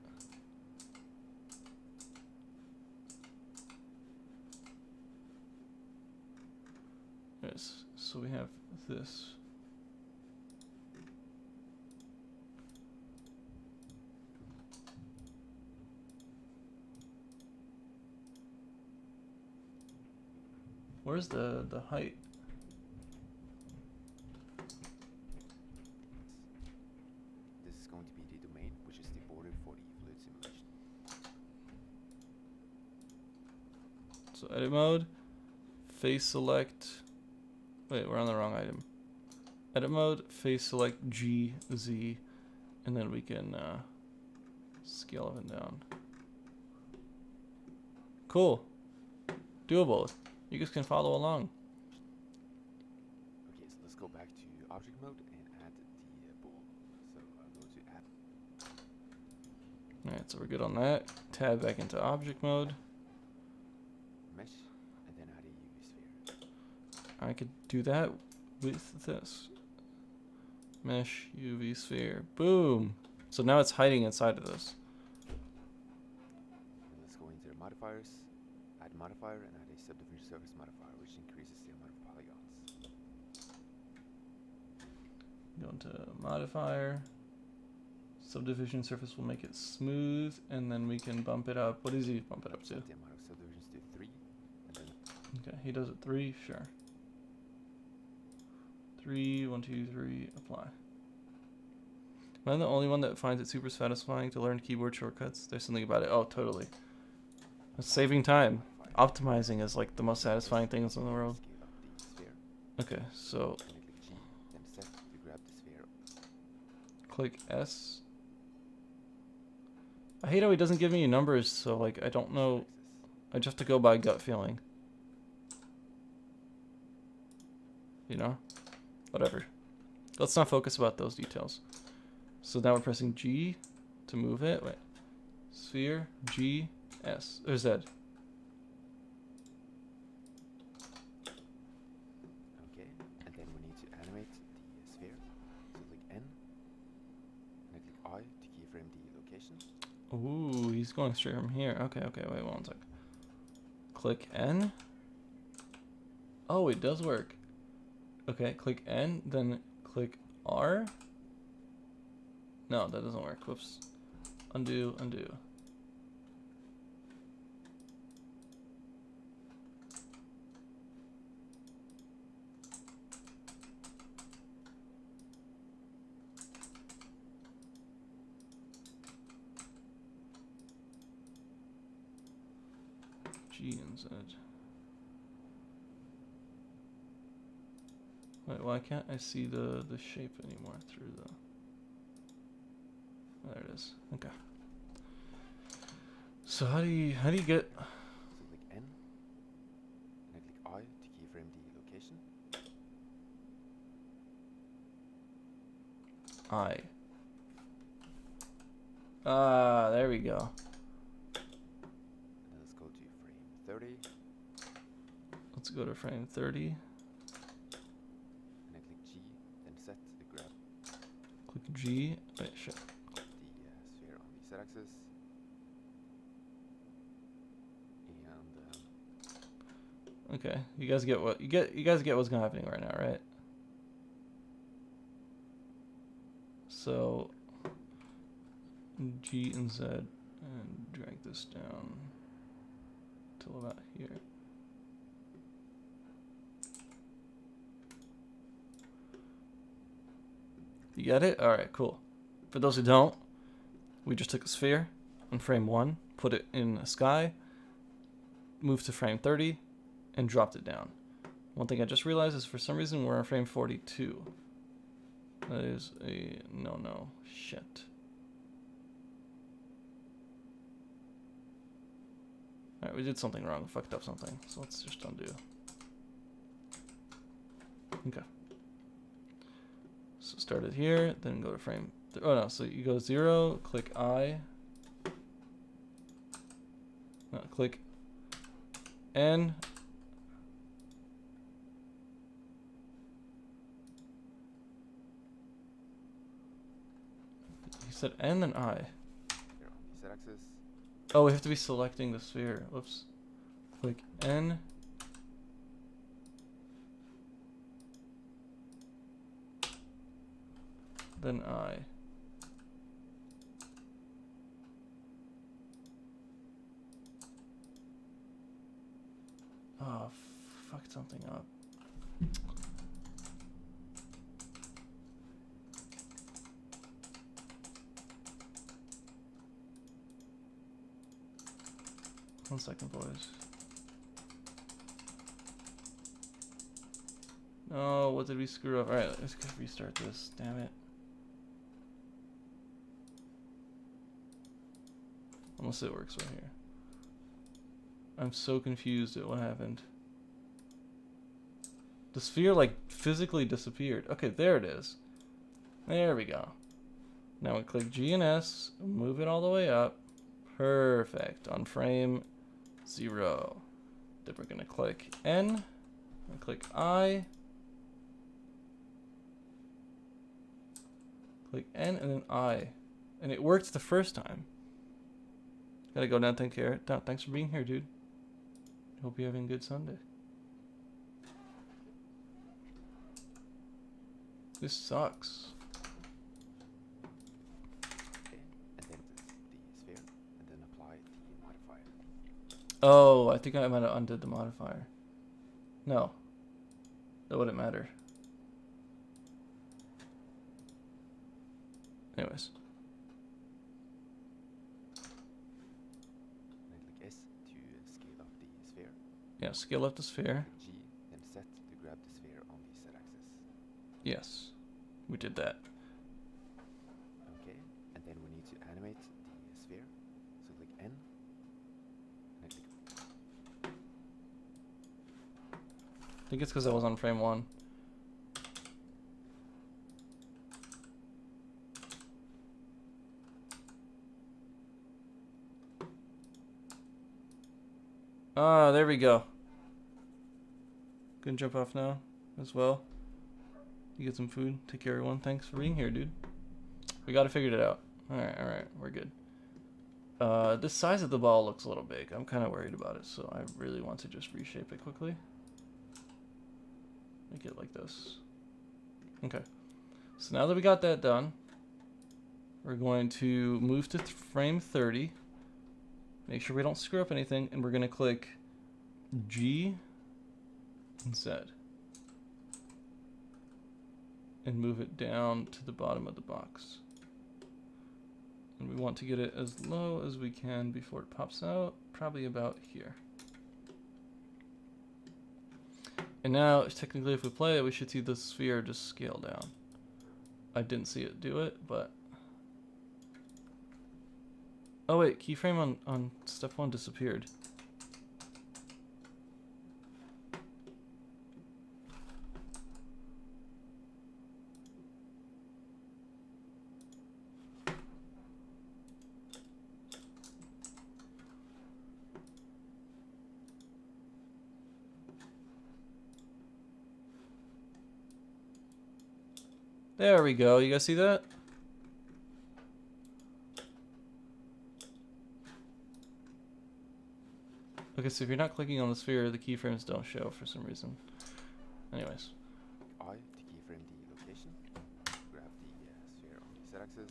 Yes, so we have this. Where's the height? This is going to be the domain, which is the border for the fluid simulation. So edit mode, face select. Wait, we're on the wrong item. Edit mode, face select G, Z, and then we can scale up and down. Cool. Doable. You guys can follow along. Okay, so let's go back to object mode and add the ball. So I'll go to add Alright, so we're good on that. Tab back into object mode. mesh and then add a UV sphere. I could do that with this. Mesh, UV sphere. Boom! So now it's hiding inside of this. And let's go into the modifiers, add modifier and add a subdivision surface modifier, which increases the amount of polygons. Go into modifier. Subdivision surface will make it smooth, and then we can bump it up. What does he bump it up to? Set the amount of subdivisions to 3, and then Okay, he does it 3, sure. 3, 1, 2, 3, apply. Am I the only one that finds it super satisfying to learn keyboard shortcuts? There's something about it. Oh, totally. It's saving time. Optimizing is like the most satisfying things in the world. scale up the sphere. Okay, so And then click G, then set to grab the sphere. click S. I hate how he doesn't give me numbers, so like I don't know. I just have to go by gut feeling. You know? Whatever. Let's not focus about those details. So now we're pressing G to move it. Wait. Sphere, G, S. Or Z. Okay, and then we need to animate the sphere. So click N, and then click I to keyframe the location. Ooh, he's going straight from here. Okay, okay, wait one sec. Click N. Oh, it does work. Okay, click N, then click R. No, that doesn't work. Whoops. Undo, undo. G and Z. Wait, why can't I see the shape anymore through the... There it is. Okay. So how do you get... So click N, and then click I to keyframe the location. I? Ah, there we go. And then let's go to frame 30, Let's go to frame 30. and then click G, then set to grab Click G. Wait, shit. the sphere on the z-axis. And Okay, you guys get what you guys get what's gonna happening right now, right? So G and Z and drag this down till about here. You get it? Alright, cool. For those who don't, we just took a sphere on frame 1, put it in the sky, moved to frame 30, and dropped it down. One thing I just realized is for some reason we're on frame 42. That is a no. Shit. Alright, we did something wrong. Fucked up something. So let's just undo. Okay. So start it here, then go to frame. Oh no, so you go 0, click I. No, click N. You said N then I. Here on the Z-axis. Oh, we have to be selecting the sphere. Whoops. Click N. Then I. Oh, fucked something up. One second, boys. No, what did we screw up? Alright, let's restart this. Damn it. Unless it works right here. I'm so confused at what happened. The sphere, like, physically disappeared. Okay, there it is. There we go. Now we click G and S, move it all the way up. Perfect. On frame 0. Then we're going to click N, and click I. Click N and then I. And it worked the first time. Gotta go down, thanks for being here, dude. Hope you're having a good Sunday. This sucks. Okay. And then the sphere, and then apply the modifier. Oh, I think I might have undid the modifier. No. That wouldn't matter. Anyways. And then click S to scale up the sphere. Yeah, scale up the sphere. G, then Z to grab the sphere on the Z-axis. Yes. We did that. Okay. And then we need to animate the sphere. So click N. And then click. I think it's because I was on frame 1. Ah, there we go. Gonna jump off now as well. You get some food. Take care, everyone. Thanks for being here, dude. We got it figured it out. Alright, we're good. The size of the ball looks a little big. I'm kind of worried about it, so I really want to just reshape it quickly. Make it like this. Okay. So now that we got that done, we're going to move to frame 30. Make sure we don't screw up anything, and we're going to click G and Z. And move it down to the bottom of the box. And we want to get it as low as we can before it pops out, probably about here. And now, technically, if we play it, we should see the sphere just scale down. I didn't see it do it, but... Oh wait, keyframe on step 1 disappeared. There we go. You guys see that? Okay, so if you're not clicking on the sphere, the keyframes don't show for some reason. Anyways. I to keyframe the location. Grab the sphere on the Z-axis.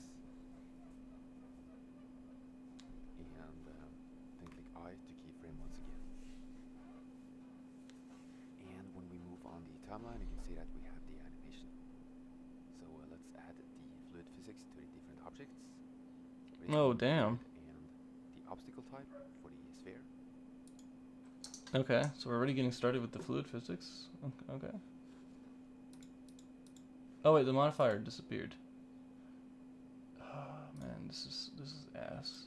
And then click I to keyframe once again. And when we move on the timeline, you can see that we have the animation. So let's add the fluid physics to the different objects. Oh, damn. And the obstacle type for the sphere. Okay, so we're already getting started with the fluid physics. Okay. Oh wait, the modifier disappeared. Oh man, this is ass.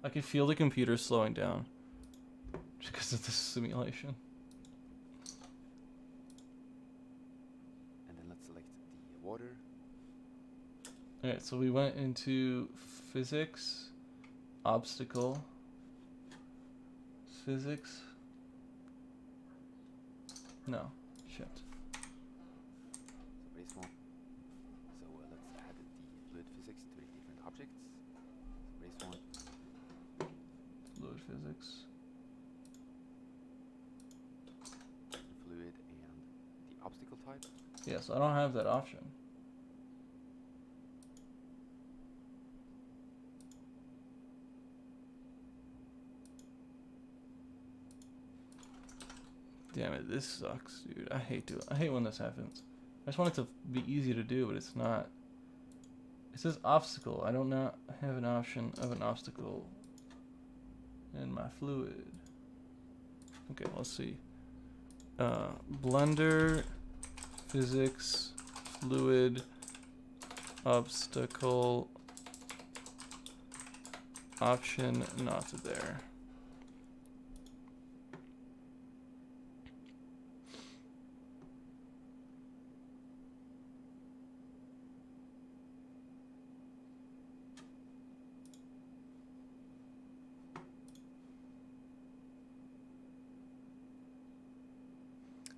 I can feel the computer slowing down just because of this simulation. And then let's select the water. Alright, so we went into physics, obstacle, physics. No, shit. So race one. So let's add the fluid physics to the different objects. So race one. Fluid physics. Fluid and the obstacle type. Yes, I don't have that option. Damn it, this sucks, dude. I hate when this happens. I just want it to be easy to do, but it's not. It says obstacle. I don't not have an option of an obstacle in my fluid. Okay, let's see. Blender, physics, fluid, obstacle, option not there.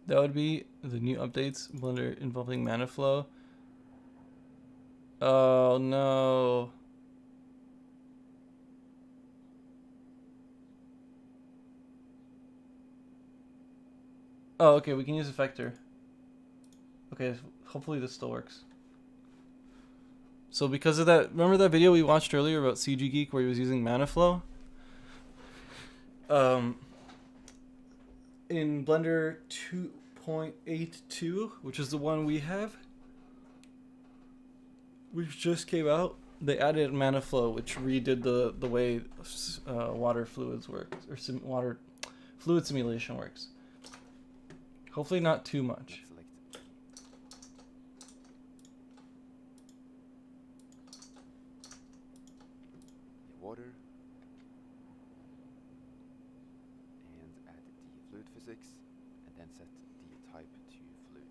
That would be the new updates, Blender involving mana flow. Oh no. Oh, okay, we can use Effector. Okay, hopefully this still works. So because of that, remember that video we watched earlier about CG Geek where he was using mana flow? In Blender 2.82, which is the one we have, which just came out, they added mana flow, which redid the way water fluids work, or water fluid simulation works. Hopefully not too much. Let's select the water. And add the fluid physics. And then set the type to fluid.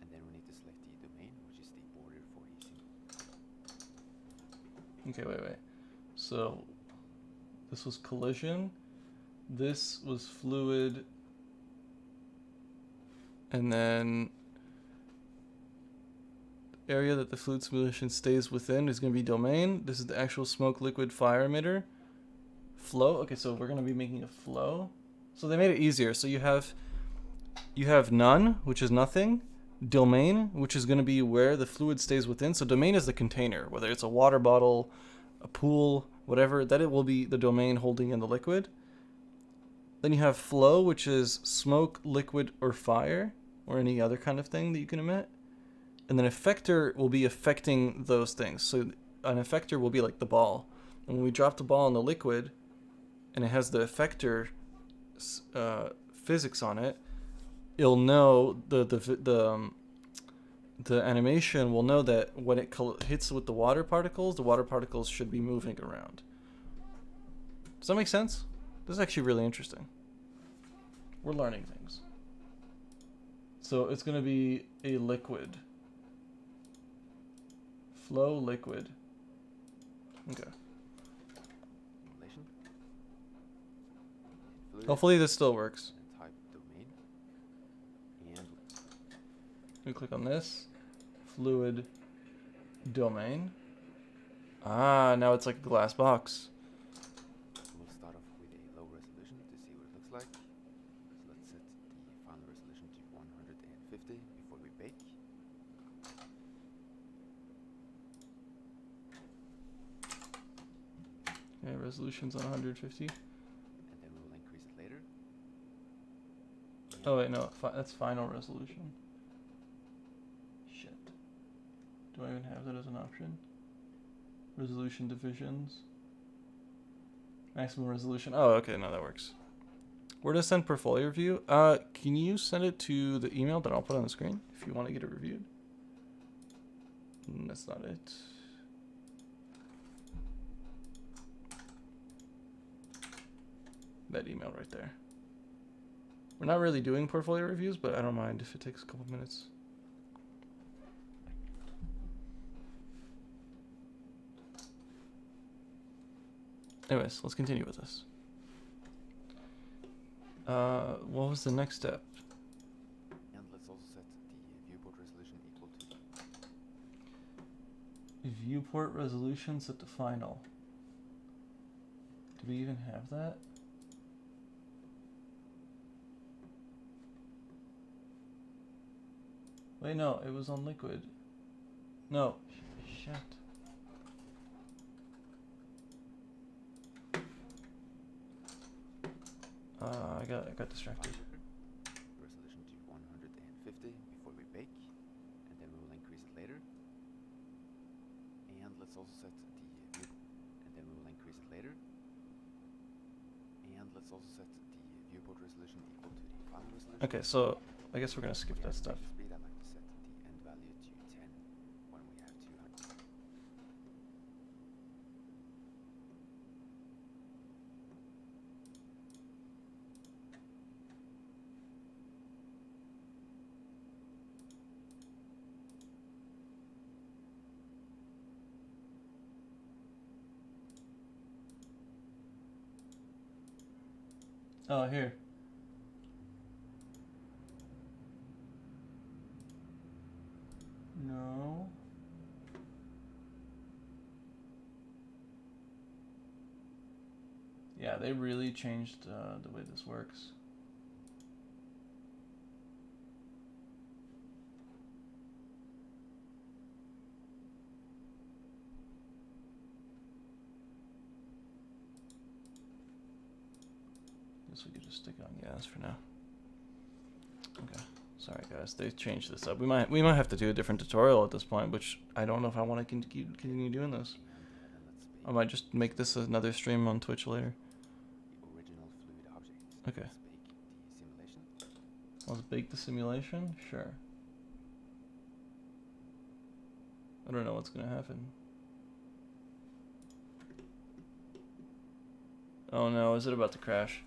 And then we need to select the domain, which is the border for the sim. Okay, wait. So this was collision. This was fluid. And then the area that the fluid simulation stays within is going to be domain. This is the actual smoke, liquid, fire emitter. Flow. Okay, so we're going to be making a flow. So they made it easier. So you have none, which is nothing. Domain, which is going to be where the fluid stays within. So domain is the container, whether it's a water bottle, a pool, whatever, that it will be the domain holding in the liquid. Then you have flow, which is smoke, liquid, or fire, or any other kind of thing that you can emit. And then effector will be affecting those things. So an effector will be like the ball. And when we drop the ball in the liquid, and it has the effector physics on it, it'll know the animation will know that when it hits with the water particles should be moving around. Does that make sense? This is actually really interesting. We're learning things. So it's going to be a liquid. Flow liquid. Okay. Simulation. Fluid. Hopefully this still works. And type domain. And We click on this. Fluid domain. Ah, now it's like a glass box. we'll start off with a low resolution to see what it looks like. So let's set the final resolution to 150 before we bake. Okay, resolution's on 150. And then we'll increase it later. Oh wait, no, that's final resolution. Shit. Do I even have that as an option? Resolution divisions. Maximum resolution. Oh, okay, no, that works. Where to send portfolio review? Can you send it to the email that I'll put on the screen if you want to get it reviewed? That's not it. That email right there. We're not really doing portfolio reviews, but I don't mind if it takes a couple minutes. Anyways, let's continue with this. What was the next step? And let's also set the viewport resolution equal to. Viewport resolution set to final. Do we even have that? Wait, no, it was on liquid. No, shit. I got distracted. Resolution to 150 before we bake, and then we will increase it later. And let's also set the view, and then we will increase it later. And let's also set the viewport resolution equal to the final resolution. Okay, so I guess we're gonna skip that stuff. Speed, I like to set the end value to 10 when we have 200. Oh, here. No. Yeah, they really changed the way this works. Guess we could just stick it on gas for now. Okay. Sorry guys, they changed this up. We might have to do a different tutorial at this point, which I don't know if I want to continue doing this. I might just make this another stream on Twitch later. The original fluid object. Okay. Let's bake the simulation. Let's bake the simulation? Sure. I don't know what's gonna happen. Oh no, is it about to crash?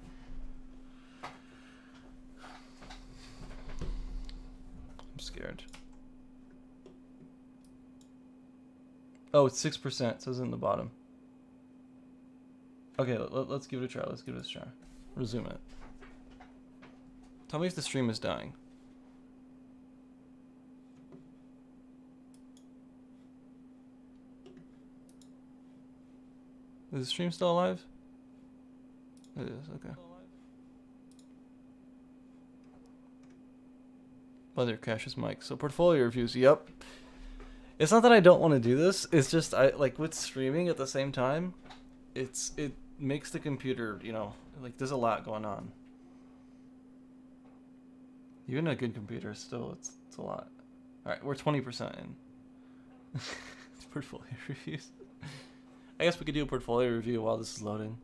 I'm scared. Oh, it's 6%. It says it in the bottom. Okay, let's give it a try. Let's give it a try. Resume it. Tell me if the stream is dying. Is the stream still alive? It is, okay. Weather crashes mic. So portfolio reviews, yep. It's not that I don't want to do this, it's just I like with streaming at the same time, it makes the computer, you know, like there's a lot going on. Even a good computer still it's a lot. Alright, we're 20% in. It's portfolio reviews. I guess we could do a portfolio review while this is loading.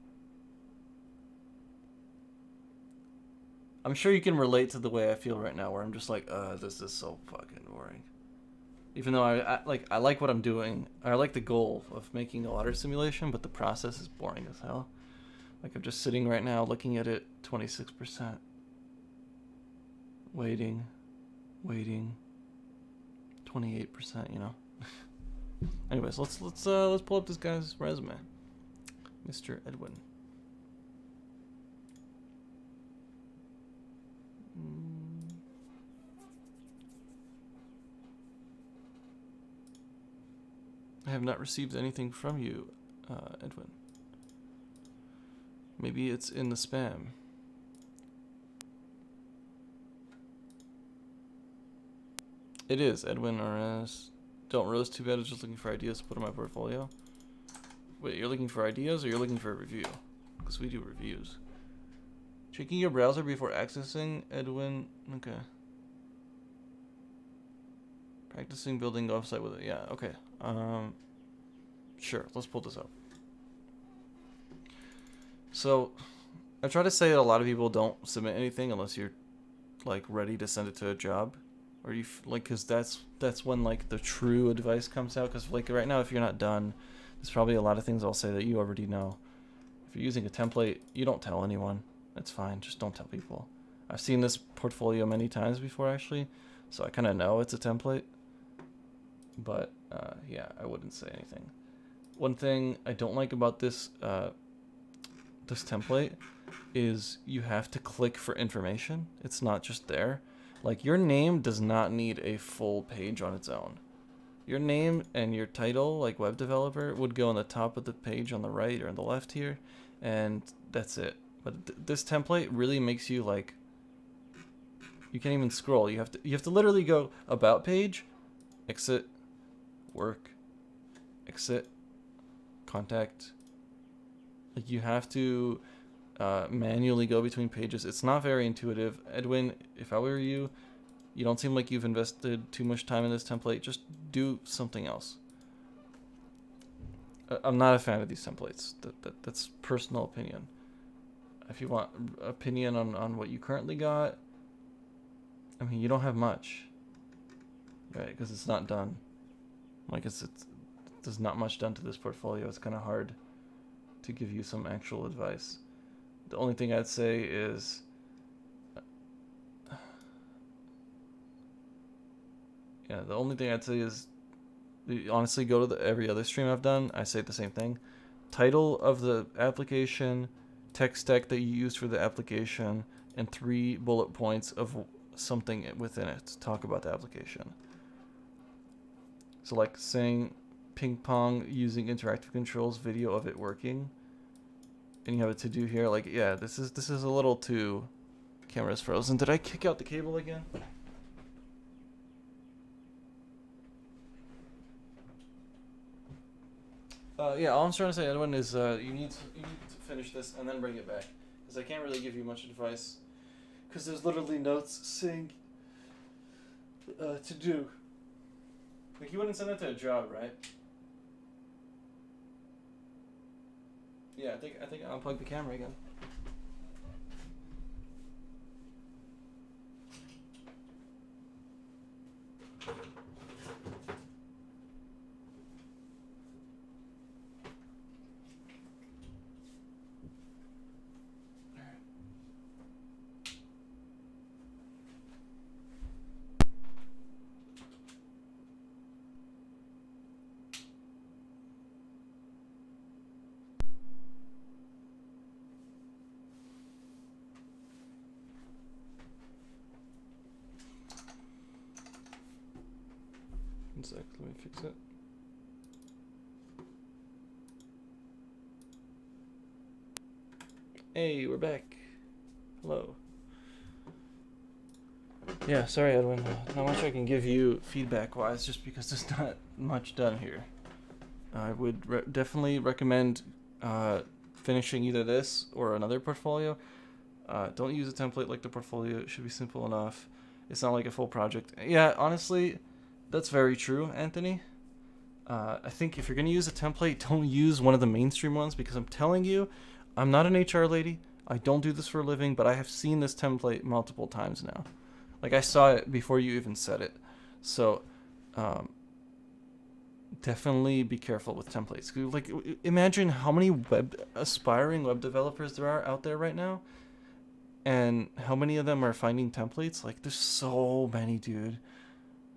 I'm sure you can relate to the way I feel right now, where I'm just like, this is so fucking boring. Even though I like what I'm doing, I like the goal of making a water simulation, but the process is boring as hell. Like I'm just sitting right now looking at it, 26%. Waiting, 28%, you know. Anyways, let's pull up this guy's resume, Mr. Edwin. I have not received anything from you, Edwin. Maybe it's in the spam. It is, Edwin RS. Don't roast too bad, I was just looking for ideas to put in my portfolio. Wait, you're looking for ideas or you're looking for a review? Because we do reviews. Checking your browser before accessing, Edwin. Okay. Practicing building offsite with it. Yeah, okay. Sure, let's pull this up. So, I try to say that a lot of people don't submit anything unless you're like ready to send it to a job, or you like, because that's when like the true advice comes out. Because like right now, if you're not done, there's probably a lot of things I'll say that you already know. If you're using a template, you don't tell anyone. It's fine. Just don't tell people. I've seen this portfolio many times before, actually, so I kind of know it's a template. But yeah, I wouldn't say anything. One thing I don't like about this this template is you have to click for information. It's not just there. Like, your name does not need a full page on its own. Your name and your title, like web developer, would go on the top of the page on the right or on the left here, and that's it. But this template really makes you like, you can't even scroll. You have to literally go about page, exit, work, exit, contact. Like, you have to manually go between pages. It's not very intuitive. Edwin, if I were you, you don't seem like you've invested too much time in this template. Just do something else. I'm not a fan of these templates. That's personal opinion. If you want opinion on what you currently got, I mean, you don't have much, right? Because it's not done. Like, there's not much done to this portfolio. It's kind of hard to give you some actual advice. The only thing I'd say is, honestly, go to every other stream I've done. I say the same thing. Title of the application, tech stack that you used for the application, and 3 bullet points of something within it to talk about the application. So like saying ping pong using interactive controls, video of it working, and you have a to do here. Like, yeah, this is a little too. Camera's frozen. Did I kick out the cable again? Yeah, all I'm trying to say, Edwin, is you need to finish this and then bring it back, because I can't really give you much advice, because there's literally notes saying to do. Like, you wouldn't send that to a job, right? Yeah, I think I'll unplug the camera again. One sec, let me fix it. Hey, we're back. Hello. Yeah, sorry, Edwin. Not much I can give you feedback-wise, just because there's not much done here. I would definitely recommend finishing either this or another portfolio. Don't use a template like the portfolio. It should be simple enough. It's not like a full project. Yeah, honestly, that's very true, Anthony. I think if you're going to use a template, don't use one of the mainstream ones, because I'm telling you, I'm not an HR lady. I don't do this for a living, but I have seen this template multiple times now. Like, I saw it before you even said it. So, definitely be careful with templates. Like, imagine how many aspiring web developers there are out there right now, and how many of them are finding templates. Like, there's so many, dude.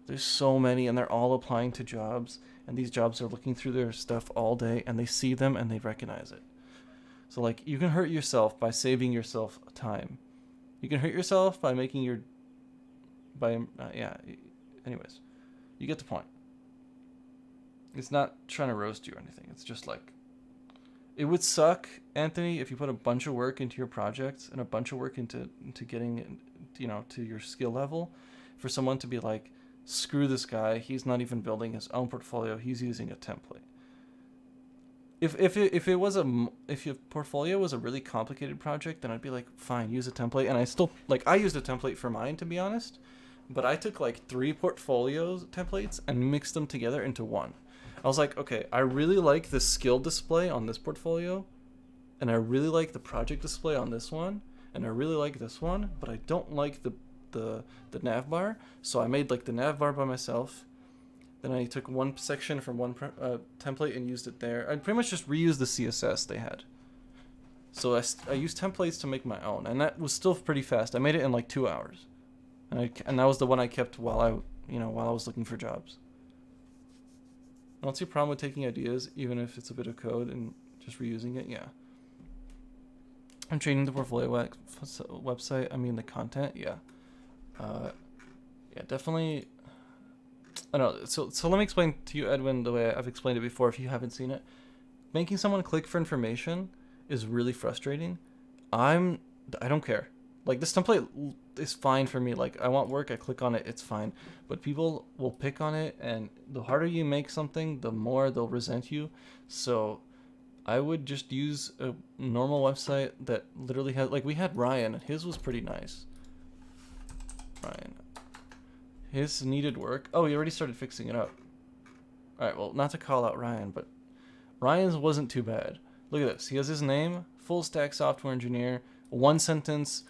There's so many, and they're all applying to jobs, and these jobs are looking through their stuff all day, and they see them and they recognize it. So, like, you can hurt yourself by saving yourself time. You can hurt yourself by making your yeah, anyways, you get the point. It's not trying to roast you or anything. It's just like, it would suck, Anthony, if you put a bunch of work into your projects and a bunch of work into getting, to your skill level, for someone to be like, screw this guy, he's not even building his own portfolio, he's using a template. If your portfolio was a really complicated project, then I'd be like, fine, use a template. And I used a template for mine, to be honest, but I took like 3 portfolio templates and mixed them together into one. I was like, okay, I really like the skill display on this portfolio, and I really like the project display on this one, and I really like this one, but I don't like the nav bar. So I made like the nav bar by myself. Then I took one section from one template and used it there. I pretty much just reused the CSS they had. So I used templates to make my own, and that was still pretty fast. I made it in like 2 hours, and that was the one I kept while I was looking for jobs. I don't see a problem with taking ideas, even if it's a bit of code, and just reusing it. Yeah. I'm changing the portfolio website. I mean the content. Yeah. Yeah, definitely. I know. So let me explain to you, Edwin, the way I've explained it before. If you haven't seen it, making someone click for information is really frustrating. I don't care. Like, this template is fine for me. Like, I want work, I click on it, it's fine. But people will pick on it, and the harder you make something, the more they'll resent you. So I would just use a normal website that literally had, like, we had Ryan. His was pretty nice. Ryan. His needed work. Oh, he already started fixing it up. Alright, well, not to call out Ryan, but Ryan's wasn't too bad. Look at this. He has his name, full stack software engineer, one sentence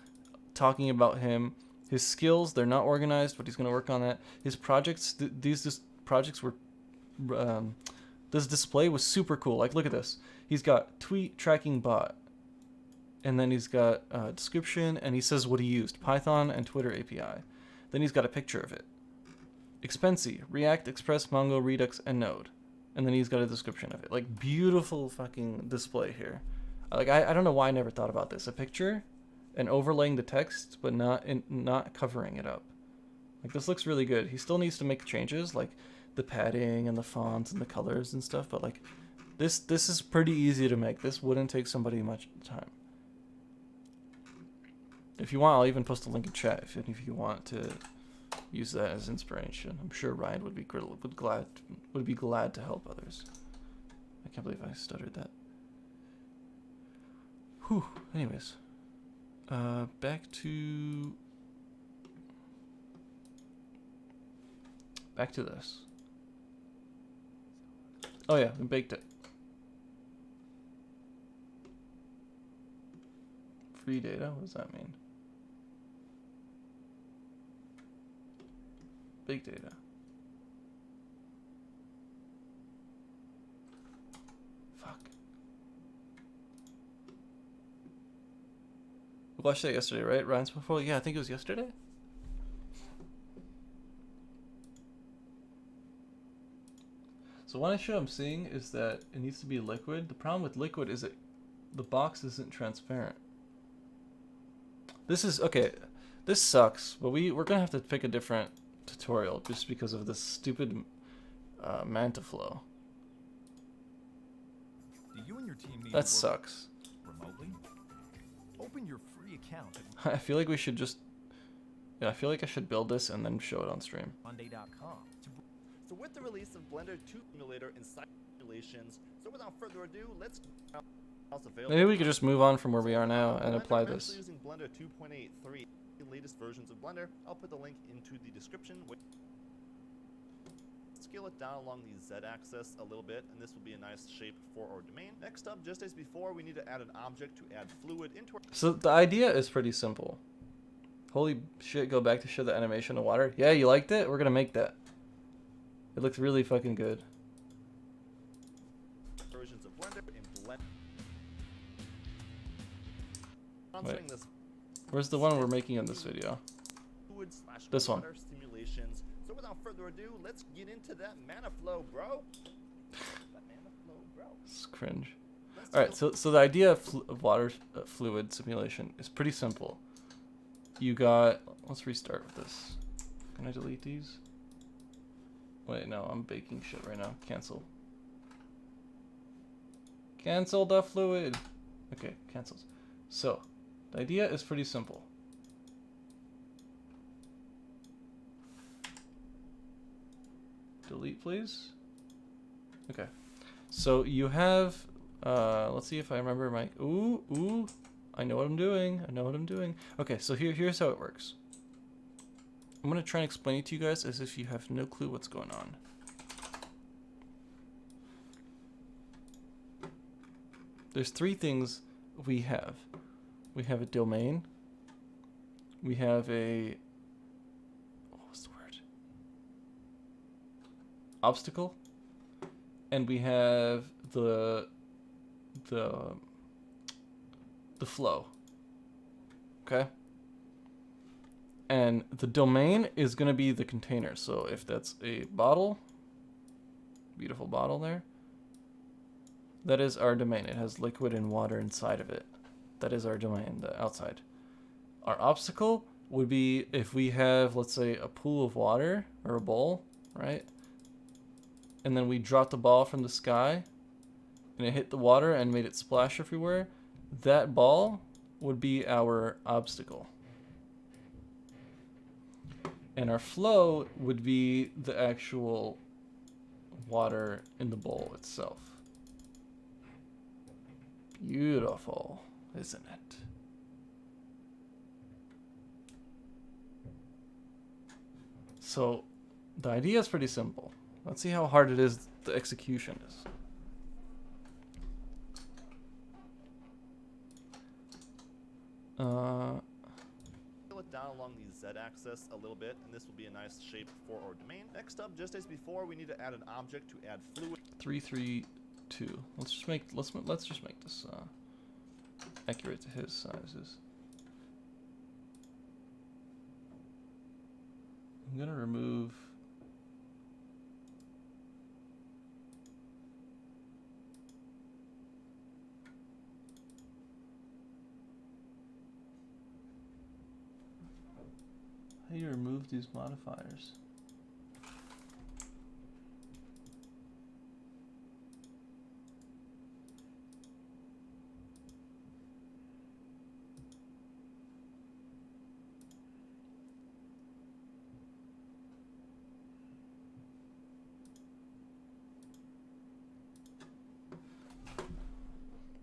talking about him. His skills, they're not organized, but he's going to work on that. His projects, these projects were, this display was super cool. Like, look at this. He's got tweet tracking bot. And then he's got a description, and he says what he used, Python and Twitter API. Then he's got a picture of it. Expensy, React, Express, Mongo, Redux, and Node. And then he's got a description of it. Like, beautiful fucking display here. Like, I don't know why I never thought about this. A picture and overlaying the text, but not covering it up. Like, this looks really good. He still needs to make changes, like the padding and the fonts and the colors and stuff, but like, this is pretty easy to make. This wouldn't take somebody much time. If you want, I'll even post a link in chat if you want to use that as inspiration. I'm sure Ryan would be glad to help others. I can't believe I stuttered that. Whew. Anyways, back to this. Oh yeah, we baked it. Free data? What does that mean? Big data. Fuck. We watched that yesterday, right? Ryan's portfolio? Yeah, I think it was yesterday. So one issue I'm seeing is that it needs to be liquid. The problem with liquid is that the box isn't transparent. This is, okay, this sucks, but we're gonna have to pick a different tutorial just because of this stupid Mantaflow. Do you and your team need to That work sucks. remotely? Open your free account I feel like we should just, yeah, I feel like I should build this and then show it on stream. at Monday.com. So with the release of Blender 2 Simulator inside simulations, so without further ado, let's Maybe we could just move on from where we are now and apply I'm this. actually using Blender 2.83, the latest versions of Blender. I'll put the link into the description. Scale it down along the Z-axis a little bit, and this will be a nice shape for our domain. Next up, just as before, we need to add an object to add fluid into our... So the idea is pretty simple. Holy shit, go back to show the animation of water. Yeah, you liked it? We're gonna make that. It looks really fucking good. versions of Blender in Blender. Wait. This Where's the one we're making in this video? fluid / This one. water simulations. So without further ado, let's get into that mana flow, bro. That mana flow, bro. It's cringe. Let's Alright, go- so the idea of water fluid simulation is pretty simple. You got, let's restart with this. Can I delete these? Wait, no, I'm baking shit right now. Cancel. Cancel the fluid. Okay, cancels. So, the idea is pretty simple. Delete, please. Okay. So you have, let's see if I remember my, ooh, I know what I'm doing. Okay, so here's how it works. I'm gonna try and explain it to you guys as if you have no clue what's going on. there's three things we have. We have a domain. We have a, what was the word? Obstacle. And we have the flow. Okay? And the domain is going to be the container. So if that's a bottle, beautiful bottle there, that is our domain. It has liquid and water inside of it. That is our domain, the outside. Our obstacle would be if we have, let's say, a pool of water or a bowl, right? And then we dropped the ball from the sky and it hit the water and made it splash everywhere. That ball would be our obstacle. And our flow would be the actual water in the bowl itself. Beautiful, isn't it? So the idea is pretty simple. Let's see how hard it is, the execution is. Scale it down along the z-axis a little bit, and this will be a nice shape for our domain. Next up, just as before, we need to add an object to add fluid. 3, 3, 2. Let's just make this accurate to his sizes. I'm gonna remove. How do you remove these modifiers?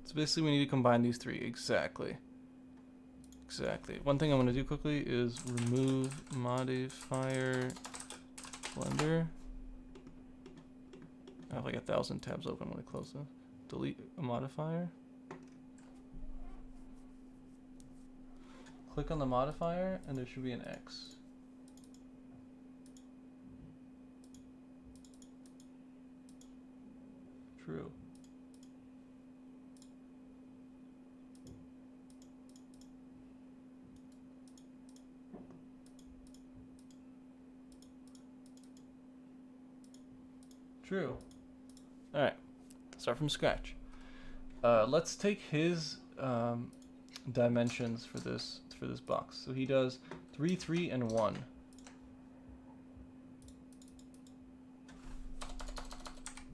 So basically we need to combine these three. Exactly. One thing I'm going to do quickly is remove modifier Blender. I have like 1,000 tabs open when I close this. Delete a modifier. Click on the modifier and there should be an X. True. True. Alright. Start from scratch. Let's take his dimensions for this box. So he does 3, 3, and 1.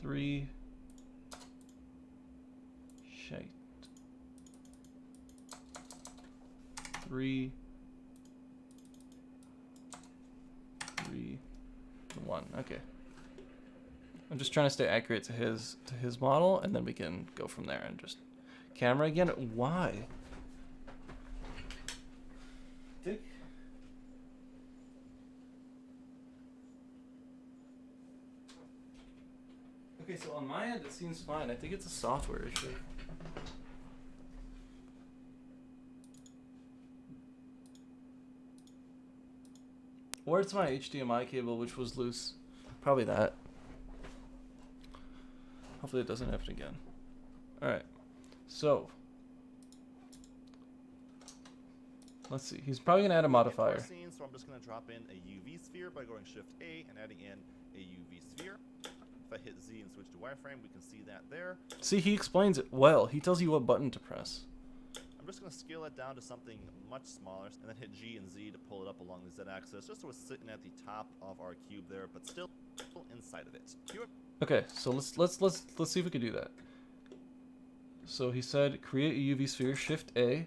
3 shite. 3 3 1. Okay. I'm just trying to stay accurate to his model, and then we can go from there. And just camera again. Why? Dick. Okay, so on my end it seems fine. I think it's a software issue. Or it's my HDMI cable, which was loose. Probably that. Hopefully it doesn't happen again. Alright. So. Let's see. He's probably going to add a modifier. Scene, so I'm just going to drop in a UV sphere by going Shift A and adding in a UV sphere. If I hit Z and switch to wireframe, we can see that there. See, he explains it well. He tells you what button to press. I'm just going to scale it down to something much smaller, and then hit G and Z to pull it up along the Z-axis, just so it's sitting at the top of our cube there, but still inside of it. Okay, so let's see if we can do that. So he said create a UV sphere, Shift A.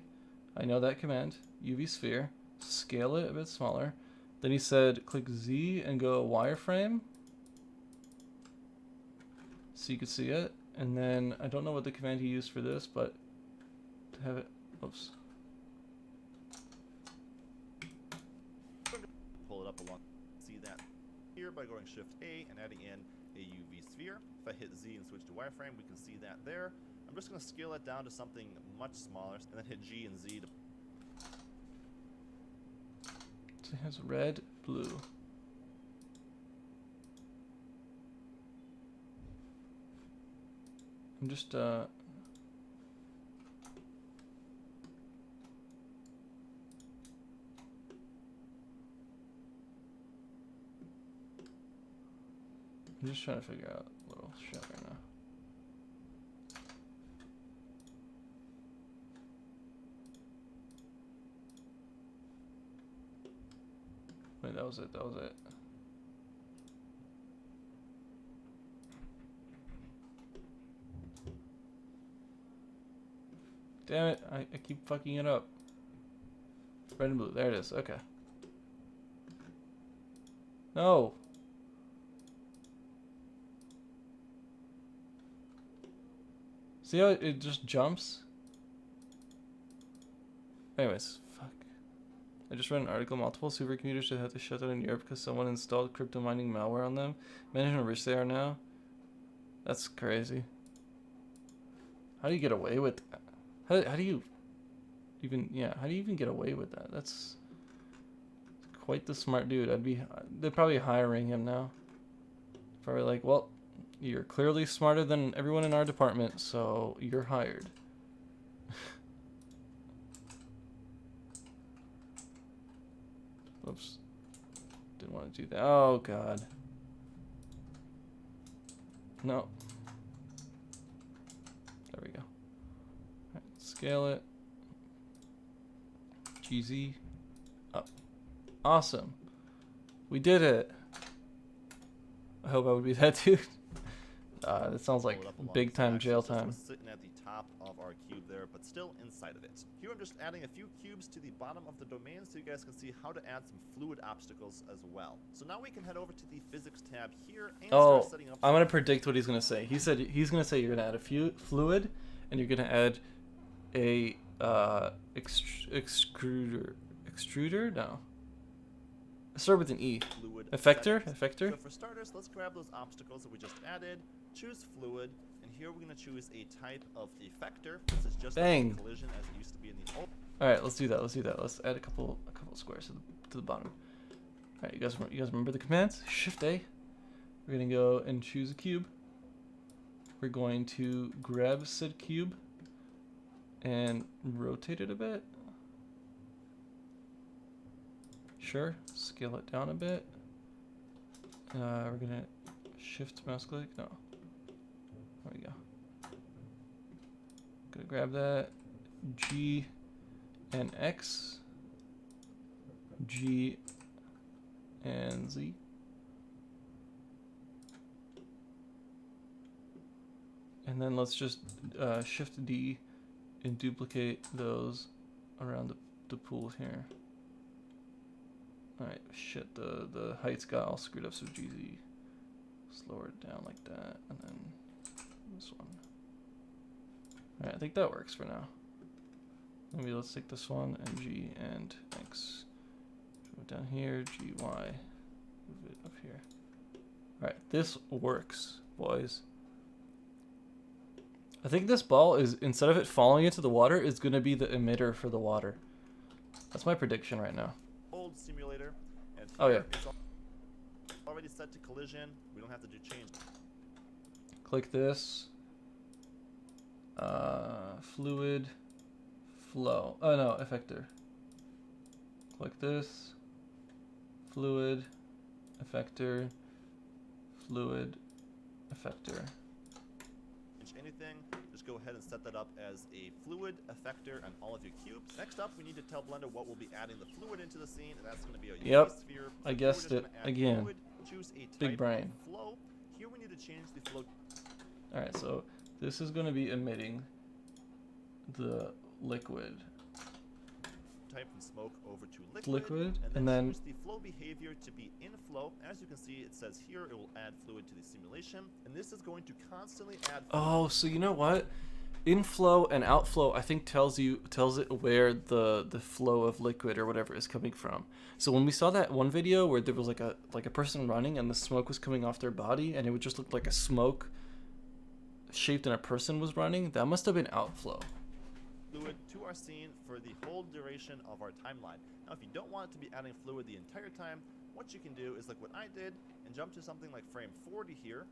I know that command. UV sphere. Scale it a bit smaller. Then he said click Z and go wireframe. So you could see it. And then I don't know what the command he used for this, but to have it. Oops. Pull it up along. See that here by going Shift A and adding in a UV sphere. If I hit Z and switch to wireframe, we can see that there. I'm just going to scale it down to something much smaller, and then hit G and Z to So it has red, blue. I'm just trying to figure out a little shit right now. Wait, that was it. That was it. Damn it, I keep fucking it up. Red and blue, there it is, okay. No! See how it just jumps? Anyways, fuck. I just read an article, multiple supercomputers should have to shut down in Europe because someone installed crypto mining malware on them. Imagine how rich they are now. That's crazy. How do you get away with that? How do you even, yeah, how do you even get away with that? That's quite the smart dude. They're probably hiring him now. Probably like, well, you're clearly smarter than everyone in our department, so you're hired. Oops. Didn't want to do that. Oh, God. No. There we go. Alright, scale it. GZ. Up. Awesome. We did it. I hope I would be that dude. That sounds like pull it up along big its time axis. jail This was time. sitting at the top of our cube there, but still inside of it. Here I'm just adding a few cubes to the bottom of the domain so you guys can see how to add some fluid obstacles as well. So now we can head over to the physics tab here and Oh, start setting up I'm gonna predict what he's gonna say. He said he's gonna say you're gonna add a few fluid, and you're gonna add a extruder. No. Start with an E. fluid Effector? settings. Effector? So for starters, let's grab those obstacles that we just added, choose fluid, and here we're going to choose a type of effector. This is just like Bang. a collision as it used to be in the old. All right, let's do that. Let's do that. Let's add a couple squares to the bottom. All right, you guys remember the commands? Shift A. We're gonna go and choose a cube. We're going to grab said cube and rotate it a bit. Sure, scale it down a bit. We're gonna shift mouse click. No, there we go. Gonna grab that. G and X. G and Z. And then let's just shift D and duplicate those around the pool here. Alright, shit, the heights got all screwed up, so GZ. Slow it down like that, and then this one. Alright, I think that works for now. Maybe let's take this one, and G and X. Move it down here, G, Y. Move it up here. Alright, this works, boys. I think this ball is, instead of it falling into the water, is going to be the emitter for the water. That's my prediction right now. Old simulator, and Oh, here yeah. it's already set to collision. We don't have to do change. Click this. Fluid. Flow. Oh no, effector. Click this. Fluid. Effector. Fluid. Effector. Change anything. Just go ahead and set that up as a fluid effector on all of your cubes. Next up, we need to tell Blender what we'll be adding the fluid into the scene, and that's going to be a Yep, UV sphere. So I here we're guessed just it gonna add again. Fluid, choose a type Big brain. of flow. Here we need to change the flow Alright, so this is going to be emitting the liquid. type from smoke over to liquid, Liquid, and and then choose the flow behavior to be in flow. As you can see, it says here it will add fluid to the simulation, and this is going to constantly add oh, so you know what? Inflow and outflow, I think tells it where the flow of liquid or whatever is coming from. So when we saw that one video where there was like a person running and the smoke was coming off their body and it would just look like a smoke shaped in a person was running, that must have been outflow. Fluid to our scene for the whole duration of our timeline. Now, if you don't want it to be adding fluid the entire time, what you can do is like what I did and jump to something like frame 40 here,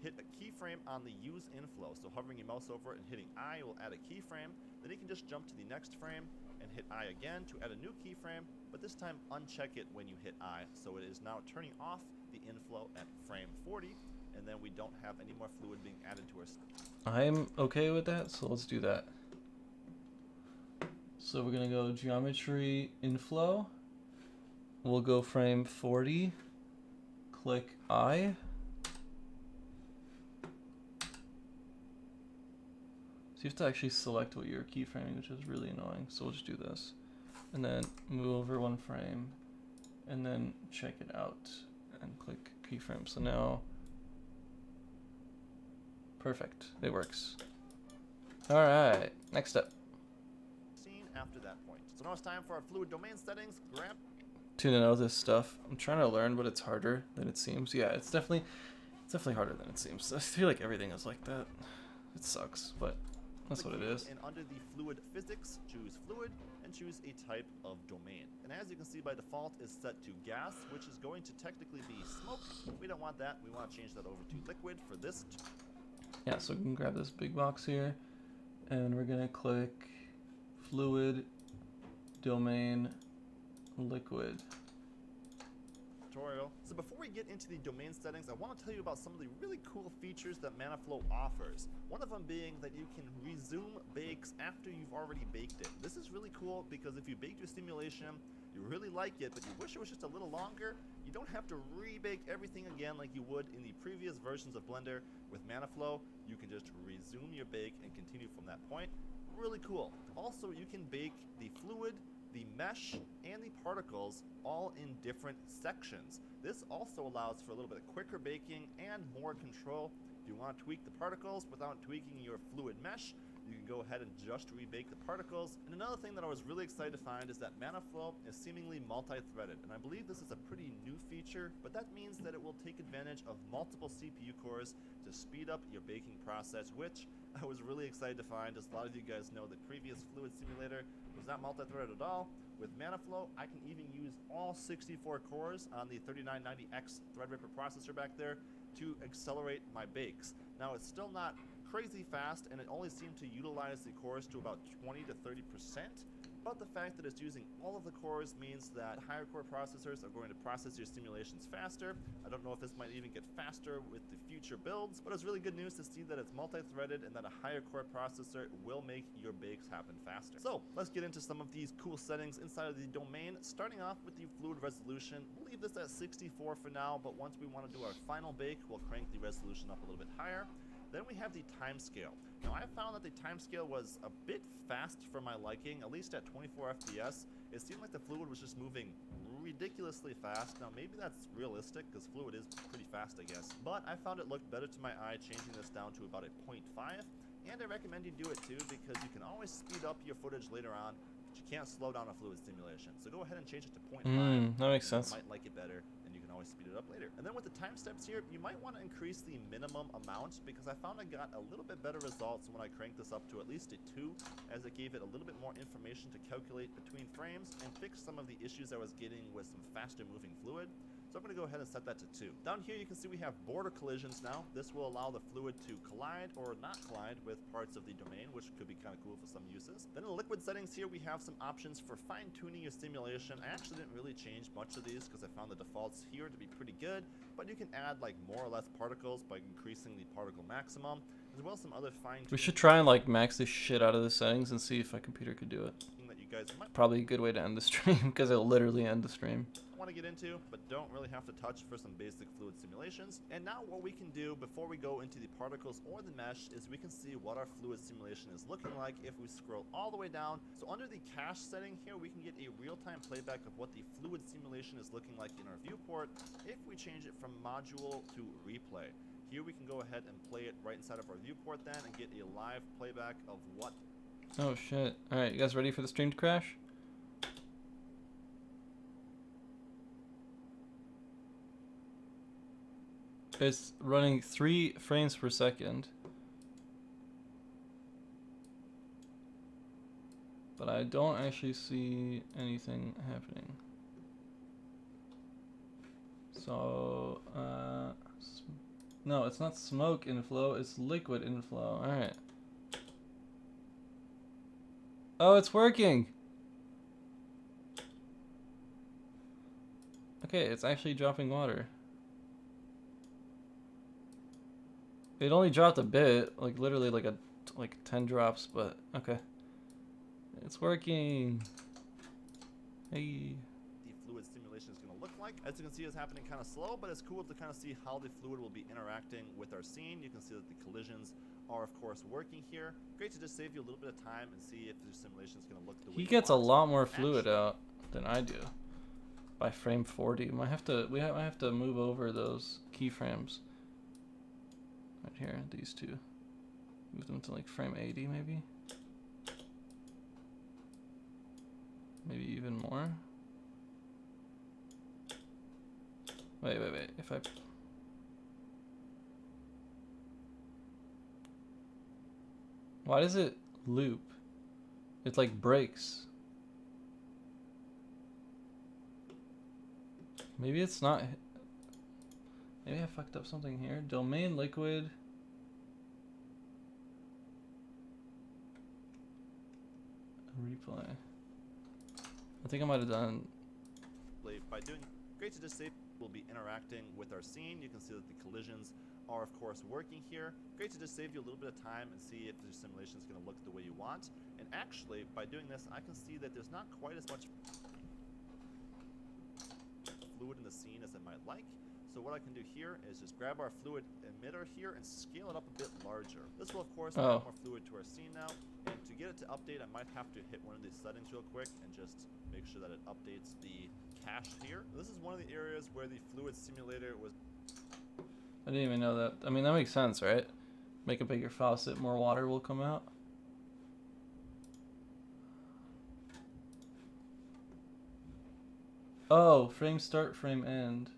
hit a keyframe on the use inflow. So hovering your mouse over it and hitting I will add a keyframe. Then you can just jump to the next frame and hit I again to add a new keyframe, but this time uncheck it when you hit I. So it is now turning off the inflow at frame 40, and then we don't have any more fluid being added to our scene. I'm okay with that, so let's do that. So we're gonna go geometry inflow. We'll go frame 40, click I. So you have to actually select what you're keyframing, which is really annoying. So we'll just do this. And then move over one frame, and then check it out, and click keyframe. So now, perfect, it works. All right, next up. Scene after that point. So now it's time for our fluid domain settings. Grab To know this stuff, I'm trying to learn, but it's harder than it seems. Yeah, it's definitely harder than it seems. I feel like everything is like that. It sucks, but that's what it is. And under the fluid physics, choose fluid and choose a type of domain. And as you can see by default is set to gas, which is going to technically be smoke. We don't want that. We want to change that over to liquid for this. Yeah, so we can grab this big box here, and we're gonna click fluid domain liquid. Tutorial. So before we get into the domain settings, I want to tell you about some of the really cool features that ManaFlow offers. One of them being that you can resume bakes after you've already baked it. This is really cool because if you baked your simulation, you really like it, but you wish it was just a little longer, you don't have to rebake everything again like you would in the previous versions of Blender. With ManaFlow, you can just resume your bake and continue from that point. Really cool. Also, you can bake the fluid, the mesh, and the particles all in different sections. This also allows for a little bit quicker baking and more control. If you want to tweak the particles without tweaking your fluid mesh, you can go ahead and just rebake the particles. And another thing that I was really excited to find is that ManaFlow is seemingly multi-threaded. And I believe this is a pretty new feature, but that means that it will take advantage of multiple CPU cores to speed up your baking process, which I was really excited to find. As a lot of you guys know, the previous Fluid Simulator was not multi-threaded at all. With ManaFlow, I can even use all 64 cores on the 3990X Threadripper processor back there to accelerate my bakes. Now, it's still not crazy fast, and it only seemed to utilize the cores to about 20 to 30%. But the fact that it's using all of the cores means that higher core processors are going to process your simulations faster. I don't know if this might even get faster with the future builds, but it's really good news to see that it's multi-threaded and that a higher core processor will make your bakes happen faster. So let's get into some of these cool settings inside of the domain. Starting off with the fluid resolution, we'll leave this at 64 for now, but once we want to do our final bake, we'll crank the resolution up a little bit higher. Then we have the timescale. Now I found that the timescale was a bit fast for my liking, at least at 24 FPS. It seemed like the fluid was just moving ridiculously fast. Now maybe that's realistic because fluid is pretty fast, I guess. But I found it looked better to my eye changing this down to about a 0.5. And I recommend you do it too because you can always speed up your footage later on, but you can't slow down a fluid simulation. So go ahead and change it to 0.5. That makes sense. You might like it better. Always speed it up later. And then with the time steps here, you might want to increase the minimum amount because I found I got a little bit better results when I cranked this up to at least a 2, as it gave it a little bit more information to calculate between frames and fix some of the issues I was getting with some faster moving fluid. So I'm going to go ahead and set that to 2. Down here you can see we have border collisions now. This will allow the fluid to collide or not collide with parts of the domain, which could be kind of cool for some uses. Then in the liquid settings here, we have some options for fine-tuning your simulation. I actually didn't really change much of these because I found the defaults here to be pretty good, but you can add like more or less particles by increasing the particle maximum, as well as some other fine-tuning. We should try and like max the shit out of the settings and see if my computer could do it. That you guys might Probably a good way to end the stream because it'll literally end the stream. want to get into, but don't really have to touch for some basic fluid simulations. And now what we can do before we go into the particles or the mesh is we can see what our fluid simulation is looking like if we scroll all the way down. So under the cache setting here, we can get a real-time playback of what the fluid simulation is looking like in our viewport if we change it from module to replay. Here we can go ahead and play it right inside of our viewport then and get a live playback of what. Oh shit. Alright, you guys ready for the stream to crash? It's running 3 frames per second. but I don't actually see anything happening. So, no, it's not smoke inflow, it's liquid inflow. Alright. Oh, it's working! Okay, it's actually dropping water. It only dropped a bit, like literally like 10 drops, but okay. It's working. Hey. The fluid simulation is going to look like. As you can see, it's happening kind of slow, but it's cool to kind of see how the fluid will be interacting with our scene. You can see that the collisions are, of course, working here. Great to just save you a little bit of time and see if the simulation is going to look the way He you gets a want. lot more fluid out than I do. By frame 40, I have to move over those keyframes. Right here, these two. Move them to like frame 80 maybe. Maybe even more. Wait. If I... Why does it loop? It like breaks. Maybe it's not... Maybe I fucked up something here. Domain liquid. Replay. I think I might have done... By doing great to just save, we'll be interacting with our scene. You can see that the collisions are, of course, working here. Great to just save you a little bit of time and see if the simulation is going to look the way you want. And actually, by doing this, I can see that there's not quite as much fluid in the scene as I might like. So what I can do here is just grab our fluid emitter here and scale it up a bit larger. This will, of course, add more fluid to our scene now. And to get it to update, I might have to hit one of these settings real quick and just make sure that it updates the cache here. This is one of the areas where the fluid simulator was... I didn't even know that. I mean, that makes sense, right? Make a bigger faucet, more water will come out. Oh, frame start, frame end.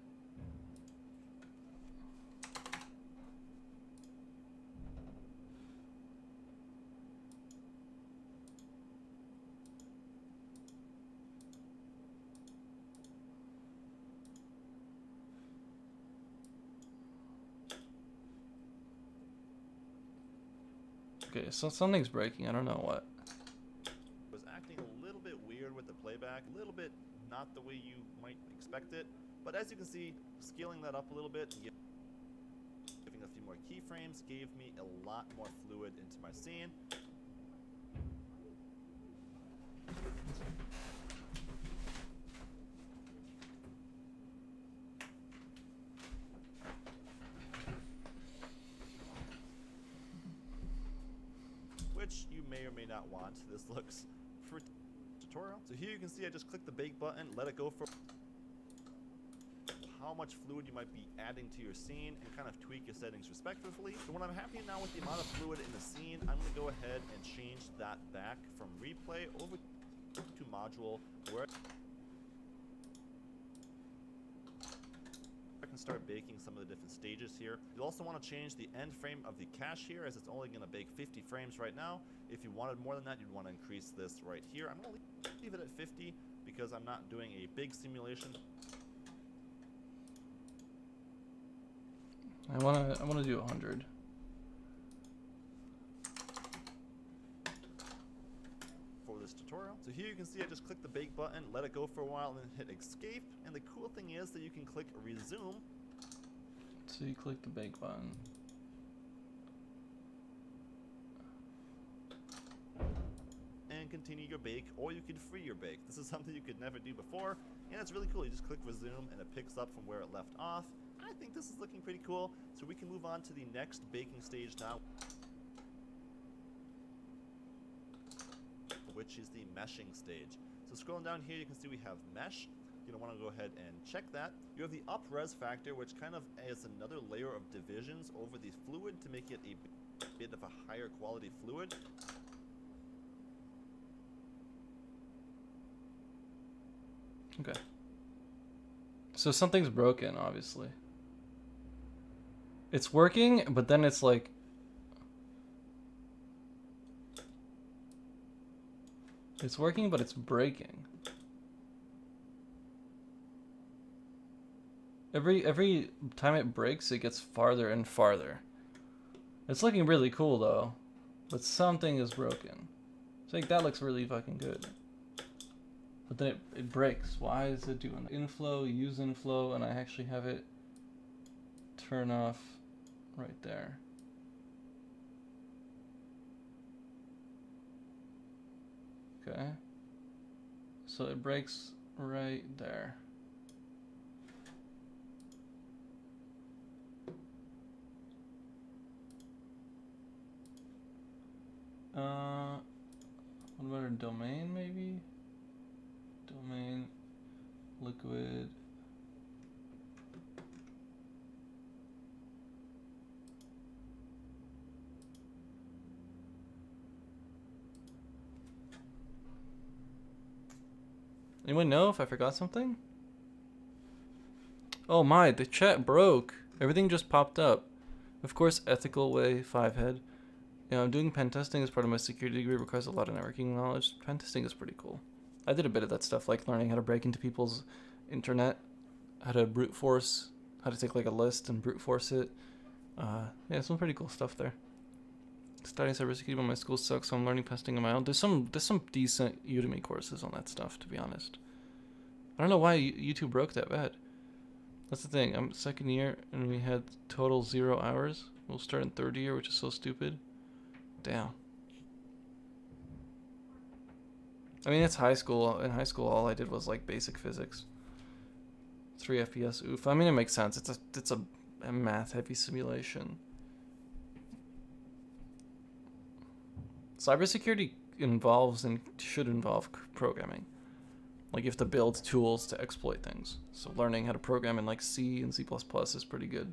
Okay, so something's breaking. I don't know what. Was acting a little bit weird with the playback, a little bit not the way you might expect it. But as you can see, scaling that up a little bit and giving a few more keyframes gave me a lot more fluid into my scene. Which you may or may not want. This looks for tutorial. So here you can see I just click the bake button, let it go for how much fluid you might be adding to your scene and kind of tweak your settings respectively. So when I'm happy now with the amount of fluid in the scene, I'm going to go ahead and change that back from replay over to module where I can start baking some of the different stages here. You'll also want to change the end frame of the cache here, as it's only going to bake 50 frames right now. If you wanted more than that, you'd want to increase this right here. I'm going to leave it at 50 because I'm not doing a big simulation. I wanna do 100. For this tutorial. So here you can see I just click the bake button, let it go for a while, and then hit escape. And the cool thing is that you can click resume. So you click the bake button. And continue your bake, or you can free your bake. This is something you could never do before, and it's really cool. You just click resume and it picks up from where it left off. I think this is looking pretty cool, so we can move on to the next baking stage now, which is the meshing stage. So scrolling down here, you can see we have mesh. You're gonna want to go ahead and check that. You have the up-res factor, which kind of is another layer of divisions over the fluid to make it a bit of a higher quality fluid. Okay. So something's broken, obviously. It's working, but then it's like... It's working, but it's breaking. Every time it breaks, it gets farther and farther. It's looking really cool though, but something is broken. It's like that looks really fucking good. But then it breaks. Why is it doing that? Inflow, use inflow, and I actually have it turn off right there. Okay. So it breaks right there. What about our domain maybe? Domain, liquid. Anyone know if I forgot something? Oh my, the chat broke. Everything just popped up. Of course, ethical way, 5head. You know, doing pen testing as part of my security degree requires a lot of networking knowledge. Pen testing is pretty cool. I did a bit of that stuff, like learning how to break into people's internet, how to brute force, how to take like a list and brute force it. Yeah, some pretty cool stuff there. Studying cybersecurity, but my school sucks, so I'm learning testing on my own. There's some decent Udemy courses on that stuff, to be honest. I don't know why YouTube broke that bad. That's the thing. I'm second year and we had total 0 hours. We'll start in third year, which is so stupid. Damn. I mean, it's high school. In high school, all I did was like basic physics. 3 FPS. Oof. I mean, it makes sense. It's a math-heavy simulation. Cybersecurity involves and should involve programming. Like you have to build tools to exploit things. So learning how to program in like C and C++ is pretty good.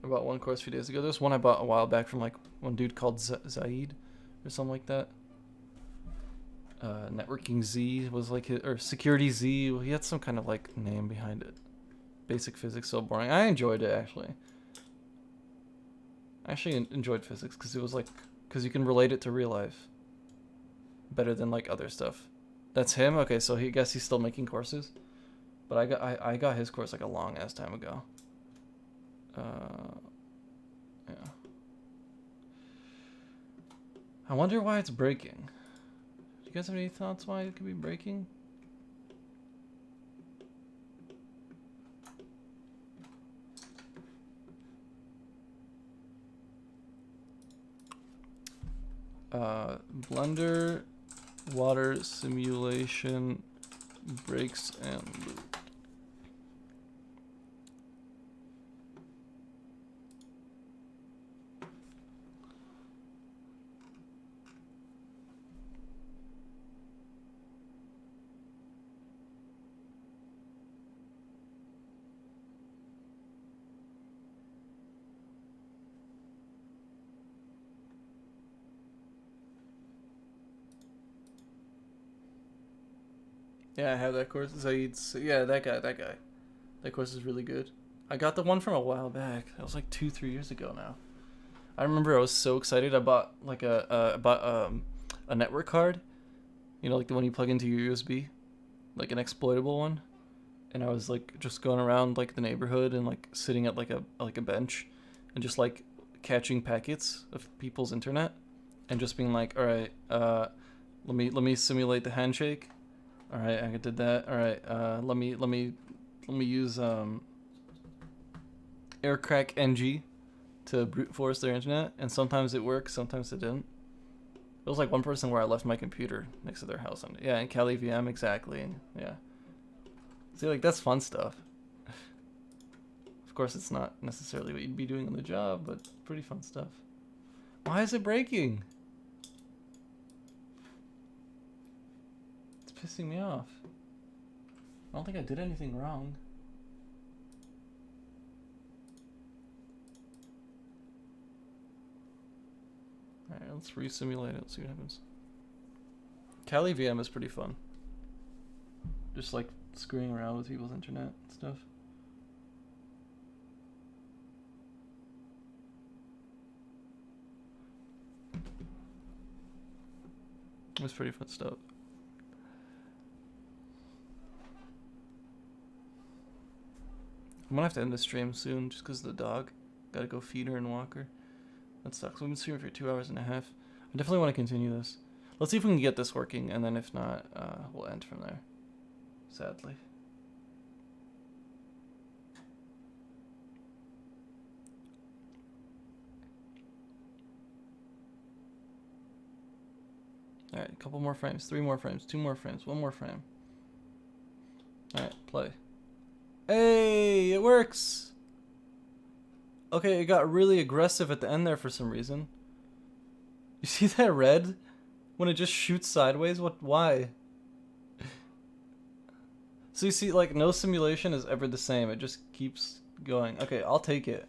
I bought one course a few days ago. There's one I bought a while back from like one dude called Zaid or something like that. Networking Z was like his, or Security Z. He had some kind of like name behind it. Basic physics, so boring. I enjoyed it actually. I actually enjoyed physics because it was like, because you can relate it to real life better than like other stuff. That's him. Okay, so he guess he's still making courses, but I got his course like a long ass time ago. Yeah. I wonder why it's breaking. Do you guys have any thoughts why it could be breaking? Blender water simulation breaks and loop. Yeah, I have that course. Zaid's, yeah, that guy. That course is really good. I got the one from a while back. That was like 2-3 years ago now. I remember I was so excited. I bought like a network card. You know, like the one you plug into your USB, like an exploitable one. And I was like just going around like the neighborhood and like sitting at like a bench, and just like catching packets of people's internet, and just being like, all right, let me simulate the handshake. All right, I did that. All right, let me use Aircrack NG to brute force their internet, and sometimes it worked, sometimes it didn't. It was like one person where I left my computer next to their house, and yeah, in Kali VM exactly. Yeah, see, like that's fun stuff. Of course, it's not necessarily what you'd be doing on the job, but pretty fun stuff. Why is it breaking? Pissing me off. I don't think I did anything wrong. Alright, let's re-simulate it, see what happens. Kali VM is pretty fun. Just like screwing around with people's internet and stuff. was pretty fun stuff. I'm gonna have to end the stream soon just because of the dog. Gotta go feed her and walk her. That sucks. We've been streaming for 2 hours and a half. I definitely want to continue this. Let's see if we can get this working, and then if not, we'll end from there. Sadly. Alright, a couple more frames, 3 more frames, 2 more frames, 1 more frame. Alright, play. Hey, it works! Okay, it got really aggressive at the end there for some reason. You see that red? When it just shoots sideways? Why? So you see, like, no simulation is ever the same. It just keeps going. Okay, I'll take it.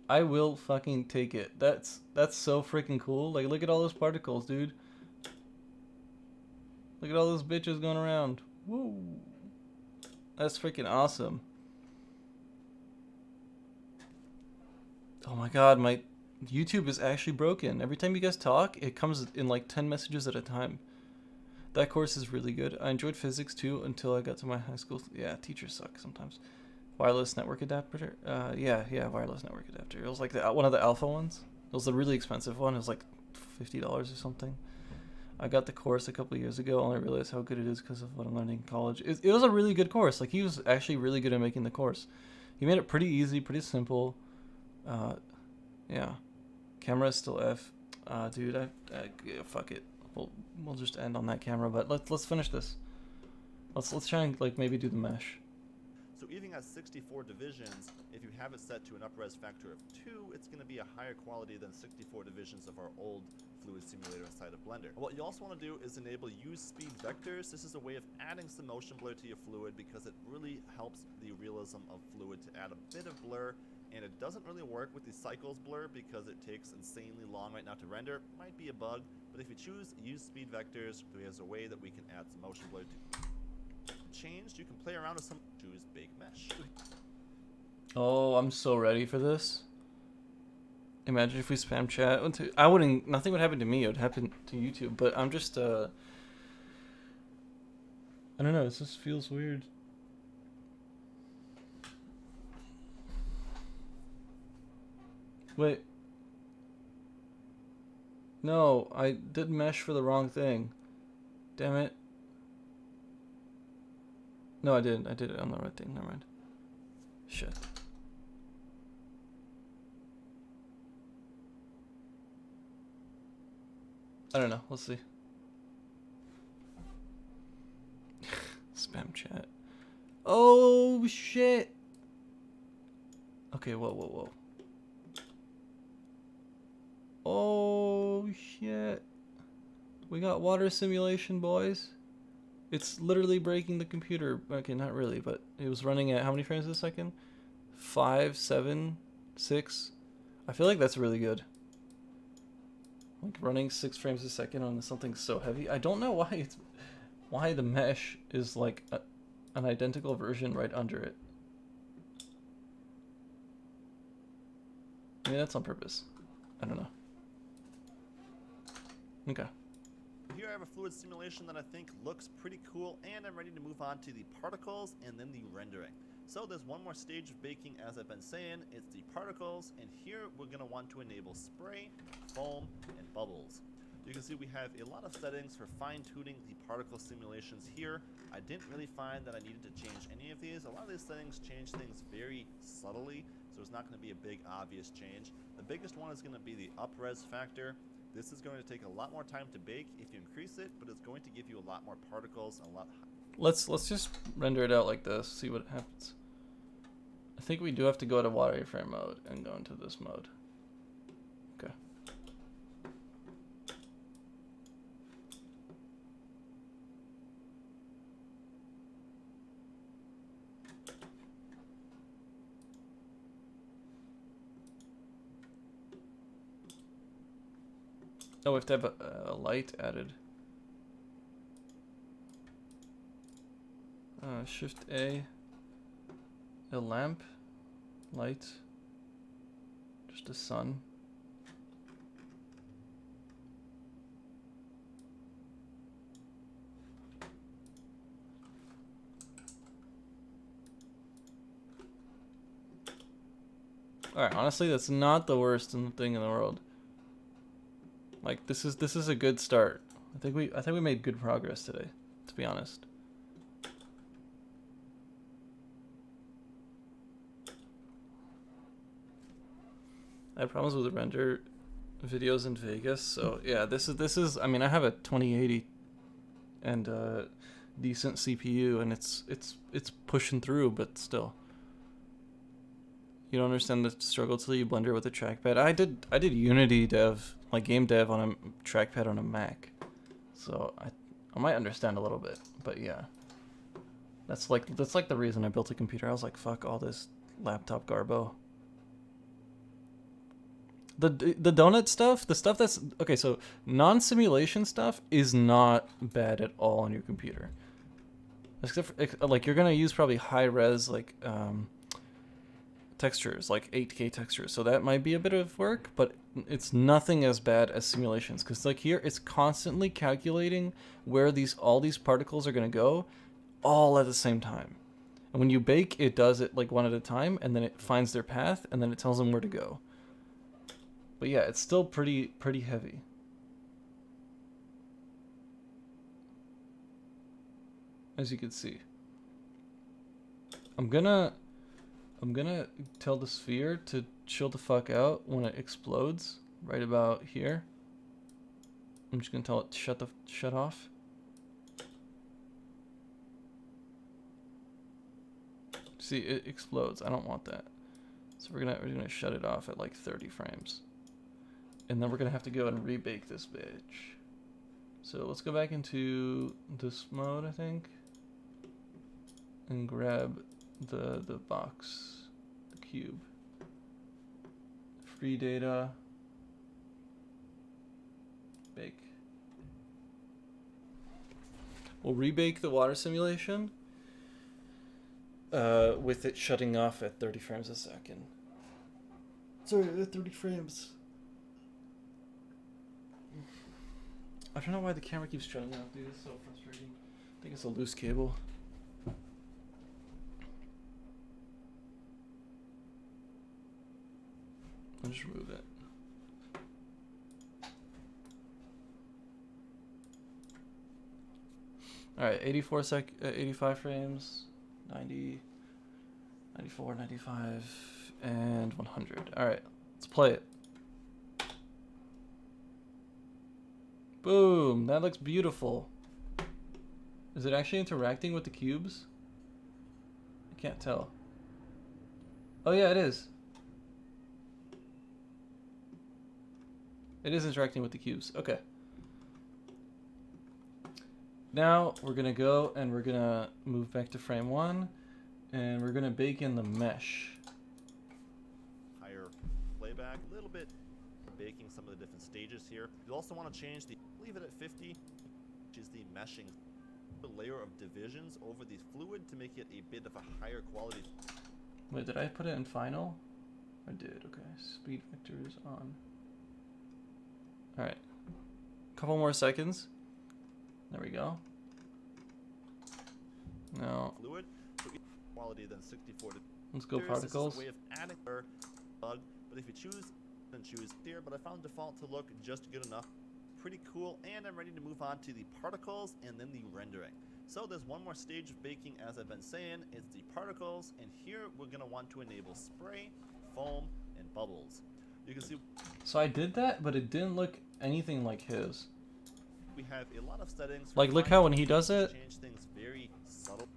I will fucking take it. That's so freaking cool. Like, look at all those particles, dude. Look at all those bitches going around. Woo. That's freaking awesome. Oh my god, my YouTube is actually broken. Every time you guys talk, it comes in like 10 messages at a time. That course is really good. I enjoyed physics too until I got to my high school. Yeah, teachers suck sometimes. Wireless network adapter? Yeah, wireless network adapter. It was like one of the alpha ones. It was the really expensive one. It was like $50 or something. I got the course a couple of years ago. I only realized how good it is because of what I'm learning in college. It was a really good course. Like, he was actually really good at making the course. He made it pretty easy, pretty simple. Yeah. Camera is still F. Dude, yeah, fuck it. We'll just end on that camera. But let's finish this. Let's try and like maybe do the mesh. So even at 64 divisions, if you have it set to an up-res factor of 2, it's going to be a higher quality than 64 divisions of our old fluid simulator inside of Blender. What you also want to do is enable use speed vectors. This is a way of adding some motion blur to your fluid because it really helps the realism of fluid to add a bit of blur. And it doesn't really work with the cycles blur because it takes insanely long right now to render. Might be a bug, but if you choose use speed vectors, there's a way that we can add some motion blur to changed. You can play around with some. Choose big mesh. Oh, I'm so ready for this. Imagine if we spam chat. I wouldn't. Nothing would happen to me. It would happen to YouTube. But I'm just. I don't know. It just feels weird. Wait. No, I did mesh for the wrong thing. Damn it. No, I didn't. I did it on the right thing. Never mind. Shit. I don't know. We'll see. Spam chat. Oh, shit. Okay, whoa. Oh, shit. We got water simulation, boys. It's literally breaking the computer. Okay, not really, but it was running at how many frames a second? 5, 7, 6. I feel like that's really good. Like running 6 frames a second on something so heavy. I don't know why the mesh is like an identical version right under it. I mean, that's on purpose. I don't know. Okay. Here I have a fluid simulation that I think looks pretty cool, and I'm ready to move on to the particles and then the rendering. So there's one more stage of baking, as I've been saying. It's the particles, and here we're going to want to enable spray, foam, and bubbles. You can see we have a lot of settings for fine-tuning the particle simulations here. I didn't really find that I needed to change any of these. A lot of these settings change things very subtly, so it's not going to be a big obvious change. The biggest one is going to be the up-res factor. This is going to take a lot more time to bake if you increase it, but it's going to give you a lot more particles and a lot. Let's just render it out like this, see what happens. I think we do have to go to wireframe mode and go into this mode. Okay. Oh, we have to have a light added. Shift A. A lamp. Light. Just a sun. Alright, honestly, that's not the worst thing in the world. Like, this is a good start. I think we made good progress today, to be honest. I had problems with the render videos in Vegas, so yeah, this is I mean, I have a 2080 and decent CPU, and it's pushing through, but still. You don't understand the struggle till you blender with a trackpad. I did Unity dev, like game dev on a trackpad on a Mac. So I might understand a little bit, but yeah. That's like the reason I built a computer. I was like, fuck all this laptop garbo. The donut stuff, the stuff that's okay, so non-simulation stuff is not bad at all on your computer. Except for, like, you're gonna use probably high res like textures, like 8K textures, so that might be a bit of work, but it's nothing as bad as simulations, because like here it's constantly calculating where all these particles are gonna go, all at the same time. And when you bake, it does it like one at a time, and then it finds their path, and then it tells them where to go. But yeah, it's still pretty heavy. As you can see. I'm gonna tell the sphere to chill the fuck out when it explodes, right about here. I'm just gonna tell it to shut off. See, it explodes. I don't want that. So we're gonna shut it off at like 30 frames. And then we're gonna have to go and rebake this bitch. So let's go back into this mode, I think, and grab the box, the cube. Free data. Bake. We'll rebake the water simulation with it shutting off at 30 frames a second. Sorry, at 30 frames. I don't know why the camera keeps shutting off, dude. It's so frustrating. I think it's a loose cable. I'll just remove it. Alright, 85 frames, 90, 94, 95, and 100. Alright, let's play it. Boom, that looks beautiful. Is it actually interacting with the cubes? I can't tell. Oh yeah, it is. It is interacting with the cubes. Okay. Now we're gonna go and we're gonna move back to frame 1, and we're gonna bake in the mesh. Higher playback, a little bit baking some of the different stages here. You also want to change leave it at 50, which is the meshing, the layer of divisions over the fluid to make it a bit of a higher quality. Wait, did I put it in final? I did. Okay, speed vectors on. All right, couple more seconds. There we go. Now Fluid, so quality than 64. Let's go This particles. is a way of adding a bug, but if you choose, then choose here. But I found default to look just good enough. Pretty cool, and I'm ready to move on to the particles and then the rendering. So there's one more stage of baking, as I've been saying. It's the particles, and here we're gonna want to enable spray, foam, and bubbles. You can see. So I did that, but it didn't look anything like his. We have a lot of settings. Like, look how when he does it. Change things very subtle.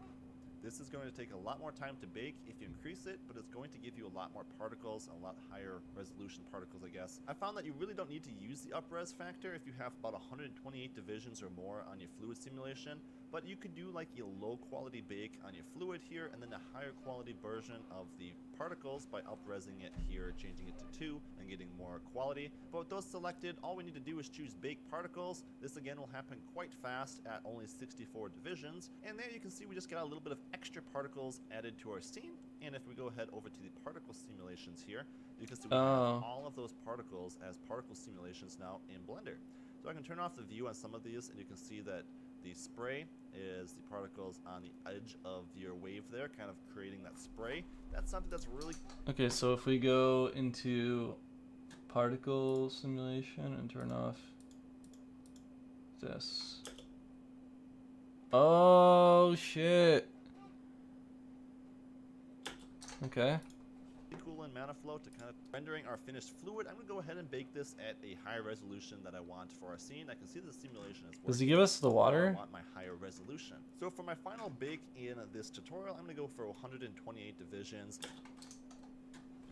This is going to take a lot more time to bake if you increase it, but it's going to give you a lot more particles, a lot higher resolution particles, I guess. I found that you really don't need to use the up-res factor if you have about 128 divisions or more on your fluid simulation, but you could do like a low-quality bake on your fluid here, and then a higher quality version of the particles by up-resing it here, changing it to 2, and getting more quality. But with those selected, all we need to do is choose bake particles. This again will happen quite fast at only 64 divisions, and there you can see we just got a little bit of extra particles added to our scene. And if we go ahead over to the particle simulations here, you can see we have all of those particles as particle simulations now in Blender. So I can turn off the view on some of these, and you can see that the spray is the particles on the edge of your wave there, kind of creating that spray. That's something that's really Okay, so if we go into particle simulation and turn off this. Oh shit. Okay. cool in ManaFlow to kind of rendering our finished fluid. I'm going to go ahead and bake this at a higher resolution that I want for our scene. I can see the simulation is working. Does he give us the I water? want my higher resolution. So for my final bake in this tutorial, I'm going to go for 128 divisions.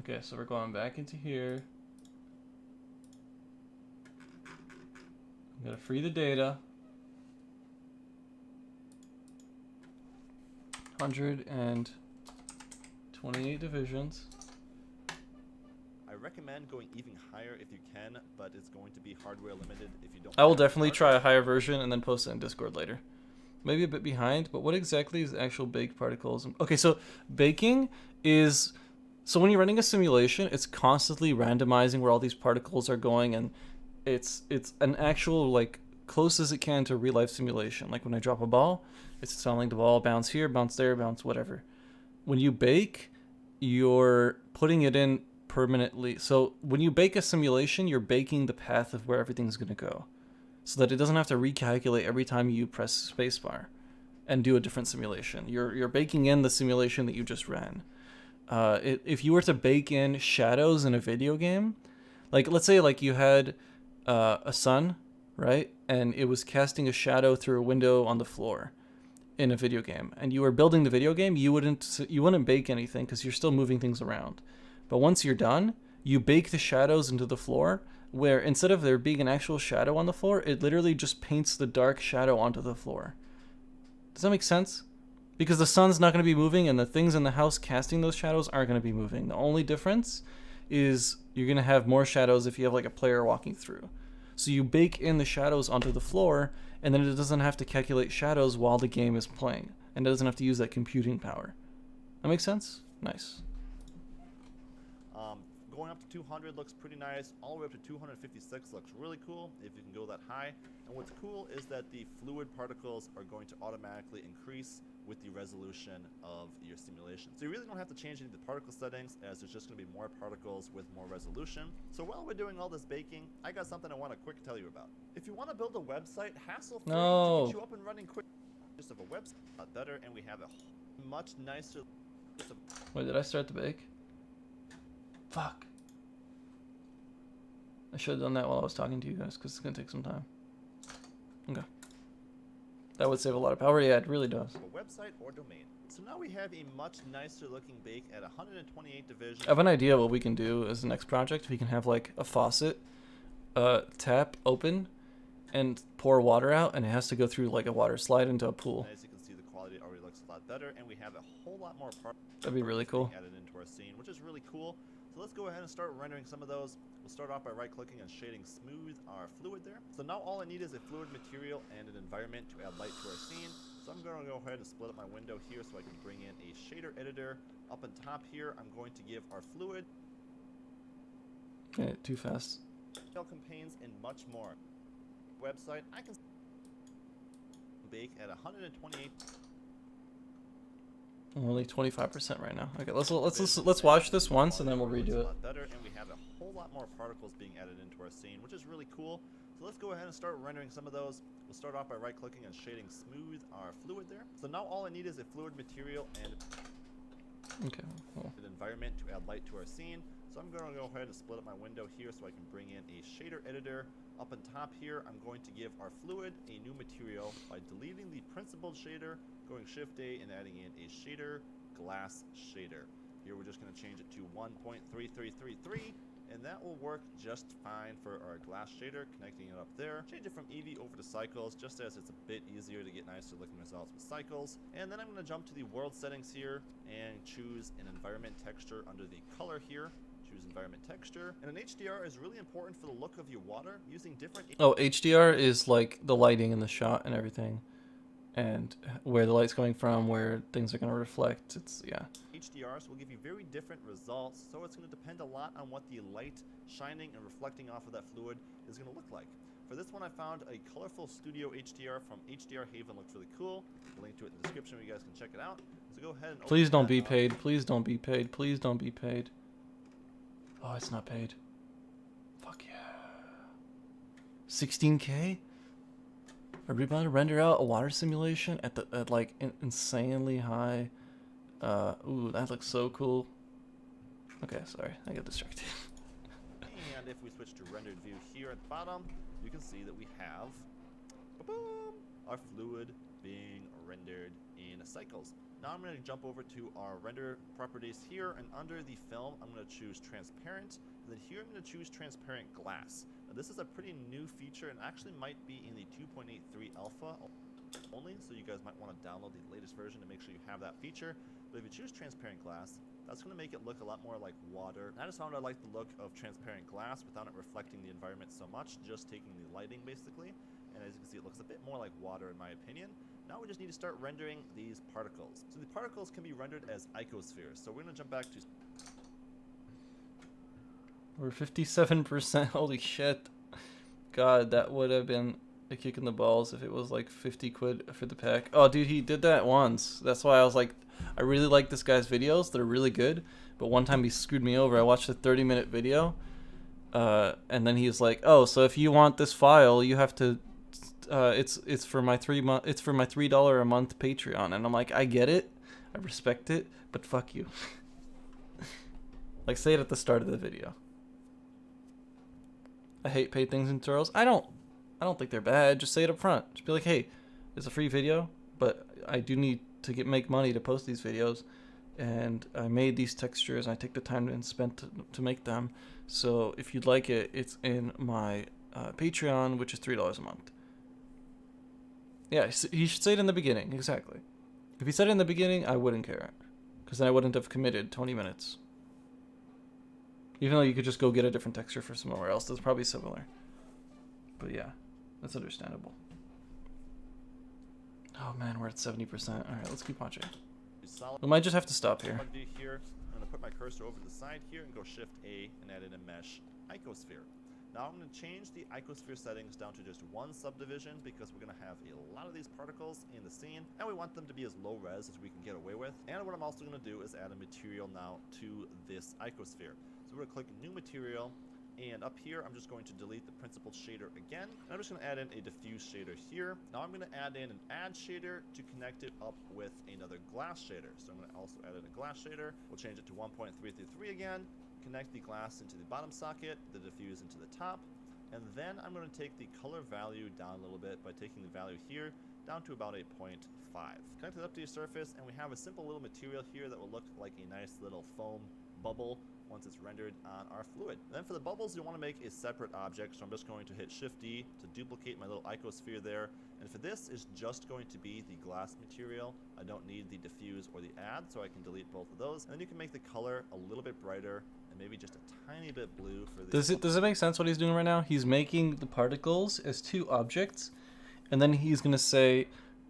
Okay, so we're going back into here. I'm gonna free the data. 128 divisions. I recommend going even higher if you can, but it's going to be hardware limited if you don't. I will have definitely try a hardware. higher version and then post it in Discord later. Maybe a bit behind, but what exactly is actual baked particles? Okay, so baking is... So when you're running a simulation, it's constantly randomizing where all these particles are going, and it's an actual, like, close as it can to real life simulation. Like when I drop a ball, it's telling the ball bounce here, bounce there, bounce whatever. When you bake, you're putting it in permanently. So when you bake a simulation, you're baking the path of where everything's going to go, so that it doesn't have to recalculate every time you press spacebar and do a different simulation. You're baking in the simulation that you just ran. If you were to bake in shadows in a video game, like let's say like you had a sun, right, and it was casting a shadow through a window on the floor in a video game, and you were building the video game, you wouldn't bake anything because you're still moving things around. But once you're done, you bake the shadows into the floor, where instead of there being an actual shadow on the floor, it literally just paints the dark shadow onto the floor. Does that make sense? Because the sun's not going to be moving, and the things in the house casting those shadows aren't going to be moving. The only difference is you're going to have more shadows if you have like a player walking through. So you bake in the shadows onto the floor, and then it doesn't have to calculate shadows while the game is playing, and it doesn't have to use that computing power. That makes sense? Nice. Going up to 200 looks pretty nice. All the way up to 256 looks really cool if you can go that high. And what's cool is that the fluid particles are going to automatically increase with the resolution of your simulation. So you really don't have to change any of the particle settings, as there's just going to be more particles with more resolution. So while we're doing all this baking, I got something I want to quick tell you about. If you want to build a website hassle-free No. to get you up and running quick, just of a website, a lot better, and we have a much nicer. Wait, did I start the bake? Fuck. I should have done that while I was talking to you guys, because it's going to take some time. Okay. That would save a lot of power. Yeah, it really does. A website or domain. So now we have a much nicer looking bake at 128 divisions. I have an idea what we can do as the next project. We can have like a faucet, tap open, and pour water out, and it has to go through like a water slide into a pool. As you can see, the quality already looks a lot better, and we have a whole lot more parts. That'd be really cool. Added into our scene, which is really cool. So let's go ahead and start rendering some of those. We'll start off by right-clicking and shading smooth our fluid there. So now all I need is a fluid material and an environment to add light to our scene. So I'm going to go ahead and split up my window here so I can bring in a shader editor. Up on top here, I'm going to give our fluid, Okay, too fast. campaigns, and much more. Website, I can bake at 128. Only 25% right now. Okay, let's watch this once, and then we'll redo it. A lot better, and we have a whole lot more particles being added into our scene, which is really cool. So let's go ahead and start rendering some of those. We'll start off by right-clicking and shading smooth our fluid there. So now all I need is a fluid material and Okay, cool. an environment to add light to our scene. So I'm going to go ahead and split up my window here so I can bring in a shader editor. Up on top here, I'm going to give our fluid a new material by deleting the principled shader, going Shift-A, and adding in a shader, glass shader. Here we're just going to change it to 1.3333, and that will work just fine for our glass shader, connecting it up there. Change it from Eevee over to Cycles, just as it's a bit easier to get nicer looking results with Cycles. And then I'm going to jump to the world settings here and choose an environment texture under the color here. Choose environment texture, and an HDR is really important for the look of your water. Using different Oh, HDR is like the lighting in the shot and everything, and where the light's coming from, where things are going to reflect. It's, yeah. HDRs will give you very different results, so it's going to depend a lot on what the light shining and reflecting off of that fluid is going to look like. For this one, I found a colorful studio HDR from HDR Haven. Looks really cool. Link to it in the description where you guys can check it out. So go ahead and Please open don't that be up. paid. Please don't be paid. Please don't be paid. Oh, it's not paid. Fuck yeah. 16K? Are we about to render out a water simulation at like insanely high? Ooh, that looks so cool. Okay, sorry, I got distracted. And if we switch to rendered view here at the bottom, you can see that we have ba-boom, our fluid being rendered in cycles. Now I'm going to jump over to our render properties here, and under the film, I'm going to choose transparent, and then here I'm going to choose transparent glass. Now this is a pretty new feature and actually might be in the 2.83 alpha only, so you guys might want to download the latest version to make sure you have that feature. But if you choose transparent glass, that's going to make it look a lot more like water. And I just found I like the look of transparent glass without it reflecting the environment so much, just taking the lighting basically. And as you can see, it looks a bit more like water in my opinion. Now we just need to start rendering these particles. So the particles can be rendered as icospheres. So we're going to jump back to... We're 57%. Holy shit. God, that would have been a kick in the balls if it was like 50 quid for the pack. Oh, dude, he did that once. That's why I was like, I really like this guy's videos. They're really good. But one time he screwed me over. I watched a 30-minute video. And then he's like, oh, so if you want this file, you have to... it's for my $3 a month Patreon. And I'm like, I get it. I respect it. But fuck you. Like, say it at the start of the video. I hate paid things in tutorials. I don't think they're bad. Just say it up front. Just be like, hey, it's a free video, but I do need to make money to post these videos, and I made these textures, and I take the time and spent to make them. So if you'd like it, it's in my Patreon, which is $3 a month. Yeah, you should say it in the beginning. Exactly. If you said it in the beginning, I wouldn't care, because then I wouldn't have committed 20 minutes. Even though you could just go get a different texture for somewhere else that's probably similar. But yeah, that's understandable. Oh man, we're at 70%. Alright, let's keep watching. solid We might just have to stop here. view here. I'm going to put my cursor over to the side here and go Shift A and add in a mesh icosphere. Now I'm going to change the icosphere settings down to just one subdivision because we're going to have a lot of these particles in the scene and we want them to be as low res as we can get away with. And what I'm also going to do is add a material now to this icosphere. So we're going to click New Material, and up here I'm just going to delete the principled shader again, and I'm just going to add in a diffuse shader here. Now I'm going to add in an add shader to connect it up with another glass shader. So I'm going to also add in a glass shader. We'll change it to 1.333 again, connect the glass into the bottom socket, the diffuse into the top, and then I'm going to take the color value down a little bit by taking the value here down to about a 0.5. Connect it up to your surface, and we have a simple little material here that will look like a nice little foam bubble once it's rendered on our fluid. And then for the bubbles, you want to make a separate object, so I'm just going to hit Shift D to duplicate my little icosphere there. And for this, it's just going to be the glass material. I don't need the diffuse or the add, so I can delete both of those. And then you can make the color a little bit brighter and maybe just a tiny bit blue for the... Does it make sense what he's doing right now? He's making the particles as two objects, and then he's going to say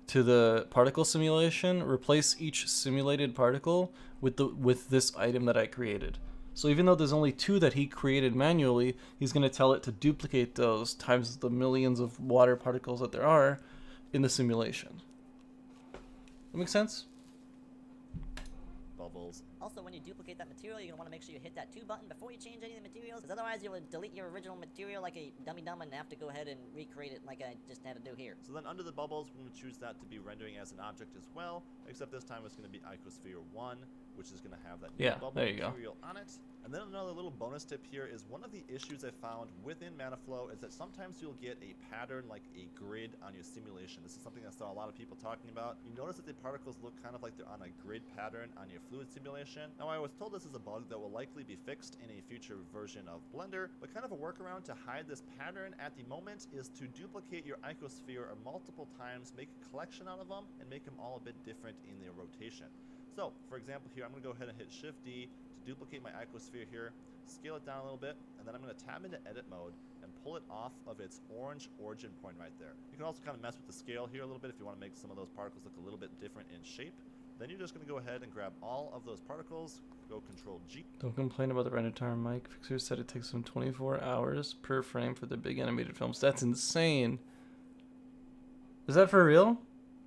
to the particle simulation, replace each simulated particle with this item that I created. So even though there's only two that he created manually, he's going to tell it to duplicate those times the millions of water particles that there are in the simulation. That makes sense? Bubbles. Also, when you duplicate that material, you're going to want to make sure you hit that 2 button before you change any of the materials, because otherwise you will delete your original material like a dummy-dumb and have to go ahead and recreate it like I just had to do here. So then under the bubbles, we're going to choose that to be rendering as an object as well, except this time it's going to be icosphere 1, which is going to have that new bubble there you go. material on it. And then another little bonus tip here is one of the issues I found within Manaflow is that sometimes you'll get a pattern like a grid on your simulation. This is something I saw a lot of people talking about. You notice that the particles look kind of like they're on a grid pattern on your fluid simulation. Now I was told this is a bug that will likely be fixed in a future version of Blender, but kind of a workaround to hide this pattern at the moment is to duplicate your icosphere multiple times, make a collection out of them, and make them all a bit different in their rotation. So, for example here, I'm going to go ahead and hit Shift D to duplicate my icosphere here, scale it down a little bit, and then I'm going to tab into edit mode and pull it off of its orange origin point right there. You can also kind of mess with the scale here a little bit if you want to make some of those particles look a little bit different in shape. Then you're just going to go ahead and grab all of those particles, go Control G. Don't complain about the render time, Mike. Fixer said it takes them 24 hours per frame for the big animated films. That's insane. Is that for real?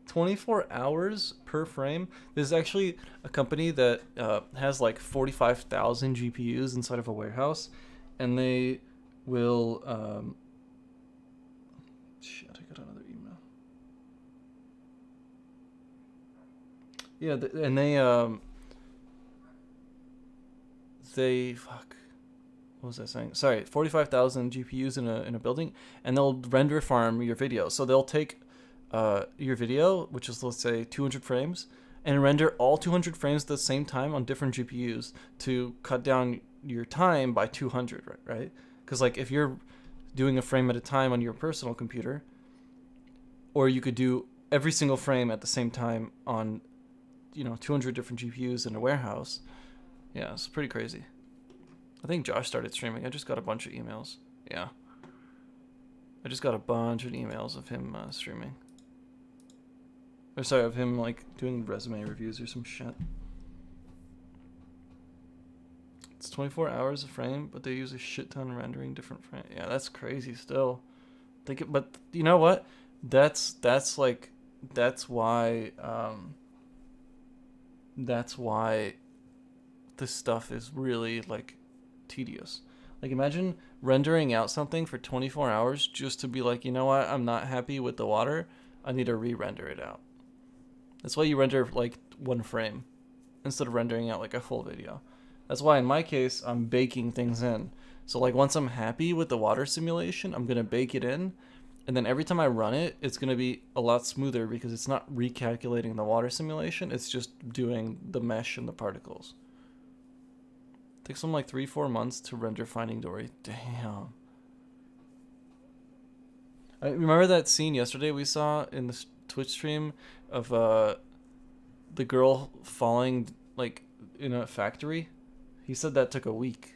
24 hours per frame? There's actually a company that has like 45,000 GPUs inside of a warehouse, and they will... shit, I got another email. Yeah, and they fuck. What was I saying? Sorry, 45,000 GPUs in a building, and they'll render farm your video. So they'll take your video, which is, let's say, 200 frames, and render all 200 frames at the same time on different GPUs to cut down your time by 200, right? Because like if you're doing a frame at a time on your personal computer, or you could do every single frame at the same time on, 200 different GPUs in a warehouse. Yeah, it's pretty crazy. I think Josh started streaming. I just got a bunch of emails. Yeah. I just got a bunch of emails of him streaming. Or sorry, of him like doing resume reviews or some shit. It's 24 hours a frame, but they use a shit ton rendering different frames. Yeah, that's crazy still. But you know what? That's why this stuff is really like tedious. Like imagine rendering out something for 24 hours just to be like, you know what? I'm not happy with the water. I need to re-render it out. That's why you render like one frame instead of rendering out like a full video. That's why in my case, I'm baking things in. So like once I'm happy with the water simulation, I'm going to bake it in. And then every time I run it, it's going to be a lot smoother because it's not recalculating the water simulation. It's just doing the mesh and the particles. It takes them like 3-4 months to render Finding Dory. Damn. I remember that scene yesterday we saw in the Twitch stream of the girl falling like in a factory. He said that took a week.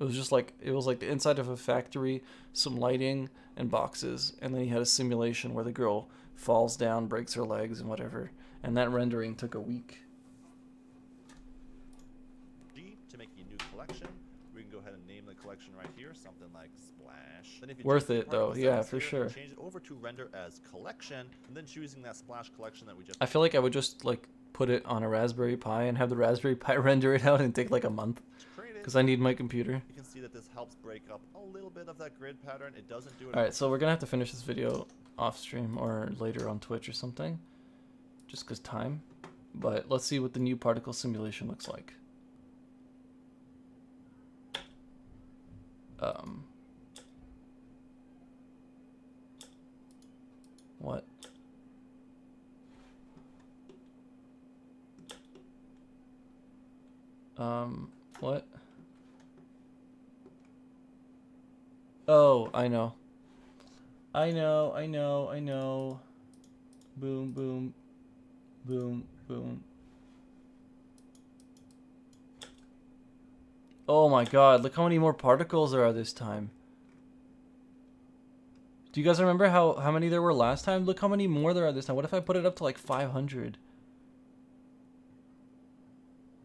It was like the inside of a factory, some lighting and boxes, and then he had a simulation where the girl falls down, breaks her legs and whatever, and that rendering took a week. To make a new collection, we can go ahead and name the collection right here, something like Splash. Then if you Worth it though, yeah, for here, sure. Change it over to render as collection, and then choosing that Splash collection that we just. I feel like I would just like put it on a Raspberry Pi and have the Raspberry Pi render it out and take like a month. Because I need my computer. You can see that this helps break up a little bit of that grid pattern. It doesn't do it. Alright, so we're going to have to finish this video off stream or later on Twitch or something. Just because time. But let's see what the new particle simulation looks like. What? What? Oh, I know. I know. Boom, boom. Boom, boom. Oh my god, look how many more particles there are this time. Do you guys remember how many there were last time? Look how many more there are this time. What if I put it up to like 500?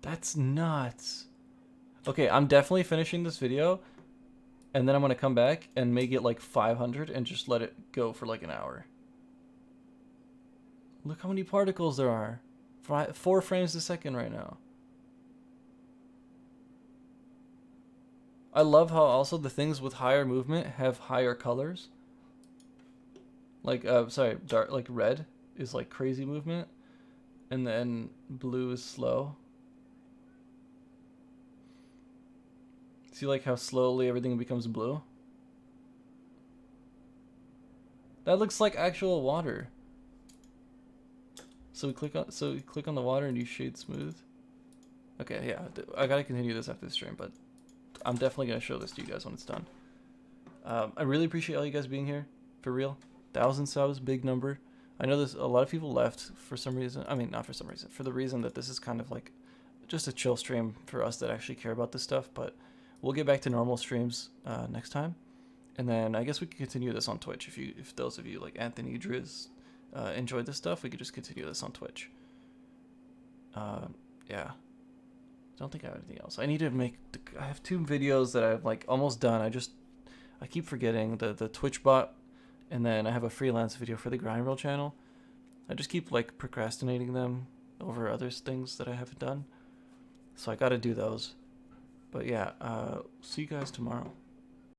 That's nuts. Okay, I'm definitely finishing this video, and then I'm gonna come back and make it like 500 and just let it go for like an hour. Look how many particles there are. 4 frames a second right now. I love how also the things with higher movement have higher colors. Like, sorry, dark, like red is like crazy movement, and then blue is slow. See like how slowly everything becomes blue? That looks like actual water. So we click on the water and you shade smooth. Okay, yeah, I gotta continue this after the stream, but I'm definitely gonna show this to you guys when it's done. I really appreciate all you guys being here, for real. 1,000 subs, big number. I know there's a lot of people left for some reason. I mean, not for some reason, for the reason that this is kind of like just a chill stream for us that actually care about this stuff. But we'll get back to normal streams next time, and then I guess we can continue this on Twitch if those of you like Anthony, Driz, enjoyed this stuff, we could just continue this on Twitch. Yeah. Don't think I have anything else. I need to make. I have 2 videos that I've like almost done. I keep forgetting the Twitch bot, and then I have a freelance video for the Grind Roll channel. I just keep like procrastinating them over other things that I haven't done. So I got to do those. But yeah, see you guys tomorrow.